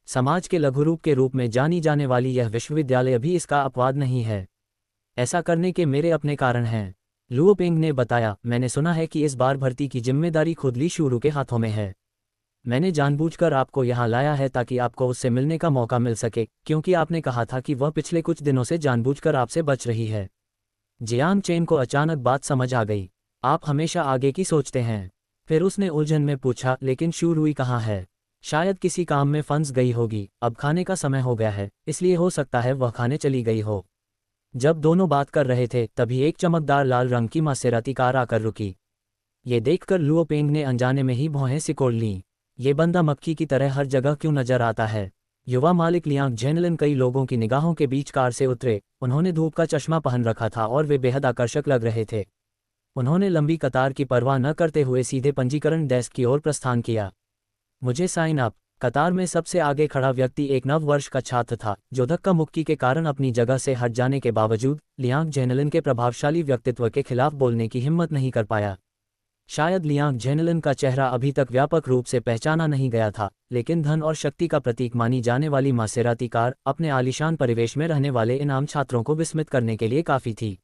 समाज के लघुरूप के रूप में जानी जाने वाली यह विश्वविद्यालय भी इसका अपवाद नहीं है। ऐसा करने के मेरे अपने कारण हैं, लुओ पेंग ने बताया। मैंने सुना है कि इस बार भर्ती की जिम्मेदारी खुद ली शुरू के हाथों में है। मैंने जानबूझकर आपको यहाँ लाया है ताकि आपको उससे मिलने का मौका मिल सके, क्योंकि आपने कहा था कि वह पिछले कुछ दिनों से जानबूझकर आपसे बच रही है। जियांग चेन को अचानक बात समझ आ गई। आप हमेशा आगे की सोचते हैं। फिर उसने उलझन में पूछा, लेकिन शू रुई कहाँ है? शायद किसी काम में फंस गई होगी। अब खाने का समय हो गया है, इसलिए हो सकता है वह खाने चली गई हो। जब दोनों बात कर रहे थे तभी एक चमकदार लाल रंग की मासेराती कार आकर रुकी। ये देखकर लुओ पेंग ने अनजाने में ही भौहें सिकोड़ लीं। ये बंदा मक्खी की तरह हर जगह क्यों नजर आता है? युवा मालिक लियांग जेनलिन कई लोगों की निगाहों के बीच कार से उतरे। उन्होंने धूप का चश्मा पहन रखा था और वे बेहद आकर्षक लग रहे थे। उन्होंने लंबी कतार की परवाह न करते हुए सीधे पंजीकरण डेस्क की ओर प्रस्थान किया। मुझे साइन अप। कतार में सबसे आगे खड़ा व्यक्ति एक 9 वर्ष का छात्र था, जो धक्का मुक्की के कारण अपनी जगह से हट जाने के बावजूद लियांग जेनलिन के प्रभावशाली व्यक्तित्व के खिलाफ बोलने की हिम्मत नहीं कर पाया। शायद लियांग जेनलिन का चेहरा अभी तक व्यापक रूप से पहचाना नहीं गया था, लेकिन धन और शक्ति का प्रतीक मानी जाने वाली मासेराती कार अपने आलीशान परिवेश में रहने वाले इन आम छात्रों को विस्मित करने के लिए काफ़ी थी।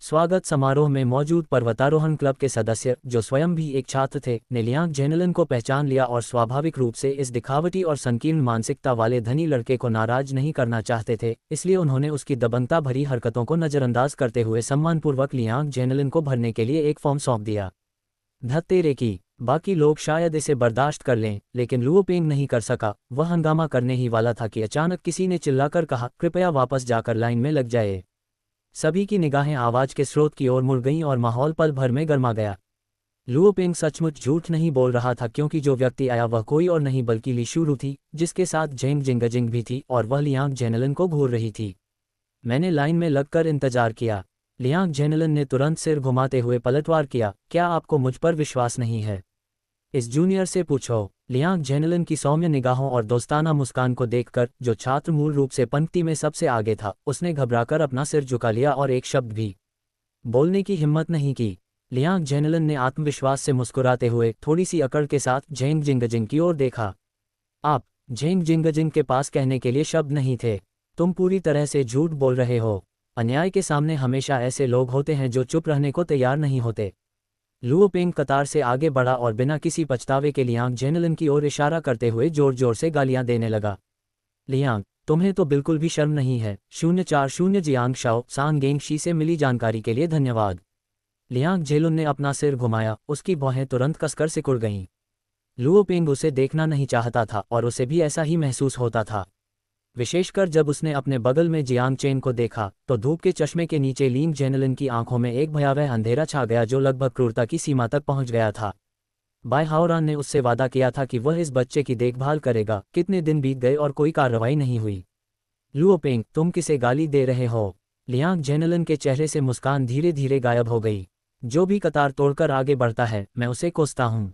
स्वागत समारोह में मौजूद पर्वतारोहण क्लब के सदस्य, जो स्वयं भी एक छात्र थे, ने लियांग जेनलिन को पहचान लिया और स्वाभाविक रूप से इस दिखावटी और संकीर्ण मानसिकता वाले धनी लड़के को नाराज नहीं करना चाहते थे, इसलिए उन्होंने उसकी दबंगता भरी हरकतों को नज़रअंदाज करते हुए सम्मानपूर्वक लियांग जेनलिन को भरने के लिए एक फॉर्म सौंप दिया। धत्तेरे की। बाकी लोग शायद इसे बर्दाश्त कर लें, लेकिन लुओ पेंग नहीं कर सका। वह हंगामा करने ही वाला था कि अचानक किसी ने चिल्लाकर कहा, कृपया वापस जाकर लाइन में लग जाए। सभी की निगाहें आवाज के स्रोत की ओर मुड़ गईं और माहौल पल भर में गर्मा गया। लुओ पेंग सचमुच झूठ नहीं बोल रहा था, क्योंकि जो व्यक्ति आया वह कोई और नहीं बल्कि ली शूरू थी, जिसके साथ जेंग जिंगजिंग भी थी और वह लियांग जेनलिन को घूर रही थी। मैंने लाइन में लगकर इंतजार किया। लियांग जेनलिन ने तुरंत सिर घुमाते हुए पलटवार किया। क्या आपको मुझ पर विश्वास नहीं है? इस जूनियर से पूछो। लियांग जेनलिन की सौम्य निगाहों और दोस्ताना मुस्कान को देखकर, जो छात्र मूल रूप से पंक्ति में सबसे आगे था, उसने घबराकर अपना सिर झुका लिया और एक शब्द भी बोलने की हिम्मत नहीं की। लियांग जेनलिन ने आत्मविश्वास से मुस्कुराते हुए थोड़ी सी अकड़ के साथ झेंग जिंगजिंग की ओर देखा। आप? झेंग जिंगजिंग के पास कहने के लिए शब्द नहीं थे। तुम पूरी तरह से झूठ बोल रहे हो। अन्याय के सामने हमेशा ऐसे लोग होते हैं जो चुप रहने को तैयार नहीं होते। लुओ पेंग कतार से आगे बढ़ा और बिना किसी पछतावे के लियांग जेनलिन की ओर इशारा करते हुए जोर जोर से गालियां देने लगा। लियांग, तुम्हें तो बिल्कुल भी शर्म नहीं है। 040 जियांग शाओ सांगेंग शी से मिली जानकारी के लिए धन्यवाद। लियांग जेलुन ने अपना सिर घुमाया। उसकी भौहें तुरंत कसकर सिकुड़ गईं। लुओ पेंग उसे देखना नहीं चाहता था और उसे भी ऐसा ही महसूस होता था। विशेषकर जब उसने अपने बगल में जियांग चेन को देखा, तो धूप के चश्मे के नीचे लियांग जेनलिन की आंखों में एक भयावह अंधेरा छा गया जो लगभग क्रूरता की सीमा तक पहुंच गया था। बाय हाओरान ने उससे वादा किया था कि वह इस बच्चे की देखभाल करेगा। कितने दिन बीत गए और कोई कार्रवाई नहीं हुई। लुओ पेंग, तुम किसे गाली दे रहे हो? लियांग जेनलिन के चेहरे से मुस्कान धीरे धीरे गायब हो गई। जो भी कतार तोड़कर आगे बढ़ता है, मैं उसे कोसता हूँ।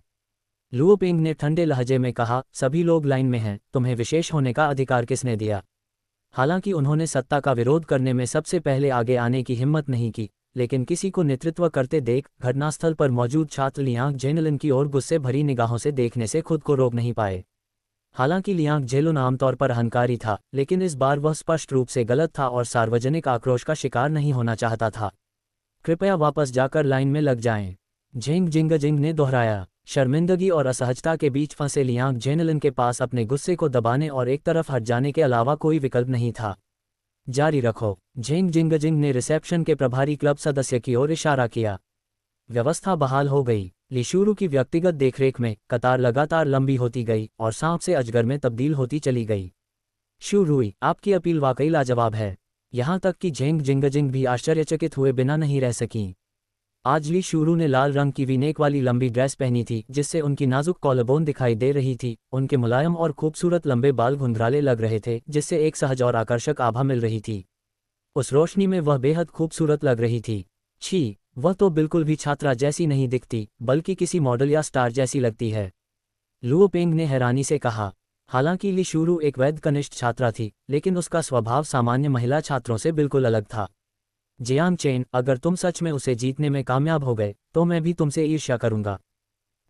लुओ पेंग ने ठंडे लहजे में कहा, सभी लोग लाइन में हैं, तुम्हें विशेष होने का अधिकार किसने दिया? हालांकि उन्होंने सत्ता का विरोध करने में सबसे पहले आगे आने की हिम्मत नहीं की, लेकिन किसी को नेतृत्व करते देख घटनास्थल पर मौजूद छात्र लियांग जेनलिन की ओर गुस्से भरी निगाहों से देखने से खुद को रोक नहीं पाए। हालांकि लियांग जेलुन आमतौर पर अहंकारी था, लेकिन इस बार वह स्पष्ट रूप से गलत था और सार्वजनिक आक्रोश का शिकार नहीं होना चाहता था। कृपया वापस जाकर लाइन में लग जाएं, झेंग जिंगजिंग ने दोहराया। शर्मिंदगी और असहजता के बीच फंसे लियांग जेनलिन के पास अपने गुस्से को दबाने और एक तरफ हट जाने के अलावा कोई विकल्प नहीं था। जारी रखो। झेंग जिंगजिंग ने रिसेप्शन के प्रभारी क्लब सदस्य की ओर इशारा किया। व्यवस्था बहाल हो गई। लिशुरु की व्यक्तिगत देखरेख में कतार लगातार लंबी होती गई और सांप से अजगर में तब्दील होती चली गई। शू रुई, आपकी अपील वाकई लाजवाब है। यहाँ तक कि झेंग जिंगजिंग भी आश्चर्यचकित हुए बिना नहीं रह सकीं। आज ली शूरू ने लाल रंग की वीनेक वाली लंबी ड्रेस पहनी थी जिससे उनकी नाजुक कॉलरबोन दिखाई दे रही थी। उनके मुलायम और खूबसूरत लंबे बाल घुंघराले लग रहे थे जिससे एक सहज और आकर्षक आभा मिल रही थी। उस रोशनी में वह बेहद खूबसूरत लग रही थी। छी, वह तो बिल्कुल भी छात्रा जैसी नहीं दिखती बल्कि किसी मॉडल या स्टार जैसी लगती है, लुओ पेंग ने हैरानी से कहा। हालांकि ली शूरू एक वैध कनिष्ठ छात्रा थी, लेकिन उसका स्वभाव सामान्य महिला छात्रों से बिल्कुल अलग था। जियांग चेन, अगर तुम सच में उसे जीतने में कामयाब हो गए तो मैं भी तुमसे ईर्ष्या करूंगा।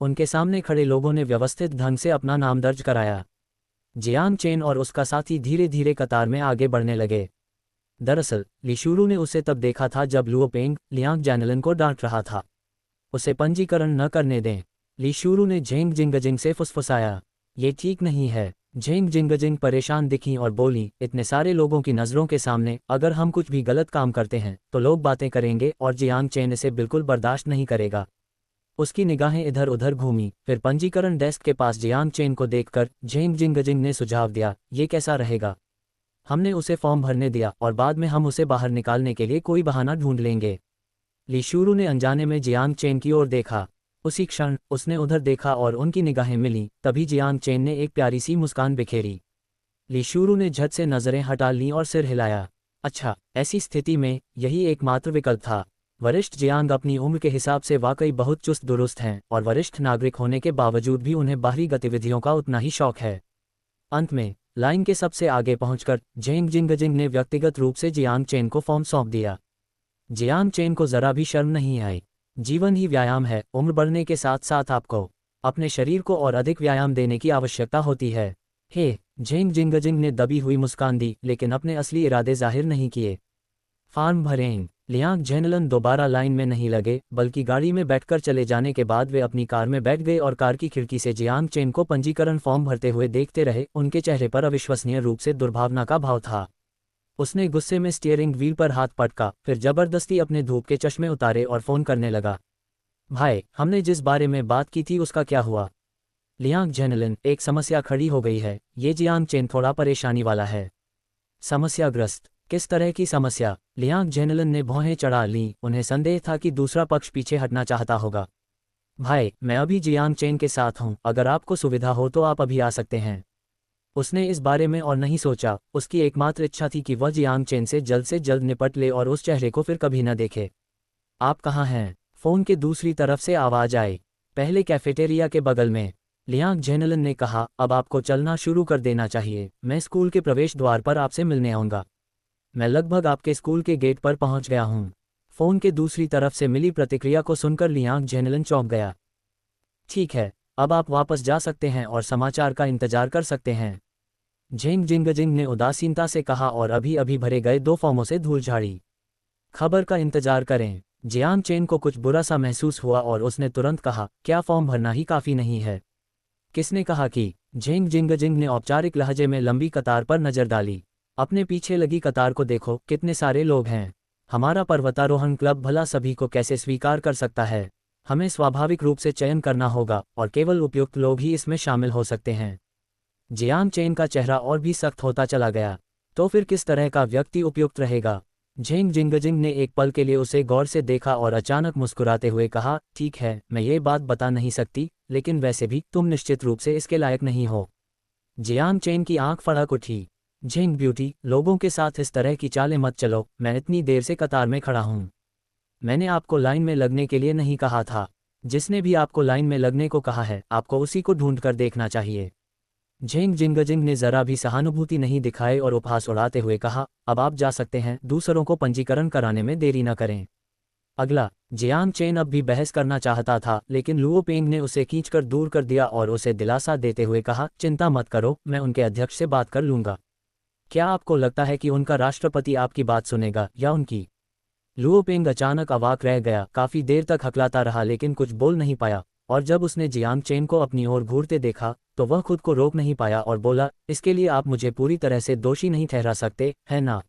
उनके सामने खड़े लोगों ने व्यवस्थित ढंग से अपना नाम दर्ज कराया। जियांग चेन और उसका साथी धीरे धीरे कतार में आगे बढ़ने लगे। दरअसल ली शूरू ने उसे तब देखा था जब लुओ पेंग लियांग जैनलन को डांट रहा था। उसे पंजीकरण न करने दें, ली शूरू ने झेंग जिंगजिंग से फुसफुसाया। ये ठीक नहीं है। झेंग जिंगजिंग परेशान दिखीं और बोली, इतने सारे लोगों की नज़रों के सामने अगर हम कुछ भी गलत काम करते हैं तो लोग बातें करेंगे और जियांग चेन इसे बिल्कुल बर्दाश्त नहीं करेगा। उसकी निगाहें इधर उधर घूमी, फिर पंजीकरण डेस्क के पास जियांग चेन को देखकर झेंग जिंगजिंग ने सुझाव दिया, ये कैसा रहेगा? हमने उसे फॉर्म भरने दिया और बाद में हम उसे बाहर निकालने के लिए कोई बहाना ढूंढ लेंगे। ली शूरू ने अनजाने में जियांग चेन की ओर देखा। उसी क्षण उसने उधर देखा और उनकी निगाहें मिलीं, तभी जियांग चेन ने एक प्यारी सी मुस्कान बिखेरी। ली शूरू ने झट से नजरें हटा लीं और सिर हिलाया। अच्छा, ऐसी स्थिति में यही एकमात्र विकल्प था। वरिष्ठ जियांग अपनी उम्र के हिसाब से वाकई बहुत चुस्त दुरुस्त हैं और वरिष्ठ नागरिक होने के बावजूद भी उन्हें बाहरी गतिविधियों का उतना ही शौक है। अंत में लाइन के सबसे आगे पहुंचकर झेंग जिंगजिंग ने व्यक्तिगत रूप से जियांग चेन को फॉर्म सौंप दिया। जियांग चेन को जरा भी शर्म नहीं आई। जीवन ही व्यायाम है, उम्र बढ़ने के साथ साथ आपको अपने शरीर को और अधिक व्यायाम देने की आवश्यकता होती है। हे, झेंग जिंगजिंग ने दबी हुई मुस्कान दी लेकिन अपने असली इरादे जाहिर नहीं किए। फार्म भरें। लियांग जैनलन दोबारा लाइन में नहीं लगे बल्कि गाड़ी में बैठकर चले जाने के बाद वे अपनी कार में बैठ गए और कार की खिड़की से जियांग चेन को पंजीकरण फॉर्म भरते हुए देखते रहे। उनके चेहरे पर अविश्वसनीय रूप से दुर्भावना का भाव था। उसने गुस्से में स्टीयरिंग व्हील पर हाथ पटका, फिर जबरदस्ती अपने धूप के चश्मे उतारे और फ़ोन करने लगा। भाई, हमने जिस बारे में बात की थी उसका क्या हुआ? लियांग जैनलन, एक समस्या खड़ी हो गई है। ये जियांग चेन थोड़ा परेशानी वाला है। समस्याग्रस्त? किस तरह की समस्या? लियांग जैनलन ने भौहें चढ़ा लीं। उन्हें संदेह था कि दूसरा पक्ष पीछे हटना चाहता होगा। भाई, मैं अभी जियांग चेन के साथ हूँ, अगर आपको सुविधा हो तो आप अभी आ सकते हैं। उसने इस बारे में और नहीं सोचा। उसकी एकमात्र इच्छा थी कि वह जियांग चेन से जल्द निपट ले और उस चेहरे को फिर कभी न देखे। आप कहाँ हैं? फ़ोन के दूसरी तरफ से आवाज़ आई। पहले कैफेटेरिया के बगल में, लियांग जैनलन ने कहा। अब आपको चलना शुरू कर देना चाहिए। मैं स्कूल के प्रवेश द्वार पर आपसे मिलने आऊँगा। मैं लगभग आपके स्कूल के गेट पर पहुँच गया हूँ। फ़ोन के दूसरी तरफ से मिली प्रतिक्रिया को सुनकर लियांग जैनलन चौंक गया। ठीक है, अब आप वापस जा सकते हैं और समाचार का इंतजार कर सकते हैं, झेंग जिंगजिंग ने उदासीनता से कहा और अभी अभी भरे गए 2 फॉर्मों से धूल झाड़ी। खबर का इंतजार करें। जियांग चेन को कुछ बुरा सा महसूस हुआ और उसने तुरंत कहा, क्या फॉर्म भरना ही काफ़ी नहीं है? किसने कहा कि? झेंग जिंगजिंग ने औपचारिक लहजे में लंबी कतार पर नजर डाली। अपने पीछे लगी कतार को देखो, कितने सारे लोग हैं। हमारा पर्वतारोहण क्लब भला सभी को कैसे स्वीकार कर सकता है? हमें स्वाभाविक रूप से चयन करना होगा और केवल उपयुक्त लोग ही इसमें शामिल हो सकते हैं। जियांग चेन का चेहरा और भी सख्त होता चला गया। तो फिर किस तरह का व्यक्ति उपयुक्त रहेगा? झेंग जिंगजिंग ने एक पल के लिए उसे गौर से देखा और अचानक मुस्कुराते हुए कहा, ठीक है, मैं ये बात बता नहीं सकती, लेकिन वैसे भी तुम निश्चित रूप से इसके लायक नहीं हो। जियांग चेन की आंख फड़क उठी। झेंग ब्यूटी, लोगों के साथ इस तरह की चालें मत चलो। मैं इतनी देर से कतार में खड़ा हूँ। मैंने आपको लाइन में लगने के लिए नहीं कहा था। जिसने भी आपको लाइन में लगने को कहा है, आपको उसी को ढूंढ कर देखना चाहिए। झेंग जिंगजिंग ने जरा भी सहानुभूति नहीं दिखाए और उपहास उड़ाते हुए कहा, अब आप जा सकते हैं। दूसरों को पंजीकरण कराने में देरी न करें। अगला। जियांग चेन अब भी बहस करना चाहता था, लेकिन लुओ पेंग ने उसे खींचकर दूर कर दिया और उसे दिलासा देते हुए कहा, चिंता मत करो, मैं उनके अध्यक्ष से बात कर लूंगा। क्या आपको लगता है कि उनका राष्ट्रपति आपकी बात सुनेगा या उनकी? लुओ पेंग अचानक अवाक रह गया। काफी देर तक हकलाता रहा लेकिन कुछ बोल नहीं पाया, और जब उसने जियांग चेन को अपनी ओर घूरते देखा तो वह खुद को रोक नहीं पाया और बोला, इसके लिए आप मुझे पूरी तरह से दोषी नहीं ठहरा सकते, है ना?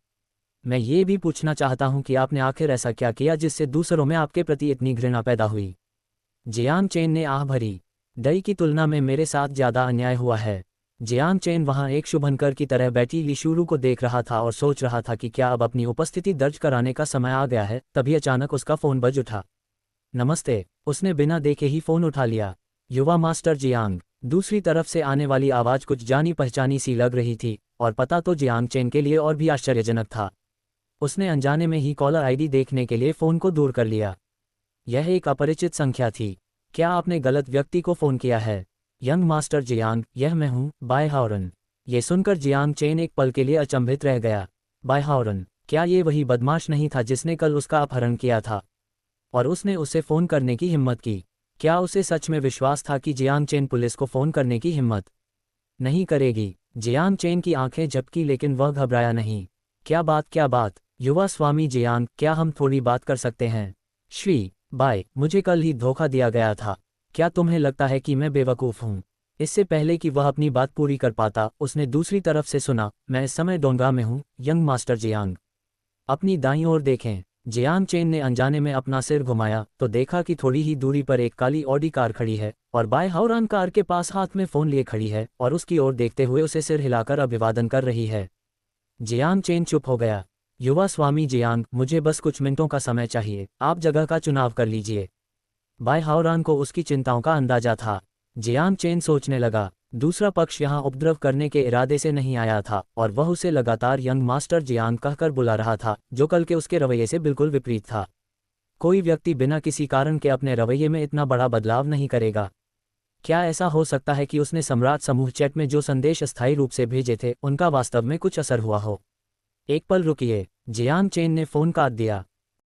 मैं ये भी पूछना चाहता हूं कि आपने आखिर ऐसा क्या किया जिससे दूसरों में आपके प्रति इतनी घृणा पैदा हुई? जियांग चेन ने आह भरी। डई की तुलना में मेरे साथ ज्यादा अन्याय हुआ है। जियांग चेन वहां एक शुभंकर की तरह बैठी ली शुरू को देख रहा था और सोच रहा था कि क्या अब अपनी उपस्थिति दर्ज कराने का समय आ गया है। तभी अचानक उसका फोन बज उठा। नमस्ते, उसने बिना देखे ही फोन उठा लिया। युवा मास्टर जियांग। दूसरी तरफ से आने वाली आवाज कुछ जानी पहचानी सी लग रही थी, और पता तो जियांग चेन के लिए और भी आश्चर्यजनक था। उसने अनजाने में ही कॉलर आईडी देखने के लिए फोन को दूर कर लिया। यह एक अपरिचित संख्या थी। क्या आपने गलत व्यक्ति को फोन किया है? यंग मास्टर जियांग, यह मैं हूँ, बाय हाओरन। ये सुनकर जियांग चेन एक पल के लिए अचंभित रह गया। बाय हाओरन? क्या ये वही बदमाश नहीं था जिसने कल उसका अपहरण किया था? और उसने उसे फ़ोन करने की हिम्मत की। क्या उसे सच में विश्वास था कि जियांग चेन पुलिस को फ़ोन करने की हिम्मत नहीं करेगी? जियांग चेन की आंखें झपकी, लेकिन वह घबराया नहीं। क्या बात? युवा स्वामी जियांग, क्या हम थोड़ी बात कर सकते हैं? श्री बाय, मुझे कल ही धोखा दिया गया था। क्या तुम्हें लगता है कि मैं बेवकूफ़ हूँ? इससे पहले कि वह अपनी बात पूरी कर पाता, उसने दूसरी तरफ से सुना, मैं इस समय डोंगा में हूँ, यंग मास्टर जियांग। अपनी दाईं ओर देखें। जियांग चेन ने अनजाने में अपना सिर घुमाया तो देखा कि थोड़ी ही दूरी पर एक काली ऑडी कार खड़ी है और बाय हाओरन कार के पास हाथ में फ़ोन लिए खड़ी है और उसकी ओर देखते हुए उसे सिर हिलाकर अभिवादन कर रही है। जियांग चेन चुप हो गया। युवा स्वामी जियांग, मुझे बस कुछ मिनटों का समय चाहिए, आप जगह का चुनाव कर लीजिए। बाय हाओरन को उसकी चिंताओं का अंदाजा था। जियांग चेन सोचने लगा, दूसरा पक्ष यहाँ उपद्रव करने के इरादे से नहीं आया था और वह उसे लगातार यंग मास्टर जियांग कहकर बुला रहा था, जो कल के उसके रवैये से बिल्कुल विपरीत था। कोई व्यक्ति बिना किसी कारण के अपने रवैये में इतना बड़ा बदलाव नहीं करेगा। क्या ऐसा हो सकता है कि उसने सम्राट समूह चैट में जो संदेश अस्थायी रूप से भेजे थे उनका वास्तव में कुछ असर हुआ हो? एक पल रुकिए। जियांग चेन ने फ़ोन काट दिया।